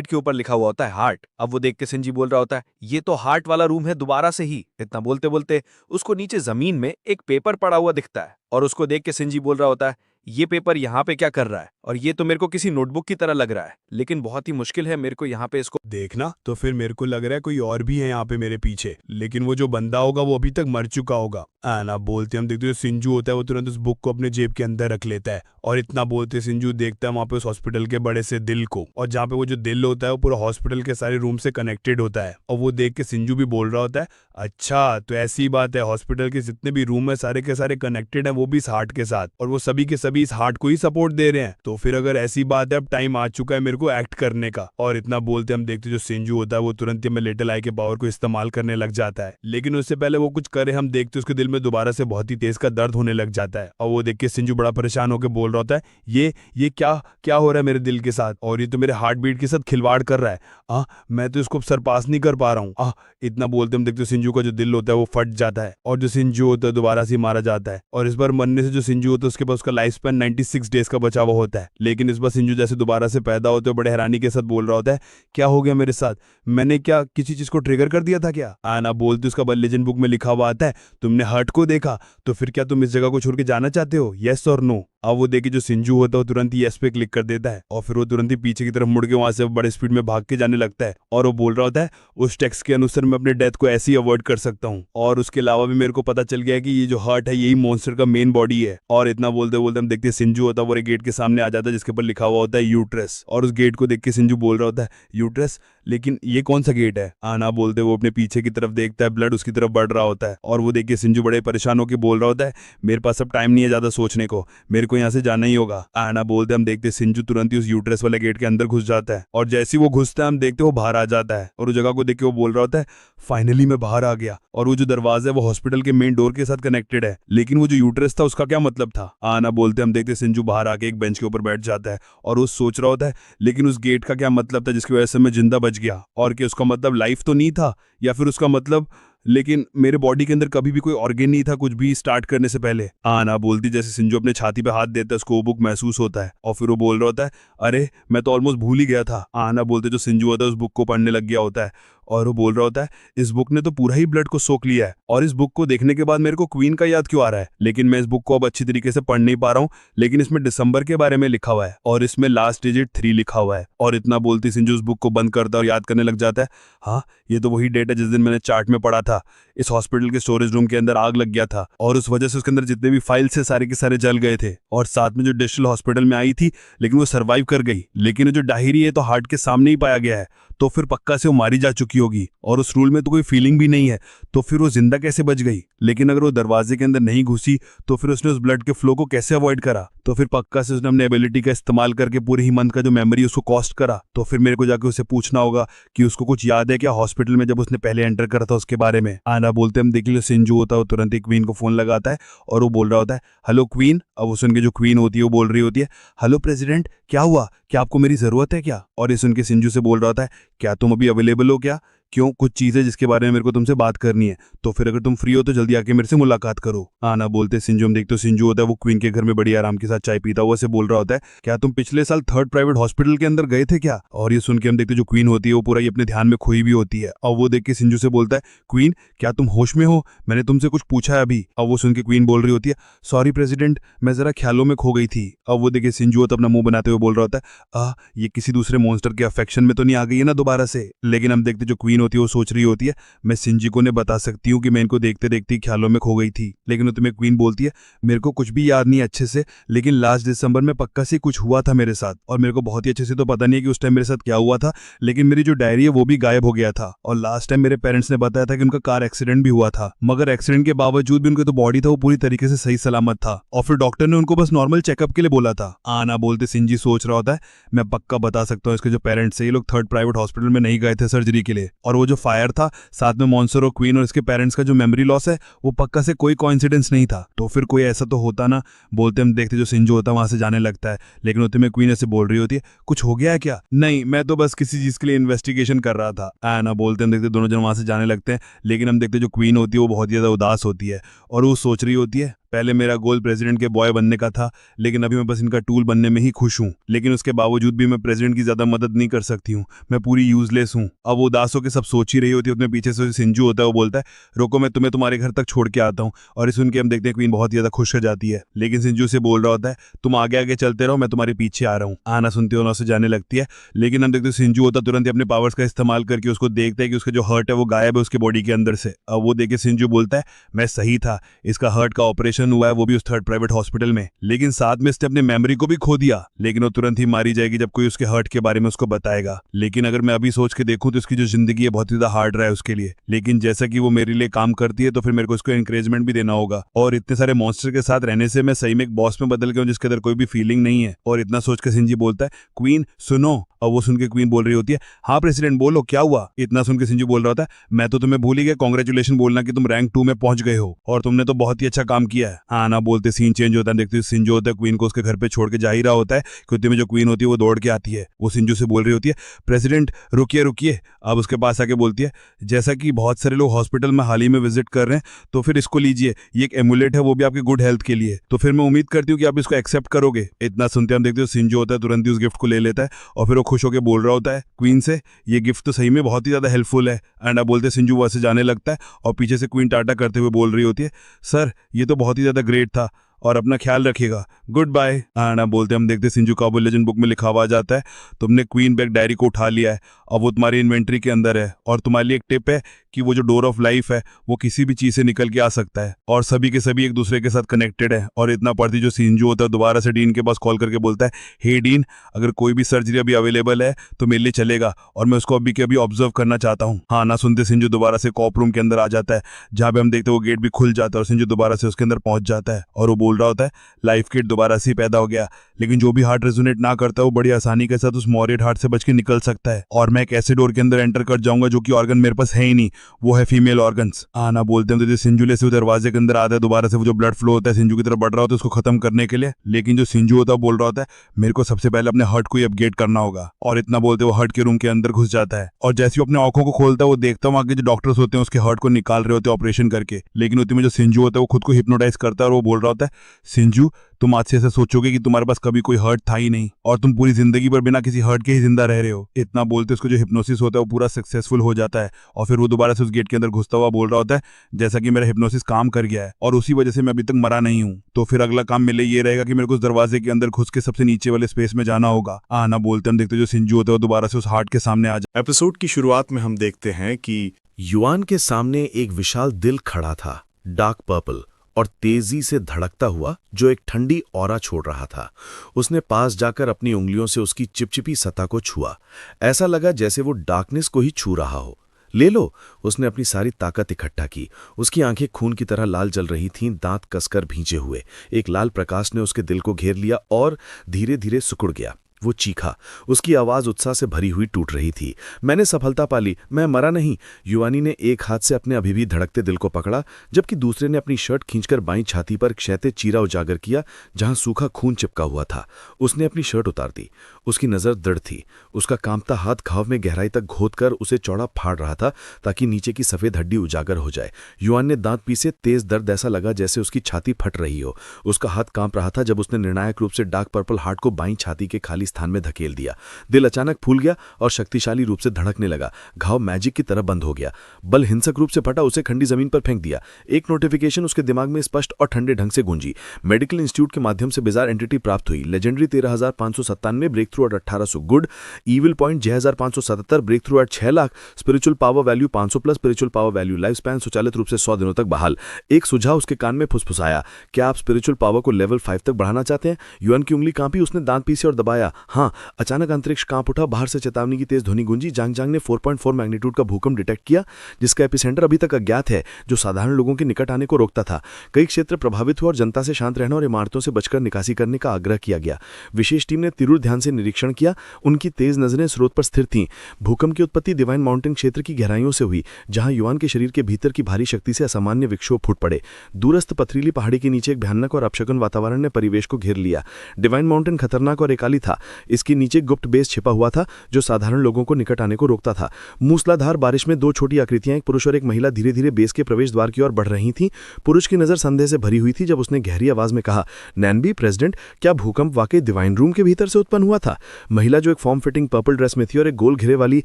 के ऊपर लिखा हुआ होता है हार्ट। अब वो देख के सिंजी बोल रहा होता है ये तो हार्ट वाला रूम है दोबारा से ही। इतना बोलते बोलते उसको नीचे जमीन में एक पेपर पड़ा हुआ दिखता है, और उसको देख के सिंजी बोल रहा होता है ये पेपर यहाँ पे क्या कर रहा है, और ये तो मेरे को किसी नोटबुक की तरह लग रहा है, लेकिन बहुत ही मुश्किल है मेरे को यहाँ पे इसको देखना। तो फिर मेरे को लग रहा है कोई और भी है यहाँ पे मेरे पीछे, लेकिन वो जो बंदा होगा वो अभी तक मर चुका होगा। आना बोलते हम देखते जो सिंजू होता है वो तुरंत उस बुक को अपने जेब के अंदर रख लेता है, और इतना बोलते सिंजू देखता है वहाँ पे उस हॉस्पिटल के बड़े से दिल को, और जहाँ पे वो जो दिल होता है वो पूरा हॉस्पिटल के सारे रूम से कनेक्टेड होता है। और वो देख के सिंजू भी बोल रहा होता है अच्छा तो ऐसी बात है, हॉस्पिटल के जितने भी रूम है सारे के सारे कनेक्टेड है वो भी इस हार्ट के साथ, और वो सभी के सभी इस हार्ट को ही सपोर्ट दे रहे हैं। तो फिर अगर ऐसी बात है अब टाइम आ चुका है मेरे को एक्ट करने का। और इतना बोलते हम देखते जो सिंजू होता है वो तुरंत ही में लिटिल आई के पावर को इस्तेमाल करने लग जाता है, लेकिन उससे पहले वो कुछ करे हम देखते उसके दिल में दोबारा से बहुत ही तेज का दर्द होने लग जाता है। और वो देख के सिंजू बड़ा परेशान होकर बोल रहा होता है ये क्या हो रहा है मेरे दिल के साथ, और ये तो मेरे हार्ट बीट के साथ खिलवाड़ कर रहा है। मैं तो इसको सरपास नहीं कर पा रहा हूँ। इतना बोलते हम देखते सिंजू का जो दिल होता है वो फट जाता है, और जो सिंजू होता है दोबारा से मारा जाता है, और इस बार मरने से जो सिंजू होता है उसके पास उसका लाइफ स्पैन 96 डेज का बचा हुआ होता है। लेकिन इस बार सिंजू जैसे दोबारा से पैदा होते बड़े हैरानी के साथ बोल रहा होता है क्या हो गया मेरे साथ, मैंने क्या किसी चीज को ट्रिगर कर दिया था क्या। आना बोलते उसका लेजेंड बुक में लिखा हुआ आता है तुमने हर्ट को देखा, तो फिर क्या तुम इस जगह को छोड़ के जाना चाहते हो, येस और नो। अब वो देखिए जो सिंजू होता है वो तुरंत ही यस पे क्लिक कर देता है और फिर वो तुरंत ही पीछे की तरफ मुड़ के वहां से बड़े स्पीड में भाग के जाने लगता है और वो बोल रहा होता है उस टेक्स्ट के अनुसार मैं अपने डेथ को ऐसे ही अवॉइड कर सकता हूँ और उसके अलावा भी मेरे को पता चल गया है कि ये जो हार्ट है यही मॉन्स्टर का मेन बॉडी है। और इतना बोलते बोलते हम देखते हैं सिंजू होता है वो एक गेट के सामने आ जाता है जिसके ऊपर लिखा हुआ होता है यूट्रस और उस गेट को देख के सिंजू बोल रहा होता है यूट्रस, लेकिन ये कौन सा गेट है? आना बोलते वो अपने पीछे की तरफ देखता है, ब्लड उसकी तरफ बढ़ रहा होता है और वो देखिए सिंजू बड़े परेशान होकर बोल रहा होता है मेरे पास अब टाइम नहीं है ज्यादा सोचने को, मेरे को यहाँ से जाना ही होगा। आना बोलते हम देखते सिंजू तुरंत ही उस यूट्रस वाले गेट के अंदर घुस जाता है और जैसे ही वो घुसता है हम देखते वो बाहर आ जाता है और उस जगह को देख के वो बोल रहा होता है फाइनली मैं बाहर आ गया। और वो जो दरवाजा है वो हॉस्पिटल के मेन डोर के साथ कनेक्टेड है, लेकिन वो जो यूट्रस था उसका क्या मतलब था? आना बोलते हम देखते सिंजू बाहर आके एक बेंच के ऊपर बैठ जाता है और वो सोच रहा होता है लेकिन उस गेट का क्या मतलब था जिसकी वजह से मैं जिंदा बच गया, और कि उसका मतलब लाइफ तो नहीं था या फिर उसका मतलब लेकिन मेरे बॉडी के अंदर कभी भी कोई ऑर्गेन नहीं था कुछ भी स्टार्ट करने से पहले। आना बोलती जैसे सिंजू अपने छाती पे हाथ देता है उसको वो बुक महसूस होता है और फिर वो बोल रहा होता है अरे मैं तो ऑलमोस्ट भूल ही गया था। आना बोलते जो सिंजू होता है उस बुक को पढ़ने लग गया होता है और वो बोल रहा होता है इस बुक ने तो पूरा ही ब्लड को सोख लिया है और इस बुक को देखने के बाद मेरे को क्वीन का याद क्यों आ रहा है, लेकिन मैं इस बुक को अब अच्छी तरीके से पढ़ नहीं पा रहा हूँ, लेकिन इसमें दिसंबर के बारे में लिखा हुआ है और इसमें लास्ट डिजिट 3 लिखा हुआ है। और इतना बोलती सिंजू उस बुक को बंद करता है और याद करने लग जाता है हाँ ये तो वही डेट है जिस दिन मैंने चार्ट में पढ़ा था, इस हॉस्पिटल के स्टोरेज रूम के अंदर आग लग गया था और उस वजह से उसके अंदर जितने भी फाइल्स है सारे के सारे जल गए थे और साथ में जो डिजिटल हॉस्पिटल में आई थी लेकिन वो सर्वाइव कर गई, लेकिन वो जो डायरी है तो हार्ट के सामने ही पाया गया है तो फिर पक्का से वो मारी जा चुकी होगी और उस रूल में तो कोई फीलिंग भी नहीं है तो फिर वो जिंदा कैसे बच गई, लेकिन अगर वो दरवाजे के अंदर नहीं घुसी तो फिर उसने उस ब्लड के फ्लो को कैसे अवॉइड करा, तो फिर पक्का से उसने अपने एबिलिटी का इस्तेमाल करके पूरे ही मंथ का जो मेमोरी उसको कॉस्ट करा। तो फिर मेरे को जाके उसे पूछना होगा कि उसको कुछ याद है क्या हॉस्पिटल में जब उसने पहले एंटर करा था उसके बारे में। आना बोलते हम देख लो सिंजू होता है वो तुरंत ही क्वीन को फोन लगाता है और वो बोल रहा होता है हेलो क्वीन। अब वो सुन के जो क्वीन होती है वो बोल रही होती है हेलो प्रेसिडेंट क्या हुआ, क्या आपको मेरी जरूरत है क्या? और ये सुन के सिंजू से बोल रहा होता है क्या तुम अभी अवेलेबल हो क्या? क्यों, कुछ चीजें जिसके बारे में मेरे को तुमसे बात करनी है, तो फिर अगर तुम फ्री हो तो जल्दी आके मेरे से मुलाकात करो। आना बोलते सिंजू हम देखते हो सिंजू होता है वो क्वीन के घर में बड़ी आराम के साथ चाय पीता हुआ से बोल रहा होता है क्या तुम पिछले साल 3rd प्राइवेट हॉस्पिटल के अंदर गए थे क्या? और ये सुन के हम देखते जो क्वीन होती है वो पूरा ही अपने ध्यान में खोई भी होती है और वो देख के सिंजू से बोलता है क्वीन क्या तुम होश में हो, मैंने तुमसे कुछ पूछा है अभी। अब वो सुन के क्वीन बोल रही होती है सॉरी प्रेसिडेंट मैं जरा ख्यालों में खो गई थी। अब वो देखे सिंजू होता अपना मुंह बनाते हुए बोल रहा होता है ये किसी दूसरे मॉन्स्टर के अफेक्शन में तो नहीं आ गई है ना दोबारा से। लेकिन हम देखते जो क्वीन होती है वो सोच रही होती है मैं सिंजी को ने बता सकती हूँ कि मैं इनको देखते देखते ख्यालों में खो गई थी, लेकिन तुम्हें क्वीन बोलती है मेरे को कुछ भी याद नहीं अच्छे से, लेकिन लास्ट दिसंबर में पक्का से कुछ हुआ था मेरे साथ और मेरे को बहुत ही अच्छे से तो पता नहीं है कि उस टाइम मेरे साथ क्या हुआ था, लेकिन मेरी जो डायरी है वो भी गायब हो गया था और लास्ट टाइम मेरे पेरेंट्स ने बताया था कि उनका कार एक्सीडेंट भी हुआ था, मगर एक्सीडेंट के बावजूद भी उनका तो बॉडी था वो पूरी तरीके से सही सलामत था और फिर डॉक्टर ने उनको बस नॉर्मल चेकअप के लिए बोला था। आना बोलते सिंजी सोच रहा होता है मैं पक्का बता सकता हूँ इसके जो पेरेंट्स है ये लोग 3rd प्राइवेट हॉस्पिटल में नहीं गए थे सर्जरी के लिए, और वो जो फायर था साथ में मॉन्स्टर और क्वीन और इसके पेरेंट्स का जो मेमोरी लॉस है वो पक्का से कोई कोइंसिडेंस नहीं था, तो फिर कोई ऐसा तो होता ना। बोलते हम देखते जो सिंजू होता है वहां से जाने लगता है, लेकिन उतने में क्वीन ऐसे बोल रही होती है कुछ हो गया है क्या? नहीं मैं तो बस किसी चीज के लिए इन्वेस्टिगेशन कर रहा था। आना बोलते हम देखते दोनों जन वहां से जाने लगते हैं, लेकिन हम देखते जो क्वीन होती है वो बहुत ज्यादा उदास होती है और वो सोच रही होती है पहले मेरा गोल प्रेसिडेंट के बॉय बनने का था, लेकिन अभी मैं बस इनका टूल बनने में ही खुश हूँ, लेकिन उसके बावजूद भी मैं प्रेसिडेंट की ज्यादा मदद नहीं कर सकती हूँ, मैं पूरी यूजलेस हूँ। अब वो उदास होकर सब सोच ही रही होती है, उतने पीछे से सिंजू होता है वो बोलता है रोको मैं तुम्हें तुम्हारे घर तक छोड़ के आता हूँ, और इस सुन के हम देखते हैं क्वीन बहुत ज्यादा खुश हो जाती है, लेकिन सिंजू से बोल रहा होता है तुम आगे आगे चलते रहो मैं तुम्हारे पीछे आ रहा हूँ। आना सुनते हो ना उसे जाने लगती है, लेकिन हम देखते सिंजू होता तुरंत अपने पावर्स का इस्तेमाल करके उसको देखता है कि उसका जो हर्ट है वो गायब है उसके बॉडी के अंदर से। अब वो देखे सिंजू बोलता है मैं सही था, इसका हर्ट का ऑपरेशन हुआ है वो भी उस 3rd प्राइवेट हॉस्पिटल में, लेकिन साथ में इसने अपने मेमोरी को भी खो दिया, लेकिन वो तुरंत ही मारी जाएगी जब कोई उसके हर्ट के बारे में उसको बताएगा। लेकिन अगर मैं अभी सोच के देखूं तो इसकी जो जिंदगी है बहुत ज्यादा हार्ड रहा है उसके लिए, लेकिन जैसा कि वो मेरे लिए काम करती है तो फिर मेरे को उसको एनकरेजमेंट भी देना होगा, और इतने सारे मॉन्स्टर के साथ रहने से मैं सही में एक बॉस में बदल गया हूं जिसके अंदर कोई भी फीलिंग नहीं है। और इतना सोचकर सिंजी बोलता है क्वीन सुनो, और वो सुन के क्वीन बोल रही होती है हाँ प्रेसिडेंट बोलो क्या हुआ? इतना सुन के सिंजू बोल रहा होता है मैं तो तुम्हें भूल ही गया कांग्रेचुलेशन बोलना कि तुम रैंक 2 में पहुंच गए हो और तुमने तो बहुत ही अच्छा काम किया है। हाँ ना बोलते सीन चेंज होता है, देखते सिंजू होता है क्वीन को उसके घर पे छोड़ के जा ही रहा होता है कि उतने में जो क्वीन होती है वो दौड़ के आती है, वो सिंजू से बोल रही होती है प्रेसिडेंट रुकिए रुकिए। अब उसके पास आके बोलती है जैसा कि बहुत सारे लोग हॉस्पिटल में हाल ही में विजिट कर रहे हैं तो फिर इसको लीजिए, ये एक एमुलेट है वो भी आपकी गुड हेल्थ के लिए, तो फिर मैं उम्मीद करती हूँ कि आप इसको एक्सेप्ट करोगे। इतना सुनते हम देखते हो सिंजू होता है तुरंत ही उस गिफ्ट को ले लेता है और फिर वो खुश होकर बोल रहा होता है क्वीन से ये गिफ्ट तो सही में बहुत ही ज्यादा हेल्पफुल है। एंड बोलते सिंजू वहां से जाने लगता है और पीछे से क्वीन टाटा करते हुए बोल रही होती है सर ये तो बहुत ही ज्यादा ग्रेट था, और अपना ख्याल रखिएगा। Goodbye. आना बोलते हम देखते सिंजू काबुल लेजेंड बुक में लिखा हुआ जाता है, तुमने क्वीन बैग डायरी को उठा लिया है, अब वो तुम्हारी इन्वेंट्री के अंदर है। और तुम्हारे लिए एक टिप है कि वो जो डोर ऑफ लाइफ है वो किसी भी चीज से निकल के आ सकता है, और सभी के सभी एक दूसरे के साथ कनेक्टेड है। और इतना पढ़ती जो सिंजू होता है दोबारा से डीन के पास कॉल करके बोलता है, हे डीन, अगर कोई भी सर्जरी अभी अवेलेबल है तो मेरे लिए चलेगा, और मैं उसको अभी के अभी ऑब्जर्व करना चाहता हूँ। हाँ ना सुनते सिंजू दोबारा से कॉप रूम के अंदर आ जाता है, जहाँ पे हम देखते हैं वो गेट भी खुल जाता है और सिंजू दोबारा से उसके अंदर पहुंच जाता है। और वो बोल रहा होता है, लाइफ किट दोबारा से पैदा हो गया, लेकिन जो भी हार्ट रेजोनेट ना करता है वो बड़ी आसानी के साथ उस मॉरियट हार्ट से बच के निकल सकता है। और मैं एक ऐसे डोर के अंदर एंटर कर जाऊंगा जो कि ऑर्गन मेरे पास है ही नहीं, वो है फीमेल ऑर्गन्स। आना बोलते हैं तो सिंजू से दरवाजे के अंदर आता है, दोबारा से वो जो ब्लड फ्लो होता है सिंजू की तरफ बढ़ रहा होता है उसको खत्म करने के लिए। लेकिन जो सिंजू होता है बोल रहा होता है, मेरे को सबसे पहले अपने हर्ट को ही अपग्रेड करना होगा। और इतना बोलते वो हर्ट के रूम के अंदर घुस जाता है, और जैसे वो अपने आंखों को खोलता है वो देखता है वहां के जो डॉक्टर्स होते हैं उसके हर्ट को निकाल रहे होते हैं ऑपरेशन करके। लेकिन उतने में जो सिंजू होता है वो खुद को हिप्नोटाइज करता है और वो बोल रहा होता है, सिंजू तुम आज से ऐसे सोचोगे कि तुम्हारे पास कभी कोई हर्ट था ही नहीं और तुम पूरी जिंदगी पर बिना किसी हर्ट के ही जिंदा रह रहे हो। इतना बोलते उसको जो हिप्नोसिस होता है वो पूरा सक्सेसफुल हो जाता है, और फिर वो दोबारा से उस गेट के अंदर घुसता हुआ बोल रहा होता है, जैसा कि मेरा हिप्नोसिस काम कर गया है और उसी वजह से मैं अभी तक मरा नहीं हूँ, तो फिर अगला काम मेरे लिए ये रहेगा कि मेरे को उस दरवाजे के अंदर घुस के सबसे नीचे वाले स्पेस में जाना होगा। आना बोलते हम देखते जो सिंजू होता है वो दोबारा से उस हार्ट के सामने आ जाए। एपिसोड की शुरुआत में हम देखते हैं कि युआन के सामने एक विशाल दिल खड़ा था, डार्क पर्पल और तेजी से धड़कता हुआ, जो एक ठंडी ऑरा छोड़ रहा था। उसने पास जाकर अपनी उंगलियों से उसकी चिपचिपी सतह को छुआ। ऐसा लगा जैसे वो डार्कनेस को ही छू रहा हो। ले लो, उसने अपनी सारी ताकत इकट्ठा की। उसकी आंखें खून की तरह लाल जल रही थीं, दांत कसकर भींचे हुए। एक लाल प्रकाश ने उसके दिल को घेर लिया और धीरे धीरे सिकुड़ गया। वो चीखा, उसकी आवाज उत्साह से भरी हुई टूट रही थी। मैंने सफलता पाली, मैं मरा नहीं। युवानी ने एक हाथ से अपने अभी भी धड़कते दिल को पकड़ा, जबकि दूसरे ने अपनी शर्ट खींचकर बाईं छाती पर क्षैतिज चीरा उजागर किया जहां सूखा खून चिपका हुआ था। उसने अपनी शर्ट उतार दी। उसकी नजर दृढ़ थी। उसका कांपता हाथ घाव में गहराई तक घोदकर उसे चौड़ा फाड़ रहा था ताकि नीचे की सफेद हड्डी उजागर हो जाए। युवान ने दांत पीसे, तेज दर्द ऐसा लगा जैसे उसकी छाती फट रही हो। उसका हाथ कांप रहा था जब उसने निर्णायक रूप से डार्क पर्पल हार्ट को बाईं छाती के खाली स्थान में धकेल दिया। दिल अचानक फूल गया और शक्तिशाली रूप से धड़कने लगा। घाव मैजिक की तरह बंद हो गया। बल हिंसक रूप से फटा, उसे खंडी जमीन पर फेंक दिया। एक नोटिफिकेशन उसके दिमाग में स्पष्ट और ठंडे ढंग से गूंजी। मेडिकल इंस्टीट्यूट के माध्यम से बिजार एंटिटी प्राप्त हुई। Legendary 13,597 breakthrough at 1800 good, evil point 6,577 breakthrough at 6 lakh, spiritual power value 500 plus, spiritual power value lifespan स्वचालित रूप से 100 दिनों तक बहाल। एक सुझाव उसके कान में फुसफुसाया, क्या आप स्पिरिचुअल पावर को लेवल 5 तक बढ़ाना चाहते हैं? युआन की उंगली कांपी, उसने दांत पीसे और दबाया। हाँ। अचानक अंतरिक्ष कांप उठा, बाहर से चेतावनी की तेज ध्वनि गूंजी। जांग ने 4.4 मैग्नीट्यूड का भूकंप डिटेक्ट किया, जिसका एपिसेंटर अभी तक अज्ञात है, जो साधारण लोगों के निकट आने को रोकता था। कई क्षेत्र प्रभावित हुए और जनता से शांत रहना और इमारतों से बचकर निकासी करने का आग्रह किया गया। विशेष टीम ने तीव्र ध्यान से निरीक्षण किया। उनकी तेज नजरें स्रोत पर स्थिर थीं। भूकंप की उत्पत्ति डिवाइन माउंटेन क्षेत्र की गहराइयों से हुई, जहां युआन के शरीर के भीतर की भारी शक्ति से असामान्य विक्षोभ फूट पड़े। दूरस्थ पथरीली पहाड़ी के नीचे एक भयानक और अपशकुन वातावरण ने परिवेश को घेर लिया। डिवाइन माउंटेन खतरनाक और एकाली था। इसके नीचे गुप्त बेस छिपा हुआ था, जो साधारण लोगों को निकट आने को रोकता था। मूसलाधार बारिश में दो छोटी आकृतियां, एक पुरुष और एक महिला, धीरे धीरे बेस के प्रवेश द्वार की ओर बढ़ रही थीं। पुरुष की नजर संदेह से भरी हुई थी जब उसने गहरी आवाज में कहा, नैनबी प्रेसिडेंट, क्या भूकंप वाकई डिवाइन रूम के भीतर से उत्पन्न हुआ था? महिला, जो एक फॉर्म फिटिंग पर्पल ड्रेस में थी और एक गोल घेरे वाली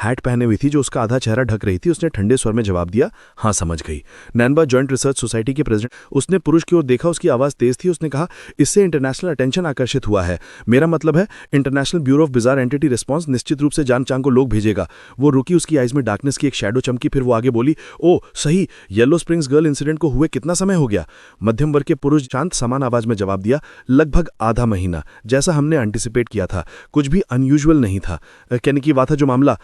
हैट पहने हुई थी जो उसका आधा चेहरा ढक रही थी, उसने ठंडे स्वर में जवाब दिया, हाँ समझ गई। नैनबा जॉइंट रिसर्च सोसाइटी के प्रेसिडेंट। उसने पुरुष की ओर देखा, उसकी आवाज तेज थी। उसने कहा, इससे इंटरनेशनल अटेंशन आकर्षित हुआ है। मेरा मतलब है international bureau of bizarre entity response निश्चित रूप से जान चांग को लोग भेजेगा। वो रुकी, उसकी आइज में डार्कनेस की एक शैडो चमकी, फिर वो आगे बोली, ओ सही, येलो स्प्रिंग्स गर्ल इंसिडेंट को हुए कितना समय हो गया? मध्यम वर्ग के पुरुष शांत समान आवाज में जवाब दिया, लगभग आधा महीना, जैसा हमने एंटिसिपेट किया था। कुछ भी अनयूजुअल नहीं था। कहने की बात है जो मामला।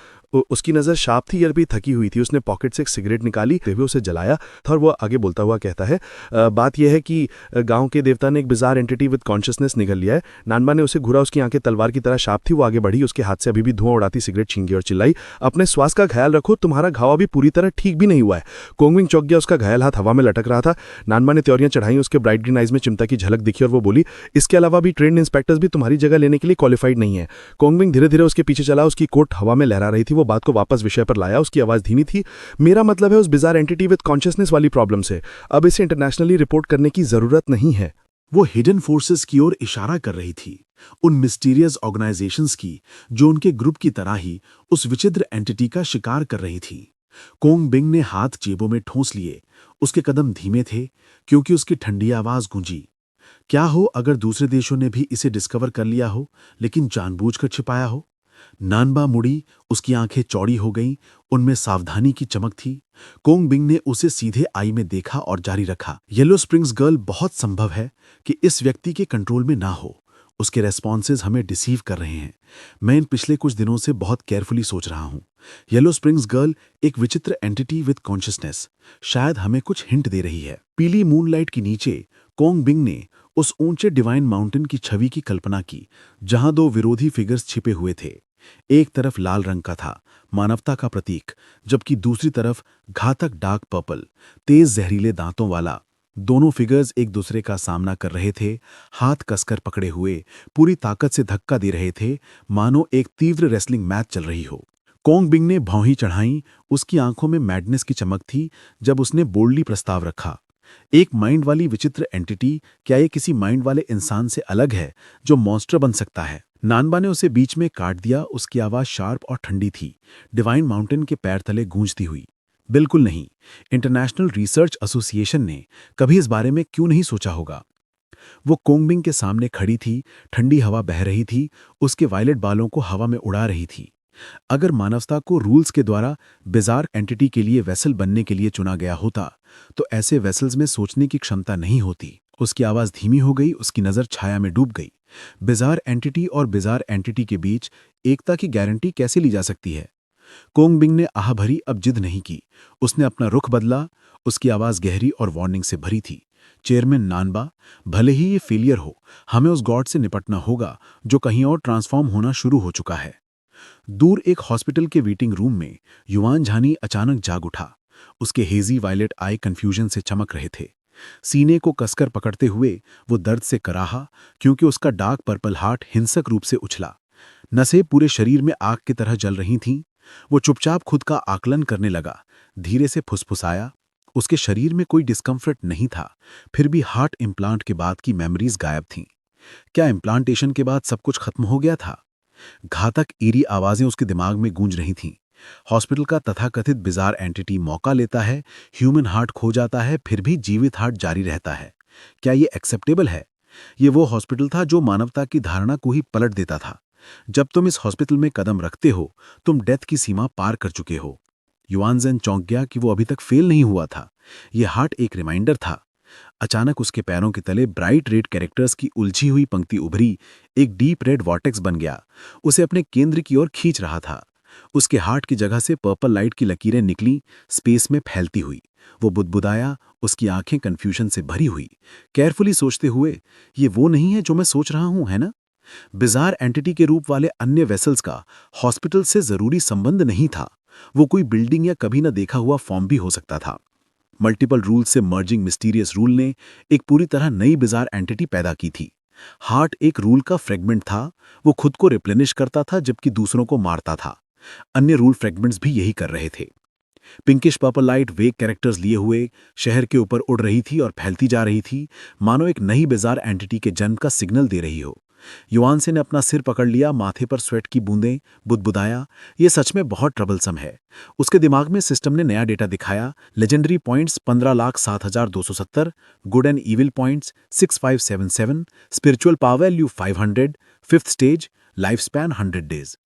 उसकी नजर शार्प थी, यह भी थकी हुई थी। उसने पॉकेट से एक सिगरेट निकाली, फिर उसे जलाया और वो आगे बोलता हुआ कहता है, बात यह है कि गांव के देवता ने एक बिजार एंटिटी विद कॉन्शियसनेस निगल लिया है। नानबा ने उसे घूरा, उसकी आंखें तलवार की तरह शार्प थी। वो आगे बढ़ी, उसके हाथ से अभी भी धुआं उड़ाती सिगरेट छीन गई और चिल्लाई, अपने स्वास्थ्य का ख्याल रखो, तुम्हारा घाव अभी पूरी तरह ठीक भी नहीं हुआ है। कोंगविंग चौंक गया, उसका घायल हाथ हवा में लटक रहा था। नानबा ने त्योरियां चढ़ाई, उसके ब्राइट ग्रीन आइज में चिंता की झलक दिखी और वो बोली, इसके अलावा भी ट्रेंड इंस्पेक्टर्स भी तुम्हारी जगह लेने के लिए क्वालिफाइड नहीं है। कोंगविंग धीरे धीरे उसके पीछे चला, उसकी कोट हवा में लहरा रही थी। वो बात को वापस विषय पर लाया, उसकी आवाज धीमी थी, मेरा मतलब है उस बिजार एंटिटी विद कॉन्शियसनेस वाली प्रॉब्लम से अब इसे इंटरनेशनली रिपोर्ट करने की जरूरत नहीं है। वो हिडन फोर्सेस की ओर इशारा कर रही थी, उन मिस्टीरियस ऑर्गेनाइजेशंस की जो उनके ग्रुप की तरह ही उस विचित्र एंटिटी का शिकार कर रही थी। कोंग बिंग ने हाथ जेबों में ठोंस लिए। उसके कदम धीमे थे क्योंकि उसकी ठंडी आवाज गूंजी। क्या हो अगर दूसरे देशों ने भी इसे डिस्कवर कर लिया हो, लेकिन जानबूझकर छिपाया हो? नानबा मुड़ी, उसकी आंखें चौड़ी हो गईं, उनमें सावधानी की चमक थी। कोंग बिंग ने उसे सीधे आई में देखा और जारी रखा, येलो स्प्रिंग्स गर्ल, बहुत संभव है कि इस व्यक्ति के कंट्रोल में ना हो। उसके रेस्पॉन्सेज हमें डिसीव कर रहे हैं। मैं इन पिछले कुछ दिनों से बहुत केयरफुली सोच रहा हूं। येलो स्प्रिंग्स गर्ल एक विचित्र एंटिटी विद कॉन्शियसनेस, शायद हमें कुछ हिंट दे रही है। पीली मूनलाइट के नीचे कोंग बिंग ने उस ऊंचे डिवाइन माउंटेन की छवि की कल्पना की, जहां दो विरोधी फिगर्स छिपे हुए थे। एक तरफ लाल रंग का था, मानवता का प्रतीक, जबकि दूसरी तरफ घातक डार्क पर्पल, तेज जहरीले दांतों वाला। दोनों फिगर्स एक दूसरे का सामना कर रहे थे, हाथ कसकर पकड़े हुए, पूरी ताकत से धक्का दे रहे थे, मानो एक तीव्र रेसलिंग मैच चल रही हो। कोंग बिंग ने भौंही चढ़ाई, उसकी आंखों में मैडनेस की चमक थी जब उसने बोल्डली प्रस्ताव रखा। एक माइंड वाली विचित्र एंटिटी, क्या ये किसी माइंड वाले इंसान से अलग है जो मॉन्स्टर बन सकता है? नानबा ने उसे बीच में काट दिया, उसकी आवाज शार्प और ठंडी थी, डिवाइन माउंटेन के पैर तले गूंजती हुई। बिल्कुल नहीं। इंटरनेशनल रिसर्च एसोसिएशन ने कभी इस बारे में क्यों नहीं सोचा होगा? वो कोंग बिंग के सामने खड़ी थी, ठंडी हवा बह रही थी, उसके वायलेट बालों को हवा में उड़ा रही थी। अगर मानवता को रूल्स के द्वारा बिजार एंटिटी के लिए वेसल बनने के लिए चुना गया होता, तो ऐसे वेसल्स में सोचने की क्षमता नहीं होती। उसकी आवाज धीमी हो गई, उसकी नजर छाया में डूब गई। बिजार एंटिटी और बिजार एंटिटी के बीच एकता की गारंटी कैसे ली जा सकती है? कोंग बिंग ने आह भरी अब जिद नहीं की। उसने अपना रुख बदला, उसकी आवाज गहरी और वार्निंग से भरी थी। चेयरमैन नानबा, भले ही ये फेलियर हो, हमें उस गॉड से निपटना होगा जो कहीं और ट्रांसफॉर्म होना शुरू हो चुका है। दूर एक हॉस्पिटल के वेटिंग रूम में युआन झानी अचानक जाग उठा। उसके हेजी वायलेट आई कंफ्यूजन से चमक रहे थे। सीने को कसकर पकड़ते हुए वो दर्द से कराहा, क्योंकि उसका डार्क पर्पल हार्ट हिंसक रूप से उछला। नसें पूरे शरीर में आग की तरह जल रही थीं। वो चुपचाप खुद का आकलन करने लगा, धीरे से फुसफुसाया। उसके शरीर में कोई डिस्कम्फर्ट नहीं था, फिर भी हार्ट इम्प्लांट के बाद की मेमोरीज गायब थीं। क्या इम्प्लांटेशन के बाद सब कुछ खत्म हो गया था? घातक ईरी आवाजें उसके दिमाग में गूंज रही थीं। हॉस्पिटल का तथाकथित बिजार एंटिटी मौका लेता है, ह्यूमन हार्ट खो जाता है, फिर भी जीवित हार्ट जारी रहता है। क्या ये एक्सेप्टेबल है? ये वो हॉस्पिटल था जो मानवता की धारणा को ही पलट देता था। जब तुम इस हॉस्पिटल में कदम रखते हो, तुम डेथ की सीमा पार कर चुके हो। युआनजेन चौंक गया कि वो अभी तक फेल नहीं हुआ था। ये हार्ट एक रिमाइंडर था। अचानक उसके पैरों के तले ब्राइट रेड कैरेक्टर्स की उलझी हुई पंक्ति उभरी, एक डीप रेड वॉर्टेक्स बन गया, उसे अपने केंद्र की ओर खींच रहा था। उसके हार्ट की जगह से पर्पल लाइट की लकीरें निकली, स्पेस में फैलती हुई। वो बुदबुदाया, उसकी आंखें कंफ्यूजन से भरी हुई, केयरफुली सोचते हुए, ये वो नहीं है जो मैं सोच रहा हूं, है ना? बिजार एंटिटी के रूप वाले अन्य वेसल्स का हॉस्पिटल से जरूरी संबंध नहीं था। वो कोई बिल्डिंग या कभी न देखा हुआ फॉर्म भी हो सकता था। मल्टीपल रूल से मर्जिंग मिस्टीरियस रूल ने एक पूरी तरह नई बिजार एंटिटी पैदा की थी। हार्ट एक रूल का फ्रेगमेंट था, वो खुद को रिप्लेनिश करता था जबकि दूसरों को मारता था। अन्य रूल फ्रेगमेंट्स भी यही कर रहे थे। पिंकिश पर्पल लाइट वेग कैरेक्टर्स लिए हुए शहर के ऊपर उड़ रही थी और फैलती जा रही थी, मानो एक नई बिजार एंटिटी के जन्म का सिग्नल दे रही हो। युआनसे ने अपना सिर पकड़ लिया, माथे पर स्वेट की बूंदें, बुदबुदाया, ये सच में बहुत ट्रबलसम है। उसके दिमाग में सिस्टम ने नया डेटा दिखाया। Legendary points 15,07,270, good and evil points 6577, spiritual power value 500, fifth stage, life span 100 days.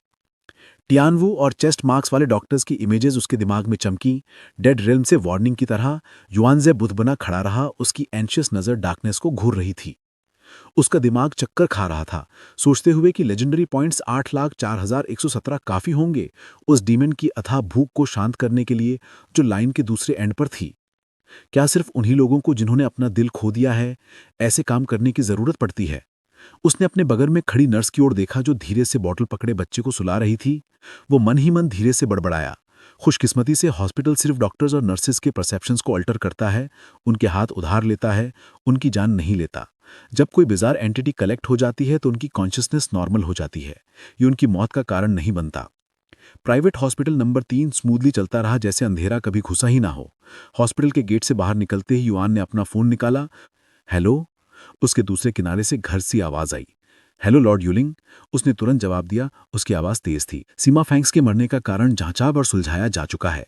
Tianwu और चेस्ट मार्क्स वाले डॉक्टर्स की इमेजेस उसके दिमाग में चमकी। डेड रिल्म से वार्निंग की तरह युआनजे बुदबुना खड़ा रहा, उसकी एंशियस नजर डार्कनेस को घूर रही थी। उसका दिमाग चक्कर खा रहा था, सोचते हुए कि लेजेंडरी पॉइंट्स 8,04,117 काफी होंगे उस डीमन की अथाह भूख को शांत करने के लिए जो लाइन के दूसरे एंड पर थी। क्या सिर्फ उन्हीं लोगों को जिन्होंने अपना दिल खो दिया है ऐसे काम करने की जरूरत पड़ती है? उसने अपने बगल में खड़ी नर्स की ओर देखा जो धीरे से बॉटल पकड़े बच्चे को सुला रही थी। वो मन ही मन धीरे से बड़बड़ाया। खुशकिस्मती से हॉस्पिटल सिर्फ डॉक्टर्स और नर्सेस के परसेप्शंस को अल्टर करता है, उनके हाथ उधार लेता है, उनकी जान नहीं लेता। जब कोई बिजार एंटिटी कलेक्ट हो जाती है तो उनकी कॉन्शियसनेस नॉर्मल हो जाती है, ये उनकी मौत का कारण नहीं बनता। प्राइवेट हॉस्पिटल नंबर 3 स्मूथली चलता रहा जैसे अंधेरा कभी घुसा ही ना हो। हॉस्पिटल के गेट से बाहर निकलते ही युआन ने अपना फोन निकाला। हेलो? उसके दूसरे किनारे से घर सी आवाज आई। हेलो लॉर्ड यूलिंग, उसने तुरंत जवाब दिया। उसकी आवाज तेज थी। सीमा फैंक्स के मरने का कारण जांचा और सुलझाया जा चुका है।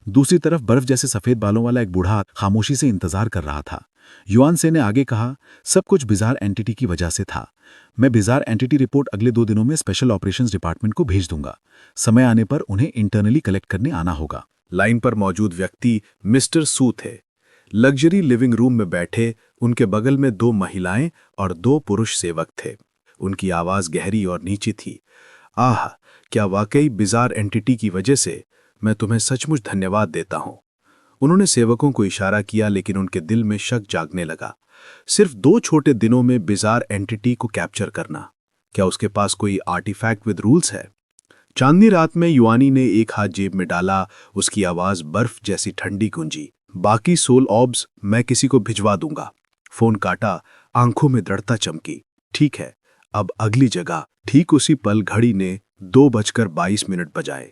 दूसरी तरफ बर्फ जैसे सफेद बालों वाला एक बूढ़ा खामोशी से इंतजार कर रहा था। युआन से ने आगे कहा, सब कुछ बिजार एंटिटी की वजह से था। मैं बिजार एंटिटी रिपोर्ट अगले 2 दिनों में स्पेशल ऑपरेशंस डिपार्टमेंट को भेज दूंगा। समय आने पर उन्हें इंटरनली कलेक्ट करने आना होगा। लाइन पर मौजूद व्यक्ति मिस्टर सू थे। लग्जरी लिविंग रूम में बैठे उनके बगल में 2 महिलाएं और 2 पुरुष सेवक थे। उनकी आवाज गहरी और नीची थी। आह, क्या वाकई बिजार एंटिटी की वजह से? मैं तुम्हें सचमुच धन्यवाद देता हूं। उन्होंने सेवकों को इशारा किया, लेकिन उनके दिल में शक जागने लगा। सिर्फ 2 छोटे दिनों में बिजार एंटिटी को कैप्चर करना, क्या उसके पास कोई आर्टिफैक्ट विद रूल्स है? चांदनी रात में युआनी ने एक हाथ जेब में डाला। उसकी आवाज बर्फ जैसी ठंडी गूंजी। बाकी सोल ऑब्स मैं किसी को भिजवा दूंगा। फोन काटा, आंखों में दृढ़ता चमकी। ठीक है, अब अगली जगह। ठीक उसी पल घड़ी ने 2:22 बजाए।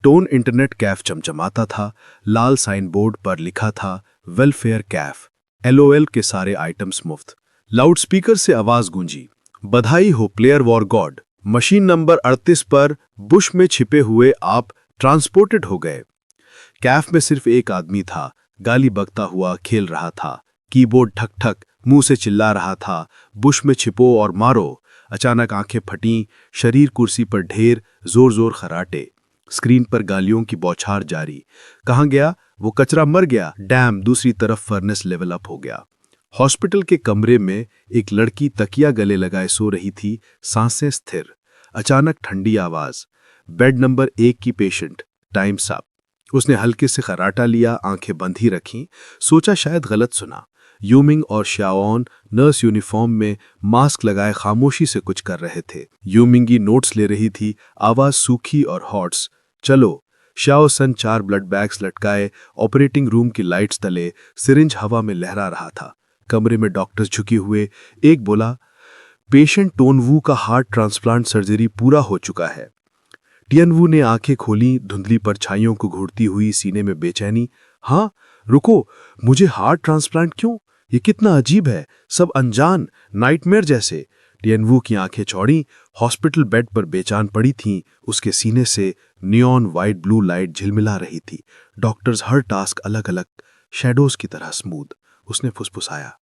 टोन इंटरनेट कैफ चमचमाता था। लाल साइन बोर्ड पर लिखा था वेलफेयर कैफ, LOL के सारे आइटम्स मुफ्त। लाउडस्पीकर से आवाज गूंजी, बधाई हो player war God, machine number 38 पर बुश में छिपे हुए आप ट्रांसपोर्टेड हो गए। कैफ में सिर्फ एक आदमी था, गाली बकता हुआ खेल रहा था। कीबोर्ड ठक ठक मुंह से चिल्ला रहा था, बुश में छिपो और मारो। अचानक आंखें फटीं, शरीर कुर्सी पर ढेर, जोर जोर खराटे। स्क्रीन पर गालियों की बौछार जारी। कहां गया वो कचरा? मर गया। डैम, दूसरी तरफ फर्नेस लेवल अप हो गया। हॉस्पिटल के कमरे में एक लड़की तकिया गले लगाए सो रही थी, सांसें स्थिर। अचानक ठंडी आवाज, बेड नंबर 1 की पेशेंट, टाइम्स अप। उसने हल्के से खराटा लिया, आंखें बंद ही रखीं। सोचा शायद गलत सुना। यूमिंग और श्याओन नर्स यूनिफॉर्म में मास्क लगाए खामोशी से कुछ कर रहे थे। यूमिंगी नोट्स ले रही थी, आवाज सूखी और हॉट्स। चलो। श्याओ सन 4 ब्लड बैग्स लटकाए ऑपरेटिंग रूम की लाइट्स तले, सिरिंज हवा में लहरा रहा था। कमरे में डॉक्टर्स झुके हुए। एक बोला, पेशेंट टोनवू का हार्ट ट्रांसप्लांट सर्जरी पूरा हो चुका है। टियनवू ने आंखें खोली, धुंधली परछाइयों को घूरती हुई, सीने में बेचैनी। हाँ, रुको, मुझे हार्ट ट्रांसप्लांट क्यों? ये कितना अजीब है, सब अनजान, नाइटमेयर जैसे। टियनवू की आंखें चौड़ी, हॉस्पिटल बेड पर बेचान पड़ी थीं। उसके सीने से नियॉन वाइट ब्लू लाइट झिलमिला रही थी। डॉक्टर्स हर टास्क अलग अलग, शैडोज की तरह स्मूथ। उसने फुसफुसाया,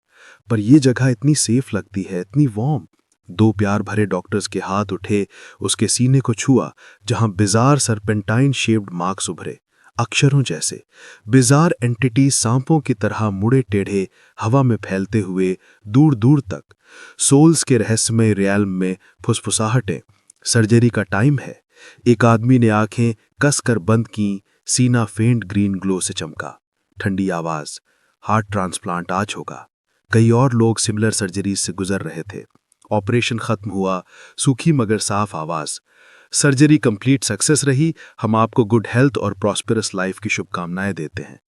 पर यह जगह इतनी सेफ लगती है, इतनी वार्म। 2 प्यार भरे डॉक्टर्स के हाथ उठे, उसके सीने को छुआ, जहां बिजार सरपेंटाइन शेप्ड मार्क्स उभरे, अक्षरों जैसे। बिजार एंटिटी सांपों की तरह मुड़े टेढ़े, हवा में फैलते हुए दूर दूर तक। सोल्स के रहस्यमय रियल्म में फुसफुसाहटें। सर्जरी का टाइम है। एक आदमी ने आंखें कसकर बंद की, सीना फेंट ग्रीन ग्लो से चमका। ठंडी आवाज, हार्ट ट्रांसप्लांट आज होगा। कई और लोग सिमिलर सर्जरी से गुजर रहे थे। ऑपरेशन खत्म हुआ, सूखी मगर साफ आवाज, सर्जरी कंप्लीट सक्सेस रही। हम आपको गुड हेल्थ और प्रॉस्पेरस लाइफ की शुभकामनाएं देते हैं।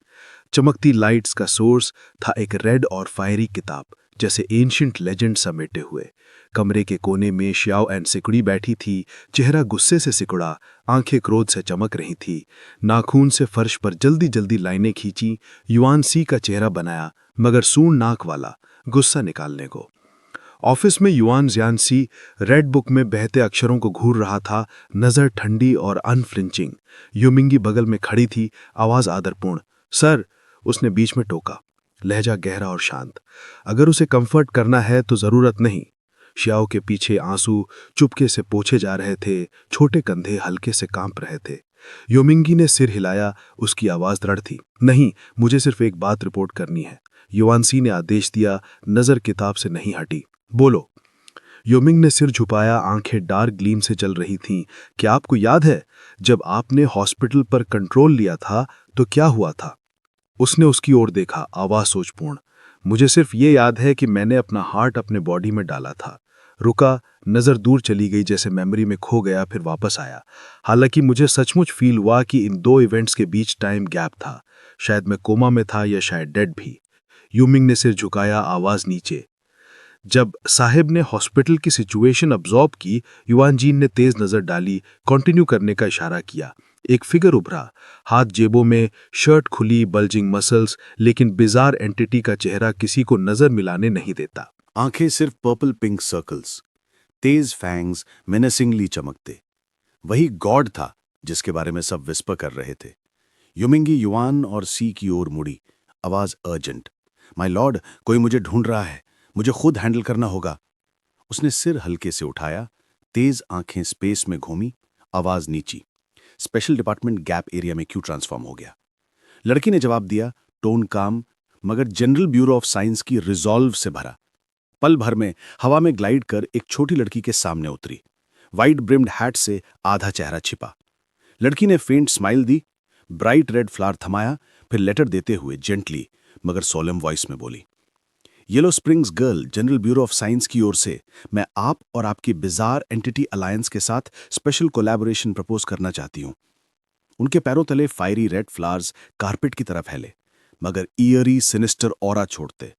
चमकती लाइट्स का सोर्स था एक रेड और फायरी किताब, जैसे एंशिएंट लेजेंड समेटे हुए। कमरे के कोने में श्याओ एंड सिकुड़ी बैठी थी, चेहरा गुस्से से सिकुड़ा, आंखें क्रोध से चमक रही थी। नाखून से फर्श पर जल्दी जल्दी लाइनें खींची। युआन सी का चेहरा बनाया, मगर सूंड नाक वाला, गुस्सा निकालने को। ऑफिस में युआन जियानसी रेड बुक में बहते अक्षरों को घूर रहा था, नजर ठंडी और अनफ्लिंचिंग। युमिंगी बगल में खड़ी थी, आवाज आदरपूर्ण। सर, उसने बीच में टोका, लहजा गहरा और शांत। अगर उसे कंफर्ट करना है तो जरूरत नहीं। श्याओ के पीछे आंसू चुपके से पोंछे जा रहे थे, छोटे कंधे हल्के से कांप रहे थे। योमिंगी ने सिर हिलाया, उसकी आवाज दृढ़ थी। नहीं, मुझे सिर्फ एक बात रिपोर्ट करनी है। युआनसी ने आदेश दिया, नजर किताब से नहीं हटी। बोलो। योमिंग ने सिर झुकाया, आंखें डार्क ग्लीम से जल रही थीं। क्या आपको याद है जब आपने हॉस्पिटल पर कंट्रोल लिया था तो क्या हुआ था? उसने उसकी ओर देखा, आवाज सोचपूर्ण। मुझे सिर्फ ये याद है कि मैंने अपना हार्ट अपने बॉडी में डाला था। रुका, नजर दूर चली गई, जैसे मेमोरी में खो गया, फिर वापस आया। हालांकि मुझे सचमुच फील हुआ कि इन 2 इवेंट्स के बीच टाइम गैप था। शायद मैं कोमा में था या शायद डेड भी। यूमिंग ने सिर झुकाया, आवाज नीचे। जब साहिब ने हॉस्पिटल की सिचुएशन अब्जॉर्ब की, युआनजीन ने तेज नजर डाली, कंटिन्यू करने का इशारा किया। एक फिगर उभरा, हाथ जेबों में, शर्ट खुली, बल्जिंग मसल्स, लेकिन बिजार एंटिटी का चेहरा किसी को नजर मिलाने नहीं देता। आंखें सिर्फ पर्पल पिंक सर्कल्स, तेज फैंग्स मेनेसिंगली चमकते। वही गॉड था जिसके बारे में सब विस्पर कर रहे थे। युमिंगी युआन और सी की ओर मुड़ी, आवाज अर्जेंट। माय लॉर्ड, कोई मुझे ढूंढ रहा है, मुझे खुद हैंडल करना होगा। उसने सिर हल्के से उठाया, तेज आंखें स्पेस में घूमी, आवाज नीची। स्पेशल डिपार्टमेंट गैप एरिया में क्यों ट्रांसफॉर्म हो गया? लड़की ने जवाब दिया, टोन काम, मगर जनरल ब्यूरो ऑफ साइंस की रिजॉल्व से भरा। पल भर में हवा में ग्लाइड कर एक छोटी लड़की के सामने उतरी। वाइट ब्रिम्ड हैट से आधा चेहरा छिपा। लड़की ने फेंट स्माइल दी, ब्राइट रेड फ्लावर थमाया, फिर लेटर देते हुए जेंटली मगर सोलम वॉइस में बोली, yellow springs girl, general bureau of science की ओर से मैं आप और आपकी बिजार एंटिटी अलायंस के साथ स्पेशल कोलैबोरेशन प्रपोज करना चाहती हूं। उनके पैरों तले फायरी रेड फ्लावर्स कारपेट की तरफ फैले, मगर ईयरी सिनिस्टर ऑरा छोड़ते।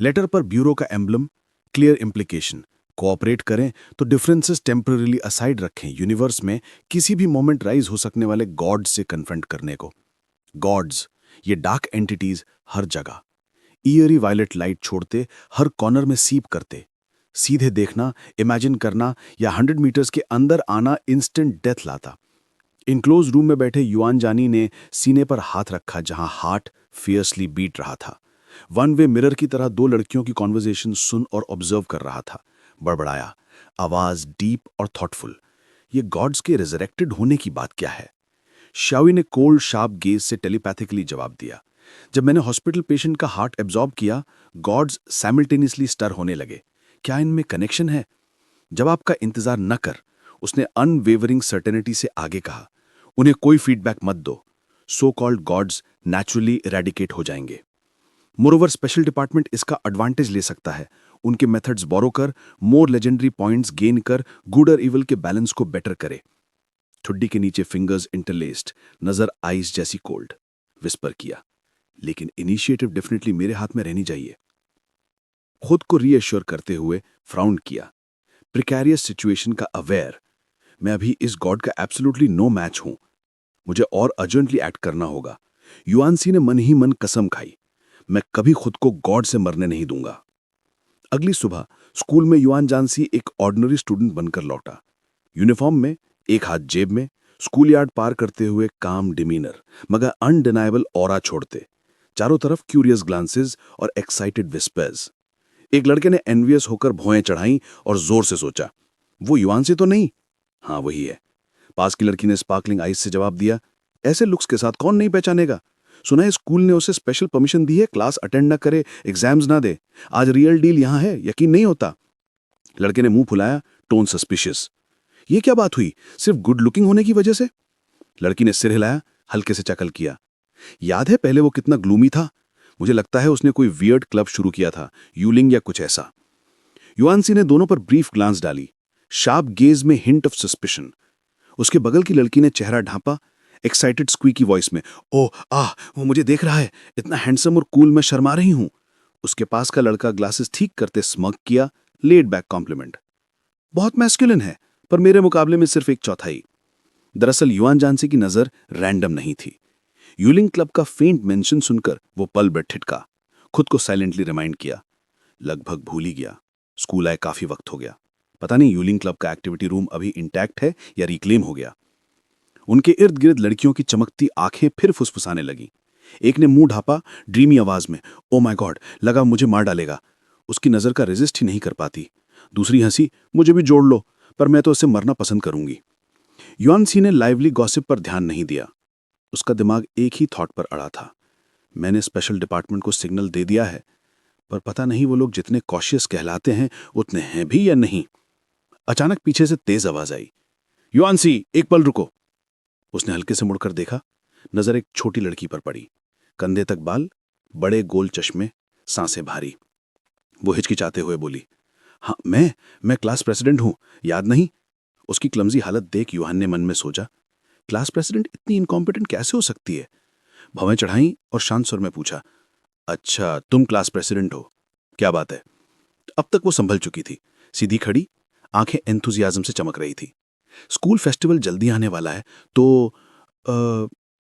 लेटर पर ब्यूरो का एम्बलम, क्लियर इम्प्लीकेशन, कोऑपरेट करें तो डिफरेंसेस टेम्पररीली असाइड रखें, यूनिवर्स में किसी भी मोमेंट राइज हो सकने वाले गॉड्स से कन्फ्रंट करने को। गॉड्स, ये डार्क एंटिटीज हर जगह, ईयरी वायलेट लाइट छोड़ते, हर कॉर्नर में सीप करते। सीधे देखना, इमेजिन करना या 100 मीटर्स के अंदर आना इंस्टेंट डेथ लाता। इनक्लोज रूम में बैठे युआन जानी ने सीने पर हाथ रखा जहां हार्ट फियर्सली बीट रहा था। वन वे मिरर की तरह दो लड़कियों की कॉन्वर्जेशन सुन और ऑब्जर्व कर रहा था। बड़बड़ाया, आवाज डीप और थॉटफुल, ये गॉड्स के रिजरेक्टेड होने की बात क्या है? शावी ने कोल्ड शार्प गेज से टेलीपैथिकली जवाब दिया, जब मैंने हॉस्पिटल पेशेंट का हार्ट एब्जॉर्ब किया, गॉड्स साइमल्टेनियसली स्टर होने लगे। क्या इनमें कनेक्शन है? जवाब का इंतजार न कर, उसने अनवेवरिंग सर्टेनिटी से आगे कहा, उन्हें कोई फीडबैक मत दो, so called gods naturally eradicate हो जाएंगे। मोरोवर स्पेशल डिपार्टमेंट इसका एडवांटेज ले सकता है, उनके मेथड्स बोरो कर, मोर लेजेंडरी पॉइंट्स गेन कर, गुड और इवल के बैलेंस को बेटर करे। ठुड्डी के नीचे फिंगर्स इंटरलेस्ड, नजर आइस जैसी कोल्ड, विस्पर किया, लेकिन इनिशिएटिव डेफिनेटली मेरे हाथ में रहनी चाहिए। खुद को रीएश्योर करते हुए फ्राउंड किया, प्रिकैरियस सिचुएशन का अवेयर, मैं अभी इस गॉड का एब्सोल्युटली नो मैच हूं, मुझे और अर्जेंटली एक्ट करना होगा। युआनसी ने मन ही मन कसम खाई, मैं कभी खुद को गॉड से मरने नहीं दूंगा। अगली सुबह स्कूल में युआन जानसी एक ऑर्डिनरी स्टूडेंट बनकर लौटा, यूनिफॉर्म में, एक हाथ जेब में, स्कूल यार्ड पार करते हुए काम डिमीनर, मगर अनडिनाइबल ऑरा छोड़ते। चारों तरफ क्यूरियस ग्लांसेस और एक्साइटेड विस्पर्स। एक लड़के ने एनवियस होकर भौएं चढ़ाई और जोर से सोचा, वो युआन से तो नहीं? हाँ वही है। पास की लड़की ने स्पार्कलिंग आइज से जवाब दिया, ऐसे लुक्स के साथ कौन नहीं पहचानेगा? सुना है स्कूल ने उसे स्पेशल परमिशन दी है, क्लास अटेंड ना करे, एग्जाम्स ना दे। आज रियल डील यहां है, यकीन नहीं होता। लड़के ने मुंह फुलाया, टोन सस्पिशियस। ये क्या बात हुई, सिर्फ गुड लुकिंग होने की वजह से? लड़की ने सिर हिलाया, हल्के से चकल किया। याद है पहले वो कितना ग्लूमी था? मुझे लगता है उसने कोई वियर्ड क्लब शुरू किया था, यूलिंग या कुछ ऐसा। युआनसी ने दोनों पर ब्रीफ ग्लांस डाली, शार्प गेज में हिंट ऑफ सस्पिशन। उसके बगल की लड़की ने चेहरा ढांपा, एक्साइटेड स्क्वीकी वॉइस में, ओह आह, वो मुझे देख रहा है, इतना हैंडसम और कूल, मैं शर्मा रही हूं। उसके पास का लड़का ग्लासेस ठीक करते स्मग किया, लेड बैक कॉम्प्लीमेंट। बहुत मैस्कुलिन है, पर मेरे मुकाबले में सिर्फ 1/4। दरअसल युआन जानसी की नजर रैंडम नहीं थी। यूलिंग क्लब का फेंट मेंशन सुनकर वो पल भर ठिठका, खुद को साइलेंटली रिमाइंड किया, लगभग भूल ही गया। स्कूल आए काफी वक्त हो गया, पता नहीं यूलिंग क्लब का एक्टिविटी रूम अभी इंटैक्ट है या रिक्लेम हो गया। उनके इर्द गिर्द लड़कियों की चमकती आंखें फिर फुसफुसाने लगी। एक ने मुंह ढापा, ड्रीमी आवाज में, ओ माय गॉड, लगा मुझे मार डालेगा। उसकी नजर का रेजिस्ट ही नहीं कर पाती। दूसरी हंसी, मुझे भी जोड़ लो, पर मैं तो इससे मरना पसंद करूंगी। युआनसी ने लाइवली गॉसिप पर ध्यान नहीं दिया। उसका दिमाग एक ही थॉट पर अड़ा था, मैंने स्पेशल डिपार्टमेंट को सिग्नल दे दिया है, पर पता नहीं वो लोग जितने कॉशियस कहलाते हैं उतने हैं भी या नहीं। अचानक पीछे से तेज आवाज आई, युआनसी एक पल रुको। उसने हल्के से मुड़कर देखा, नजर एक छोटी लड़की पर पड़ी, कंधे तक बाल, बड़े गोल चश्मे, सांसें भारी। वो हिचकिचाते हुए बोली, हाँ मैं क्लास प्रेसिडेंट हूं, याद नहीं? उसकी क्लमजी हालत देख युहान ने मन में सोचा, क्लास प्रेसिडेंट इतनी इनकॉम्पिटेंट कैसे हो सकती है? भवें चढ़ाई और शांत स्वर में पूछा, अच्छा तुम क्लास प्रेसिडेंट हो, क्या बात है? अब तक वो संभल चुकी थी, सीधी खड़ी, आंखें एंथुजियाज्म से चमक रही थी। स्कूल फेस्टिवल जल्दी आने वाला है, तो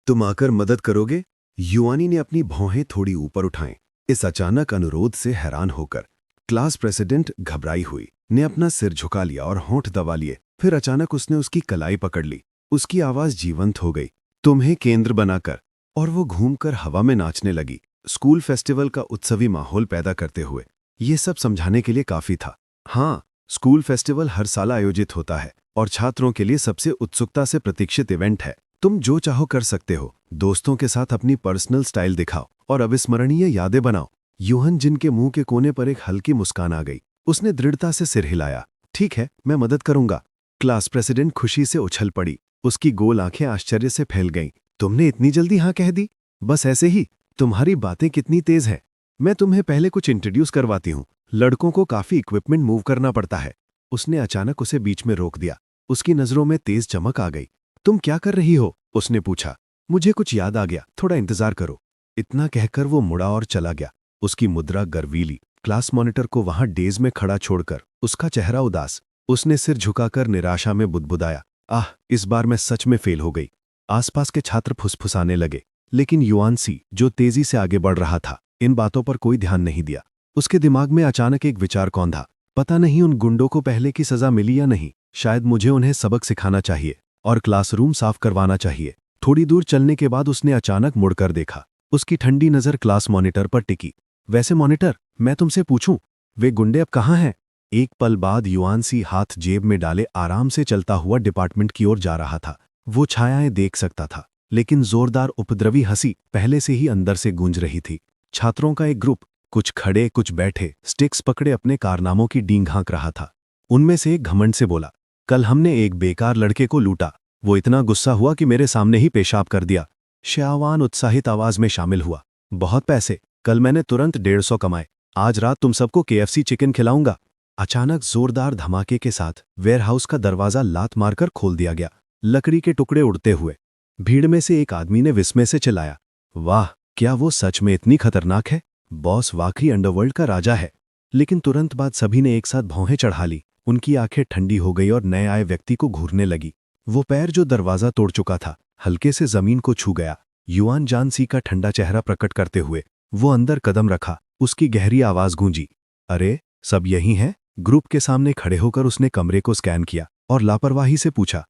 तुम आकर मदद करोगे? युआनी ने अपनी भौहें थोड़ी ऊपर उठाएं। इस अचानक अनुरोध से हैरान होकर क्लास प्रेसिडेंट घबराई हुई, ने अपना सिर झुका लिया और होंठ दबा लिए। फिर अचानक उसने उसकी कलाई पकड़ ली। उसकी आवाज जीवंत हो गई, तुम्हें केंद्र बनाकर, और वो घूमकर हवा में नाचने लगी। स्कूल फेस्टिवल का उत्सवी माहौल पैदा करते हुए। ये सब समझाने के लिए काफी था। हाँ, स्कूल फेस्टिवल हर साल आयोजित होता है और छात्रों के लिए सबसे उत्सुकता से प्रतीक्षित इवेंट है। तुम जो चाहो कर सकते हो, दोस्तों के साथ अपनी पर्सनल स्टाइल दिखाओ और अविस्मरणीय यादें बनाओ। यूहन जिन के मुंह के कोने पर एक हल्की मुस्कान आ गई। उसने दृढ़ता से सिर हिलाया। ठीक है, मैं मदद करूंगा। क्लास प्रेसिडेंट खुशी से उछल पड़ी। उसकी गोल आंखें आश्चर्य से फैल गईं। तुमने इतनी जल्दी हाँ कह दी? बस ऐसे ही। तुम्हारी बातें कितनी तेज है। मैं तुम्हें पहले कुछ इंट्रोड्यूस करवाती हूँ। लड़कों को काफी इक्विपमेंट मूव करना पड़ता है। उसने अचानक उसे बीच में रोक दिया। उसकी नजरों में तेज चमक आ गई। तुम क्या कर रही हो? उसने पूछा। मुझे कुछ याद आ गया, थोड़ा इंतजार करो। इतना कहकर वो मुड़ा और चला गया। उसकी मुद्रा गर्वीली। क्लास मॉनिटर को वहां डेज में खड़ा छोड़कर उसका चेहरा उदास। उसने सिर झुकाकर निराशा में बुदबुदाया, आह, इस बार मैं सच में फेल हो गई। आसपास के छात्र फुसफुसाने लगे, लेकिन युआनसी, जो तेजी से आगे बढ़ रहा था, इन बातों पर कोई ध्यान नहीं दिया। उसके दिमाग में अचानक एक विचार कौंधा। पता नहीं उन गुंडों को पहले की सजा मिली या नहीं। शायद मुझे उन्हें सबक सिखाना चाहिए और क्लासरूम साफ करवाना चाहिए। थोड़ी दूर चलने के बाद उसने अचानक मुड़कर देखा। उसकी ठंडी नजर क्लास मॉनिटर पर टिकी। वैसे मॉनिटर, मैं तुमसे पूछूं, वे गुंडे अब कहाँ हैं? एक पल बाद युआनसी हाथ जेब में डाले आराम से चलता हुआ डिपार्टमेंट की ओर जा रहा था। वो छायाएं देख सकता था, लेकिन जोरदार उपद्रवी हंसी पहले से ही अंदर से गूंज रही थी। छात्रों का एक ग्रुप, कुछ खड़े कुछ बैठे, स्टिक्स पकड़े अपने कारनामों की डींग हाँक रहा था। उनमें से एक घमंड से बोला, कल हमने एक बेकार लड़के को लूटा। वो इतना गुस्सा हुआ कि मेरे सामने ही पेशाब कर दिया। श्यावान उत्साहित आवाज में शामिल हुआ। बहुत पैसे, कल मैंने तुरंत 150 कमाए। आज रात तुम सबको KFC चिकन खिलाऊंगा। अचानक जोरदार धमाके के साथ वेयरहाउस का दरवाजा लात मारकर खोल दिया गया, लकड़ी के टुकड़े उड़ते हुए। भीड़ में से एक आदमी ने विस्मय से चिल्लाया, वाह, क्या वो सच में इतनी खतरनाक है? बॉस वाकई अंडरवर्ल्ड का राजा है। लेकिन तुरंत बाद सभी ने एक साथ भौहें चढ़ा ली। उनकी आंखें ठंडी हो गई और नए आए व्यक्ति को घूरने लगी। वो पैर जो दरवाजा तोड़ चुका था, हल्के से जमीन को छू गया। युआन जानसी का ठंडा चेहरा प्रकट करते हुए वो अंदर कदम रखा। उसकी गहरी आवाज गूंजी, अरे, सब यही हैं? ग्रुप के सामने खड़े होकर उसने कमरे को स्कैन किया और लापरवाही से पूछा,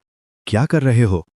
क्या कर रहे हो?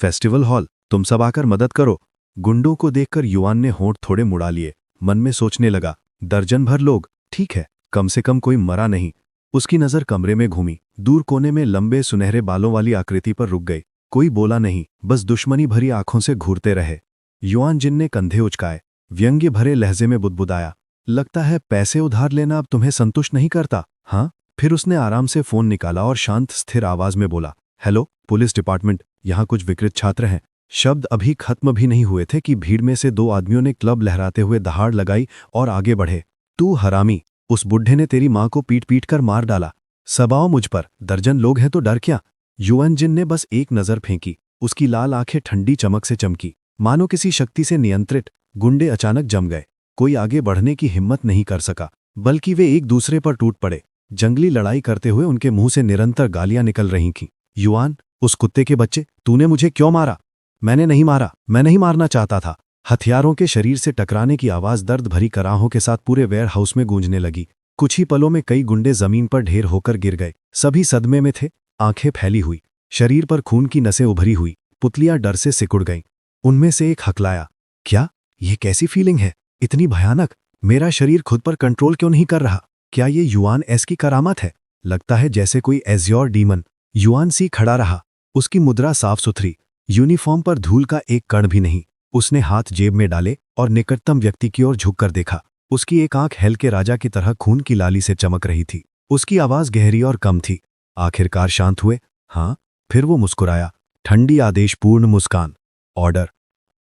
फेस्टिवल हॉल, तुम सब आकर मदद करो। गुंडों को देखकर युआन ने होंठ थोड़े मुड़ा लिए। मन में सोचने लगा, दर्जन भर लोग, ठीक है, कम से कम कोई मरा नहीं। उसकी नजर कमरे में घूमी। दूर कोने में लंबे सुनहरे बालों वाली आकृति पर रुक गई। कोई बोला नहीं, बस दुश्मनी भरी आंखों से घूरते रहे। युआन जिन ने कंधे उचकाए, व्यंग्य भरे लहजे में बुदबुदाया, लगता है पैसे उधार लेना अब तुम्हें संतुष्ट नहीं करता, हाँ? फिर उसने आराम से फोन निकाला और शांत स्थिर आवाज में बोला, हेलो, पुलिस डिपार्टमेंट, यहाँ कुछ विकृत छात्र हैं। शब्द अभी खत्म भी नहीं हुए थे कि भीड़ में से दो आदमियों ने क्लब लहराते हुए दहाड़ लगाई और आगे बढ़े। तू हरामी, उस बुढ़े ने तेरी माँ को पीट पीट कर मार डाला। सबाओ मुझ पर, दर्जन लोग हैं तो डर क्या? युआन जिन ने बस एक नजर फेंकी। उसकी लाल आंखें ठंडी चमक से चमकी, मानो किसी शक्ति से नियंत्रित। गुंडे अचानक जम गए। कोई आगे बढ़ने की हिम्मत नहीं कर सका, बल्कि वे एक दूसरे पर टूट पड़े। जंगली लड़ाई करते हुए उनके मुंह से निरंतर गालियां निकल रही थीं। युआन, उस कुत्ते के बच्चे, तूने मुझे क्यों मारा? मैंने नहीं मारा, मैं नहीं मारना चाहता था। हथियारों के शरीर से टकराने की आवाज दर्द भरी कराहों के साथ पूरे वेयर हाउस में गूंजने लगी। कुछ ही पलों में कई गुंडे जमीन पर ढेर होकर गिर गए। सभी सदमे में थे, आंखें फैली हुई, शरीर पर खून की नसें उभरी हुई, पुतलियां डर से सिकुड़ गईं। उनमें से एक हकलाया, क्या ये कैसी फीलिंग है? इतनी भयानक। मेरा शरीर खुद पर कंट्रोल क्यों नहीं कर रहा? क्या ये युआन एस की करामत है? लगता है जैसे कोई एज्योर डीमन। युआन सी खड़ा रहा, उसकी मुद्रा साफ सुथरी, यूनिफॉर्म पर धूल का एक कण भी नहीं। उसने हाथ जेब में डाले और निकटतम व्यक्ति की ओर झुककर देखा। उसकी एक आंख हेल के राजा की तरह खून की लाली से चमक रही थी। उसकी आवाज गहरी और कम थी। आखिरकार शांत हुए? हाँ। फिर वो मुस्कुराया, ठंडी आदेशपूर्ण मुस्कान। ऑर्डर,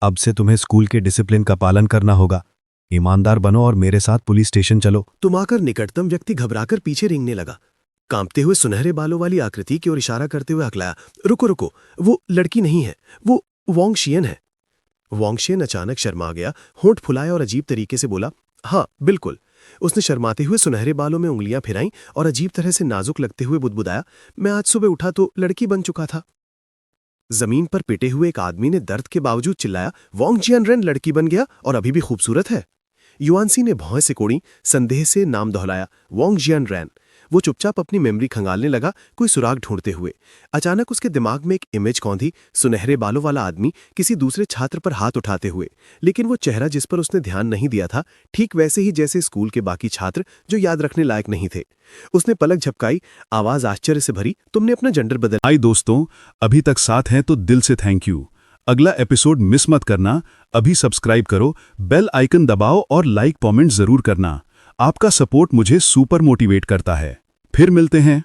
अब से तुम्हें स्कूल के डिसिप्लिन का पालन करना होगा। ईमानदार बनो और मेरे साथ पुलिस स्टेशन चलो। तुम आकर निकटतम व्यक्ति घबराकर पीछे रेंगने लगा। कांपते हुए सुनहरे बालों वाली आकृति की ओर इशारा करते हुए हकलाया, रुको रुको, वो लड़की नहीं है, वो वोंग शियन है। वोंग शियन अचानक शर्मा गया, होंठ फुलाया और अजीब तरीके से बोला, हाँ बिल्कुल। उसने शर्माते हुए सुनहरे बालों में उंगलियां फिराईं और अजीब तरह से नाजुक लगते हुए बुदबुदाया, मैं आज सुबह उठा तो लड़की बन चुका था। जमीन पर पिटे हुए एक आदमी ने दर्द के बावजूद चिल्लाया, वोंग जियनरेन लड़की बन गया और अभी भी खूबसूरत है। युआनसी ने भौं से कोड़ी, संदेह से नाम दोहराया, वोंग जियनरेन। वो चुपचाप अपनी मेमोरी खंगालने लगा, कोई सुराग ढूंढते हुए। अचानक उसके दिमाग में एक इमेज कौंधी, सुनहरे बालों वाला आदमी किसी दूसरे छात्र पर हाथ उठाते हुए। लेकिन वो चेहरा जिस पर उसने ध्यान नहीं दिया था, ठीक वैसे ही जैसे स्कूल के बाकी छात्र जो याद रखने लायक नहीं थे। उसने पलक झपकाई, आवाज आश्चर्य से भरी, तुमने अपना जेंडर बदल। हाय दोस्तों, अभी तक साथ हैं तो दिल से थैंक यू। अगला एपिसोड मिस मत करना। अभी सब्सक्राइब करो, बेल आइकन दबाओ और लाइक कमेंट जरूर करना। आपका सपोर्ट मुझे सुपर मोटिवेट करता है। फिर मिलते हैं।